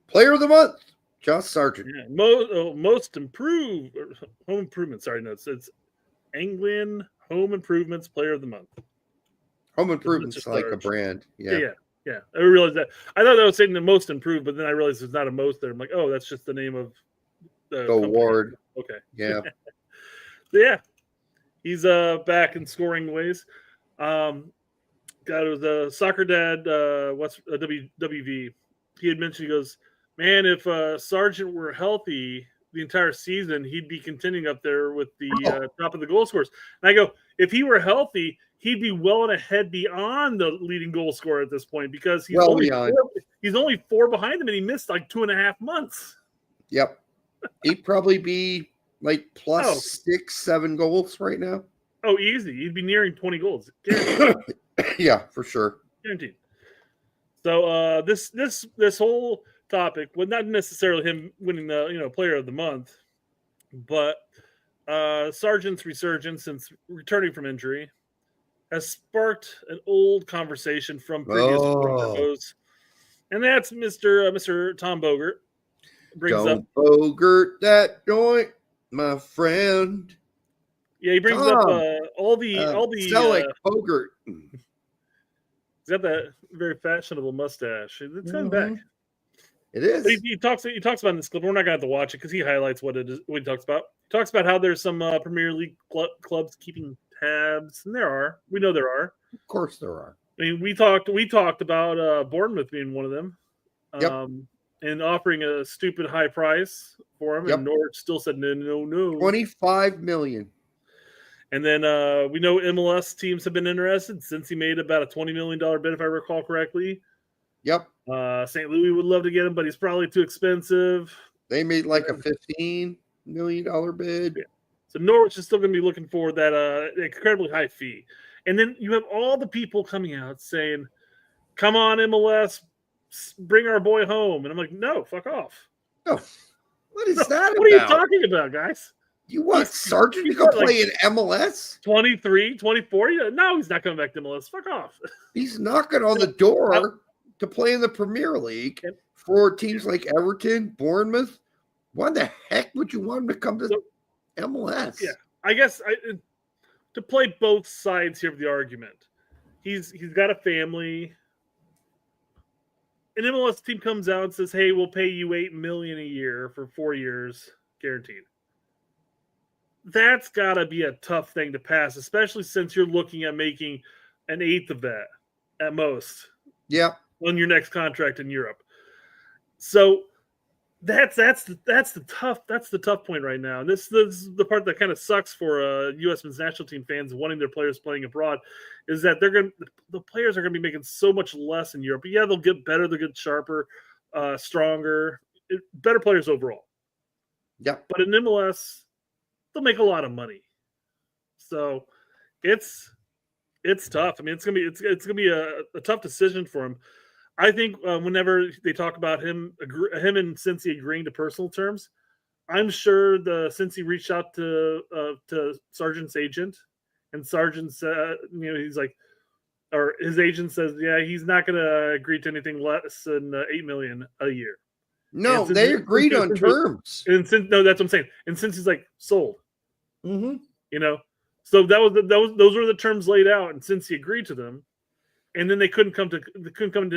Player of the month, Josh Sargent. Yeah, most improved home improvement. Sorry, no, it's England Home Improvements Player of the Month. Home Improvements like a brand. Yeah. I realized that. I thought I was saying the most improved, but then I realized there's not a most there. I'm like, oh, that's just the name of the award. Okay. Yeah. Yeah. He's back in scoring ways. Got the soccer dad. What's WV? He had mentioned. He goes, man, if Sargent were healthy the entire season, he'd be contending up there with the top of the goal scorers. And I go, if he were healthy, he'd be well and ahead beyond the leading goal scorer at this point because he's only four behind him, and he missed like 2.5 months. Yep. He'd probably be like plus 6-7 goals right now. Oh, easy. He'd be nearing 20 goals. Yeah, for sure. Guaranteed. So this whole topic, well, not necessarily him winning the Player of the Month, but Sargent's resurgence since returning from injury has sparked an old conversation from previous shows, and that's Mr. Tom Bogert Don't Bogert that joint, my friend. Yeah, he brings up all the Selleck Bogert. He's got that very fashionable mustache. It's coming back. It is. He talks about in this clip. We're not going to have to watch it because he highlights what it is. What he talks about. He talks about how there's some Premier League clubs keeping tabs, and there are. We know there are. Of course, there are. I mean, we talked about Bournemouth being one of them, and offering a stupid high price for him, and Norwich still said no. $25 million. And then we know MLS teams have been interested since he made about a $20 million bid, if I recall correctly. Yep. St. Louis would love to get him, but he's probably too expensive. They made like a $15 million bid. Yeah. So Norwich is still going to be looking for that incredibly high fee. And then you have all the people coming out saying, come on, MLS, bring our boy home. And I'm like, no, fuck off. Oh, what is that What are you talking about, guys? You want Sargent to go play in MLS? 23, 24? No, he's not coming back to MLS. Fuck off. He's knocking on the door to play in the Premier League for teams like Everton, Bournemouth. Why the heck would you want him to come to MLS? Yeah, I guess to play both sides here of the argument. He's got a family. An MLS team comes out and says, "Hey, we'll pay you $8 million a year for 4 years, guaranteed." That's got to be a tough thing to pass, especially since you're looking at making an eighth of that at most. Yeah, on your next contract in Europe. So that's the tough point right now. And this is the part that kind of sucks for U.S. men's national team fans wanting their players playing abroad, is that the players are going to be making so much less in Europe. But yeah, they'll get better, they'll get sharper, stronger, better players overall. Yeah, but in MLS, they'll make a lot of money. So it's tough. I mean, it's gonna be a tough decision for him. I think whenever they talk about him and Cincy agreeing to personal terms, I'm sure the Cincy reached out to Sargent's agent, and Sargent said, he's like, or his agent says, yeah, he's not going to agree to anything less than $8 million a year. No, they agreed on terms. And that's what I'm saying. And since he's like sold, mm-hmm. So those were the terms laid out, and since he agreed to them, and then they couldn't come to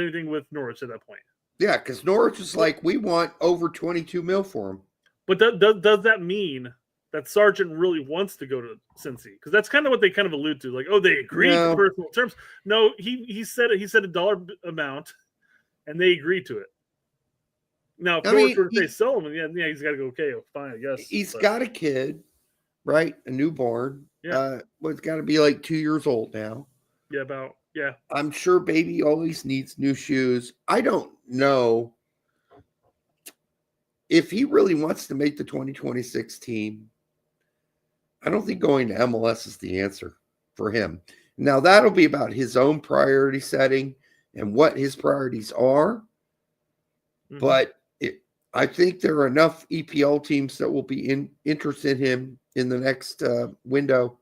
anything with Norwich at that point. Yeah, because Norwich was like, we want over 22 mil for him. But does that mean that Sargent really wants to go to Cincy? Because that's kind of what they kind of allude to, like, oh, they agreed to personal terms. No, he said a dollar amount, and they agreed to it. Now, if Norwich were to say sell him, yeah, he's got to go. Okay, fine, I guess he's got a kid, right? A newborn. Yeah, it's got to be like 2 years old now. Yeah, I'm sure baby always needs new shoes. I don't know if he really wants to make the 2026 team. I don't think going to MLS is the answer for him. Now, that'll be about his own priority setting and what his priorities are. Mm-hmm. But I think there are enough EPL teams that will be interested in him in the next window.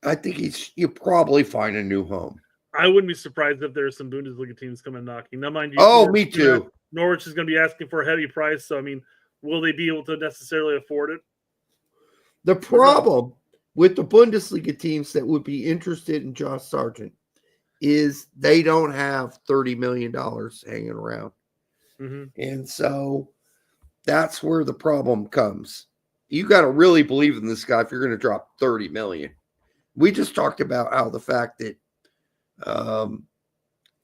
I think you'll probably find a new home. I wouldn't be surprised if there's some Bundesliga teams coming knocking. Now, mind you, me too. Norwich is going to be asking for a heavy price. So, I mean, will they be able to necessarily afford it? The problem with the Bundesliga teams that would be interested in Josh Sargent is they don't have $30 million hanging around. Mm-hmm. And so that's where the problem comes. You got to really believe in this guy if you're going to drop $30 million. We just talked about how the fact that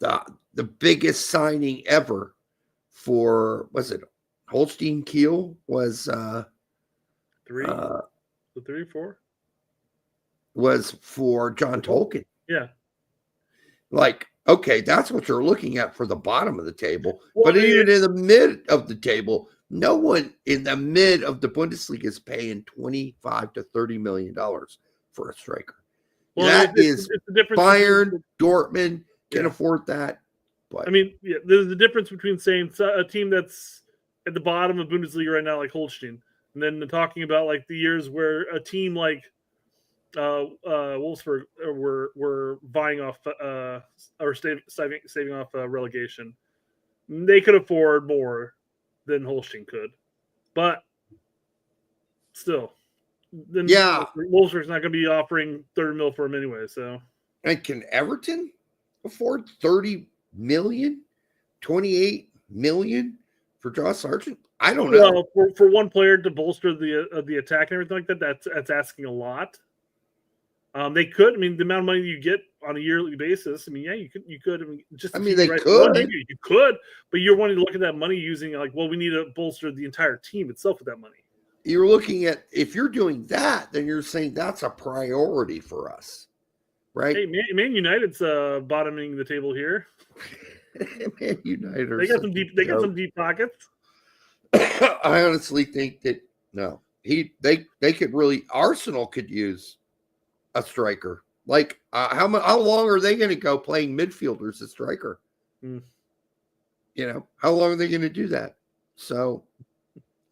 the biggest signing ever for, was it Holstein Kiel, was 3, 4 was for John Tolkien. Yeah. Like, okay, that's what you're looking at for the bottom of the table. Well, but even in the mid of the table, no one in the mid of the Bundesliga is paying $25 to $30 million for a striker. Well, that is Bayern, Dortmund can afford that. But I mean, there's a difference between saying a team that's at the bottom of Bundesliga right now, like Holstein, and then talking about like the years where a team like Wolfsburg were vying off or saving off relegation. They could afford more than Holstein could, but still. Then Wolfsburg's not going to be offering 30 mil for him anyway. So, and can Everton afford 30 million, 28 million for Josh Sargent? I don't know. Well, for one player to bolster the attack and everything like that, that's asking a lot. They could. I mean, the amount of money you get on a yearly basis. I mean, yeah, you could. I mean, they could. You could, but you're wanting to look at that money using like, well, we need to bolster the entire team itself with that money. You're looking at, if you're doing that, then you're saying that's a priority for us, right? Hey, Man United's bottoming the table here. Man United, they got some deep pockets. I honestly think that they could really, Arsenal could use a striker. Like how long are they going to go playing midfielders as striker? Mm. How long are they going to do that? So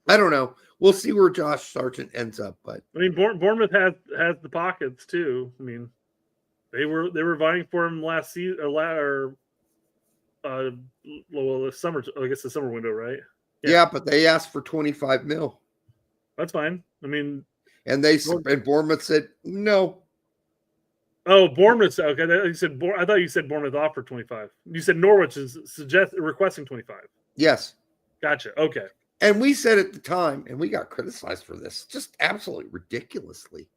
I don't know. We'll see where Josh Sargent ends up, but I mean, Bournemouth has the pockets too. I mean, they were vying for him last season or the summer. I guess the summer window, right? Yeah, but they asked for 25 mil. That's fine. I mean, and Bournemouth said no. Oh, Bournemouth. Okay, I thought you said Bournemouth offered 25. You said Norwich is requesting 25. Yes. Gotcha. Okay. And we said at the time, and we got criticized for this, just absolutely ridiculously,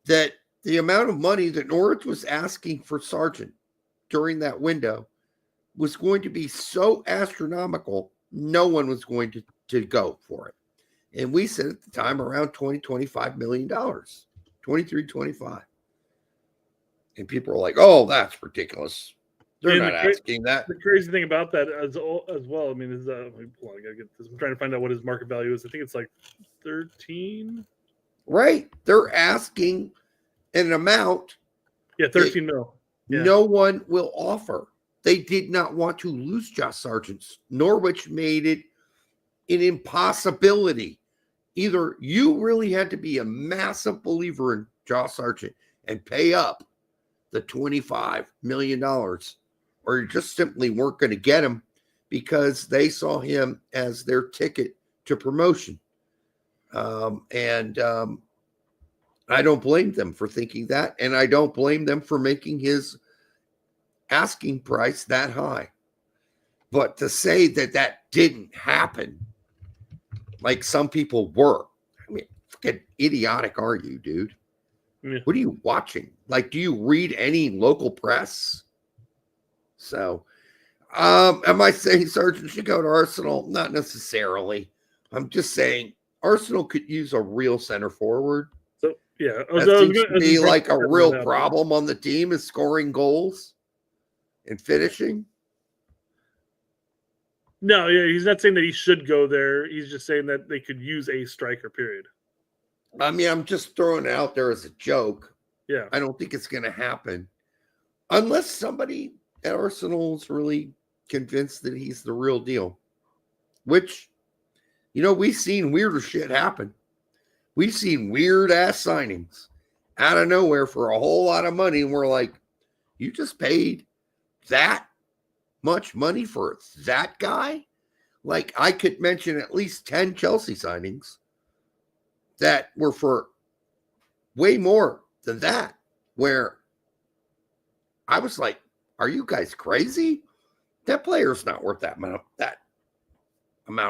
that the amount of money that Norwich was asking for Sargent during that window was going to be so astronomical, no one was going to go for it. And we said at the time around $25 million, 23, 25. And people were like, oh, that's ridiculous. They're not asking that. The crazy thing about that as well, I mean, is hold on, I gotta get this. I'm trying to find out what his market value is. I think it's like 13. Right. They're asking an amount. Yeah, 13 mil. Yeah. No one will offer. They did not want to lose Josh Sargent. Norwich made it an impossibility. Either you really had to be a massive believer in Josh Sargent and pay up the $25 million, or you just simply weren't going to get him because they saw him as their ticket to promotion. I don't blame them for thinking that, and I don't blame them for making his asking price that high. But to say that didn't happen, like some people were, I mean, fucking idiotic are you, dude? Yeah. What are you watching? Like, do you read any local press? So, am I saying Sargent should go to Arsenal? Not necessarily. I'm just saying Arsenal could use a real center forward. So, yeah. That seems to be like a real problem on the team is scoring goals and finishing. No, yeah, he's not saying that he should go there. He's just saying that they could use a striker, period. I mean, I'm just throwing it out there as a joke. Yeah. I don't think it's going to happen unless somebody at Arsenal is really convinced that he's the real deal, which, we've seen weirder shit happen. We've seen weird ass signings out of nowhere for a whole lot of money. And we're like, you just paid that much money for that guy? Like, I could mention at least 10 Chelsea signings that were for way more than that, where I was like, are you guys crazy? That player's not worth that amount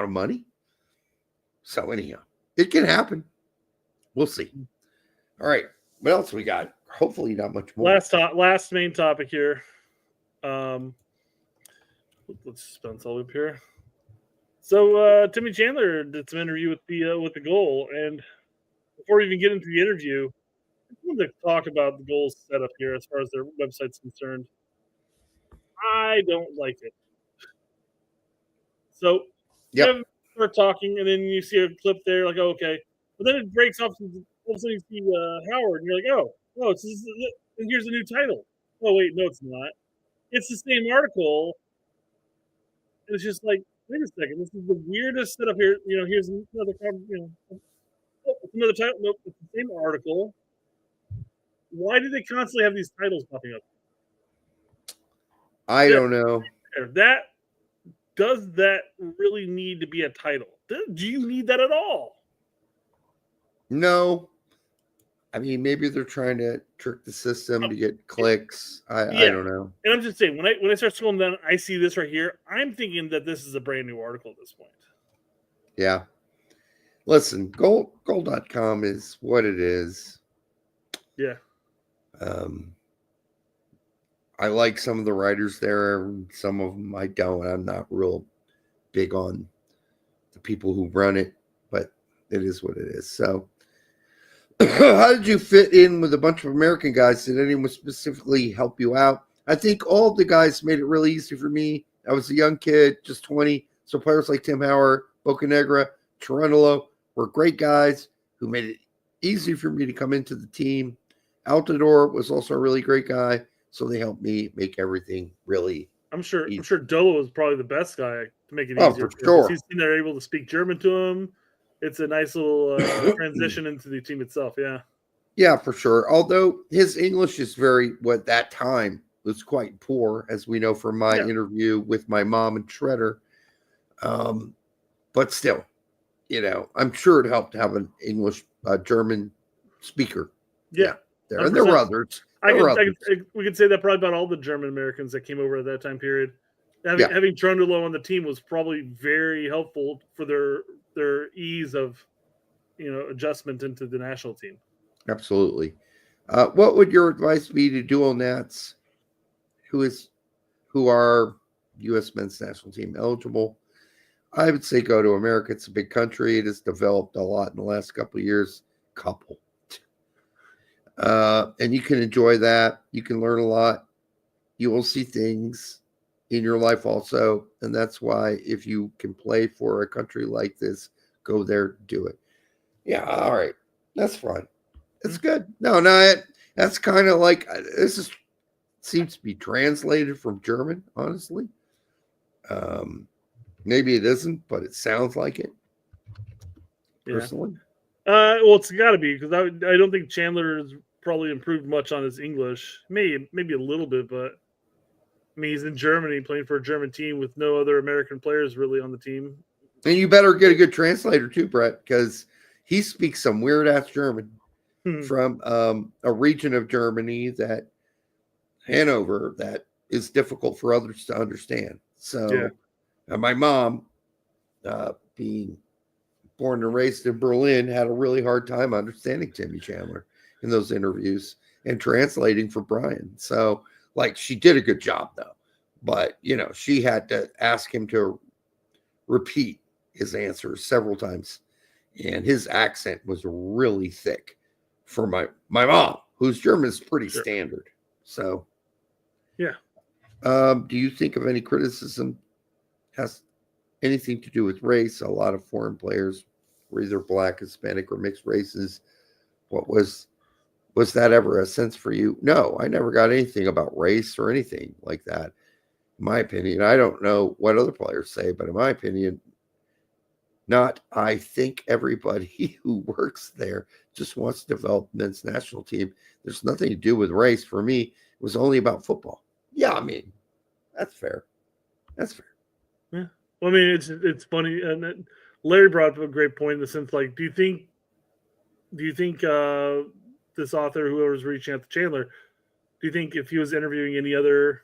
of money. So anyhow, it can happen. We'll see. All right. What else we got? Hopefully not much more. Last main topic here. Let's spin all up here. So Timmy Chandler did some interview with the goal, and before we even get into the interview, I wanted to talk about the goals setup here as far as their website's concerned. I don't like it. So you start talking, and then you see a clip there, like, oh, okay. But then it breaks off, and all of a sudden you see Howard, and you're like, oh, and here's a new title. Oh, wait, no, it's not. It's the same article. And it's just like, wait a second, this is the weirdest setup here. Here's another, it's another title. Nope, it's the same article. Why do they constantly have these titles popping up? I don't know. Does that really need to be a title? Do you need that at all? No. I mean, maybe they're trying to trick the system to get clicks. I don't know. And I'm just saying, when I start scrolling down, I see this right here. I'm thinking that this is a brand new article at this point. Yeah. Listen, goal.com is what it is. Yeah. I like some of the writers there. Some of them I don't. I'm not real big on the people who run it, but it is what it is. So how did you fit in with a bunch of American guys? Did anyone specifically help you out? I think all of the guys made it really easy for me. I was a young kid, just 20. So players like Tim Howard, Bocanegra, Cherundolo were great guys who made it easy for me to come into the team. Altidore was also a really great guy. So they helped me make everything really I'm sure Dolo is probably the best guy to make it Oh, easier. for sure. He's they're able to speak German to him. It's a nice little transition into the team itself. Yeah. Yeah, for sure. Although his English is that time was quite poor, as we know from my interview with my mom and Shredder. But still, I'm sure it helped to have an English, German speaker. Yeah. There. And there were others. We could say that probably about all the German Americans that came over at that time period. Having Trundle on the team was probably very helpful for their ease of, adjustment into the national team. Absolutely. What would your advice be to dual nats who are U.S. men's national team eligible? I would say go to America. It's a big country. It has developed a lot in the last couple of years. And you can enjoy that. You can learn a lot. You will see things in your life also. And that's why if you can play for a country like this, go there, do it. Yeah, all right. That's fine. It's good. No, that's kind of like seems to be translated from German, honestly. Maybe it isn't, but it sounds like it. Personally. Well, it's got to be, because I don't think Chandler has probably improved much on his English. Maybe a little bit, but I mean, he's in Germany playing for a German team with no other American players really on the team. And you better get a good translator too, Brett, because he speaks some weird ass German from a region of Germany, that Hanover, that is difficult for others to understand. So my mom, being born and raised in Berlin, had a really hard time understanding Timmy Chandler in those interviews and translating for Brian. So, she did a good job though, but she had to ask him to repeat his answers several times, and his accent was really thick for my mom, whose German is pretty standard. So, do you think of any criticism has anything to do with race? A lot of foreign players were either black, Hispanic, or mixed races. What was that ever a sense for you? No, I never got anything about race or anything like that. In my opinion, I don't know what other players say, but in my opinion, not. I think everybody who works there just wants to develop men's national team. There's nothing to do with race. For me, it was only about football. Yeah, I mean, that's fair. That's fair. Yeah. Well, I mean, it's funny, and Larry brought up a great point in the sense, do you think this author, whoever's reaching out to Chandler, do you think if he was interviewing any other,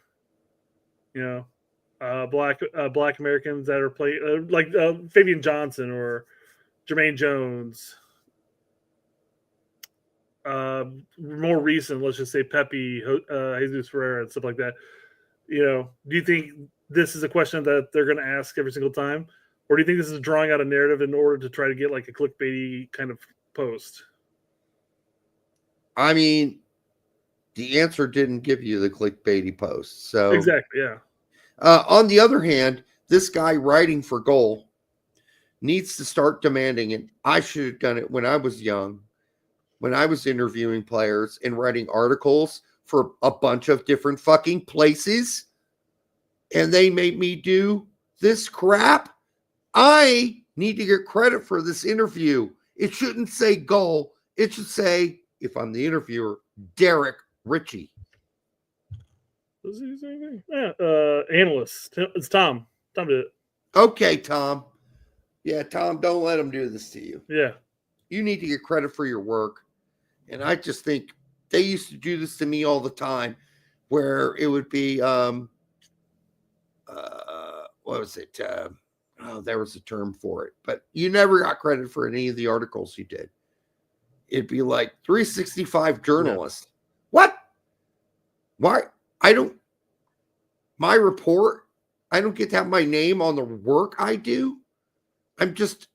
black Americans that are playing, like Fabian Johnson or Jermaine Jones, more recent, let's just say Pepe, Jesus Ferreira, and stuff like that, do you think this is a question that they're going to ask every single time, or do you think this is drawing out a narrative in order to try to get a clickbaity kind of post? I mean, the answer didn't give you the clickbaity post. So exactly, yeah. On the other hand, this guy writing for Goal needs to start demanding it. I should have done it when I was young, when I was interviewing players and writing articles for a bunch of different fucking places, and they made me do this crap. I need to get credit for this interview. It shouldn't say Goal. It should say, if I'm the interviewer, Derek Ritchie. Analyst. It's Tom. Tom did it. Okay, Tom. Yeah, Tom, don't let him do this to you. Yeah. You need to get credit for your work. And I just think they used to do this to me all the time, where it would be, what was it? There was a term for it, but you never got credit for any of the articles you did. It'd be like 365 journalists. Yeah. What? Why? My report, I don't get to have my name on the work I do. I'm just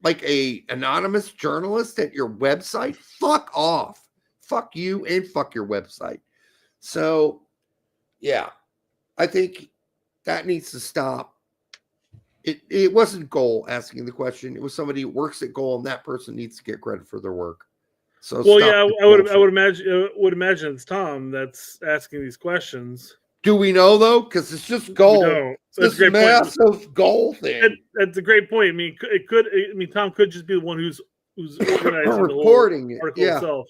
like a anonymous journalist at your website. Fuck off. Fuck you and fuck your website. So, yeah, I think that needs to stop. It wasn't Goal asking the question. It was somebody who works at Goal, and that person needs to get credit for their work. So, well, yeah, I would imagine it's Tom that's asking these questions. Do we know though? Because it's just goal. That's this massive goal thing. That's a great point. I mean, Tom could just be the one who's organizing reporting the it. whole article itself.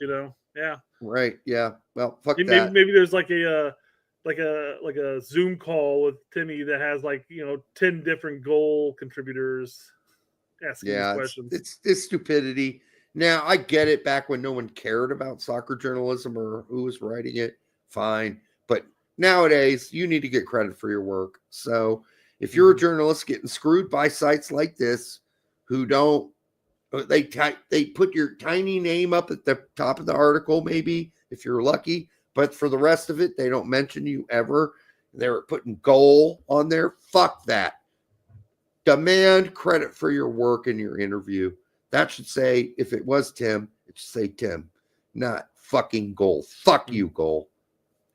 Yeah. Right. Yeah. Well, fuck maybe, that. Maybe there's like a Zoom call with Timmy that has 10 different goal contributors asking these questions. It's stupidity. Now I get it. Back when no one cared about soccer journalism or who was writing it, fine. But nowadays, you need to get credit for your work. So if you're a journalist getting screwed by sites like this, who don't, they put your tiny name up at the top of the article, maybe if you're lucky, but for the rest of it, they don't mention you ever. They're putting goal on there. Fuck that. Demand credit for your work in your interview. That should say, if it was Tim, it should say Tim, not fucking goal. Fuck you, goal.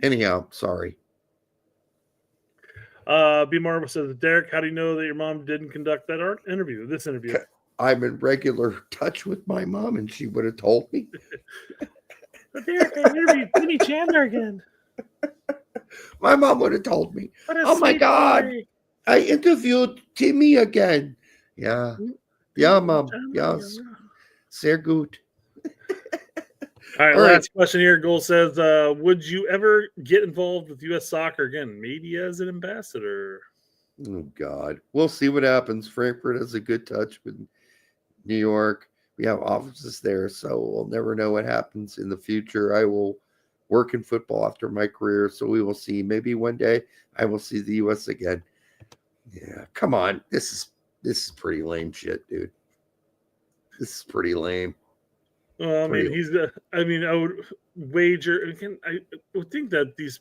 Anyhow, sorry. B. Marvel says, Derek, how do you know that your mom didn't conduct this interview? I'm in regular touch with my mom, and she would have told me. Derek, I interviewed Timmy Chandler again. My mom would have told me. Oh my God, I interviewed Timmy again. Yeah. Yeah, Mom. Yes. Sehr gut. All right, last question here. Goal says, would you ever get involved with U.S. soccer again? Maybe as an ambassador. Oh, God. We'll see what happens. Frankfurt has a good touch with New York. We have offices there, so we'll never know what happens in the future. I will work in football after my career, so we will see. Maybe one day I will see the U.S. again. Yeah, come on. This is pretty lame shit, dude. This is pretty lame. Well, I mean, I would wager. Again, I would think that these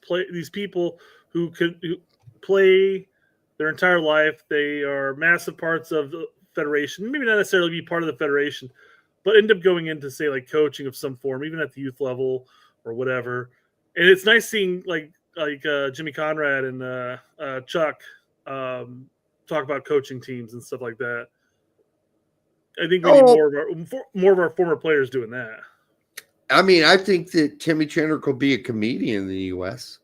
people who play their entire life, they are massive parts of the federation. Maybe not necessarily be part of the federation, but end up going into say like coaching of some form, even at the youth level or whatever. And it's nice seeing like Jimmy Conrad and Chuck talk about coaching teams and stuff like that. I think we need more of our former players doing that. I mean, I think that Timmy Chandler could be a comedian in the U.S.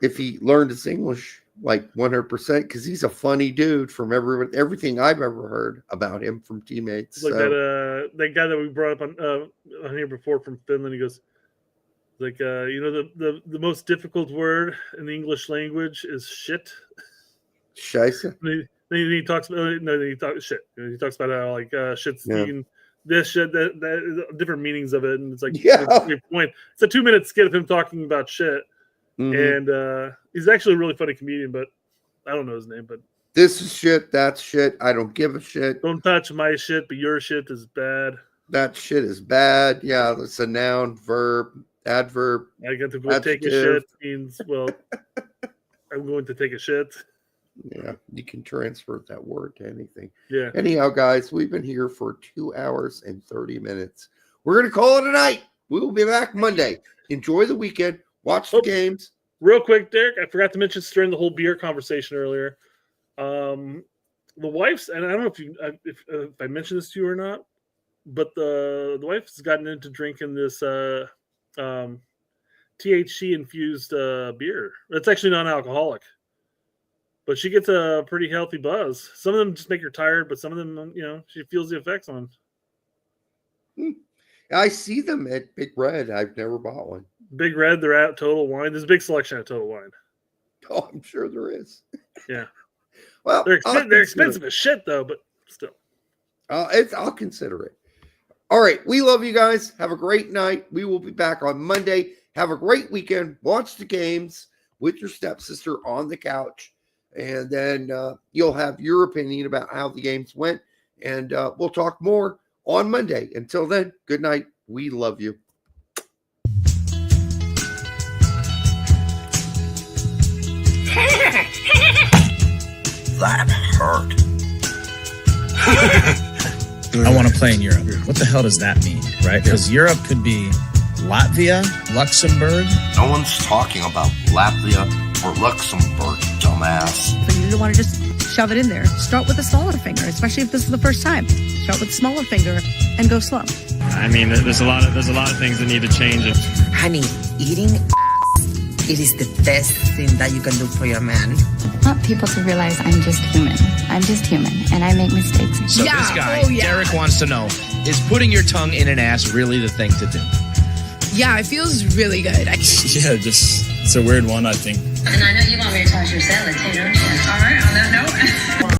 if he learned his English like 100%, because he's a funny dude from everything I've ever heard about him from teammates. Like that guy that we brought up on here before from Finland. He goes like, the most difficult word in the English language is shit. Scheisse. He talks about shit. He talks about how like shit's this shit, that different meanings of it, and it's like great point. It's a 2-minute skit of him talking about shit, and he's actually a really funny comedian, but I don't know his name. But this is shit, that's shit. I don't give a shit. Don't touch my shit, but your shit is bad. That shit is bad. Yeah, it's a noun, verb, adverb. I got to go take a shit means I'm going to take a shit. Yeah, you can transfer that word to anything. Yeah. Anyhow, guys, we've been here for 2 hours and 30 minutes. We're going to call it a night. We will be back Monday. Enjoy the weekend. Watch the games. Real quick, Derek, I forgot to mention during the whole beer conversation earlier. The wife's, and I don't know if I mentioned this to you or not, but the wife has gotten into drinking this THC-infused beer. It's actually non-alcoholic. But she gets a pretty healthy buzz. Some of them just make her tired, but some of them, she feels the effects on. I see them at Big Red. I've never bought one. Big Red, they're at Total Wine. There's a big selection at Total Wine. Oh, I'm sure there is. Yeah. Well, they're expensive as shit, though, but still. I'll consider it. All right. We love you guys. Have a great night. We will be back on Monday. Have a great weekend. Watch the games with your stepsister on the couch. And then you'll have your opinion about how the games went. And we'll talk more on Monday. Until then, good night. We love you. That hurt. I want to play in Europe. What the hell does that mean, right? Because Europe could be Latvia, Luxembourg. No one's talking about Latvia or Luxembourg, dumbass. For you to want to just shove it in there, start with a smaller finger, especially if this is the first time. Start with a smaller finger and go slow. I mean, there's a lot of things that need to change. Honey, eating it is the best thing that you can do for your man. I want people to realize I'm just human. I'm just human, and I make mistakes. So this guy, Derek, wants to know, is putting your tongue in an ass really the thing to do? Yeah, it feels really good. Yeah, just it's a weird one, I think. And I know you want me to toss your salad too, don't you? All right, on that note.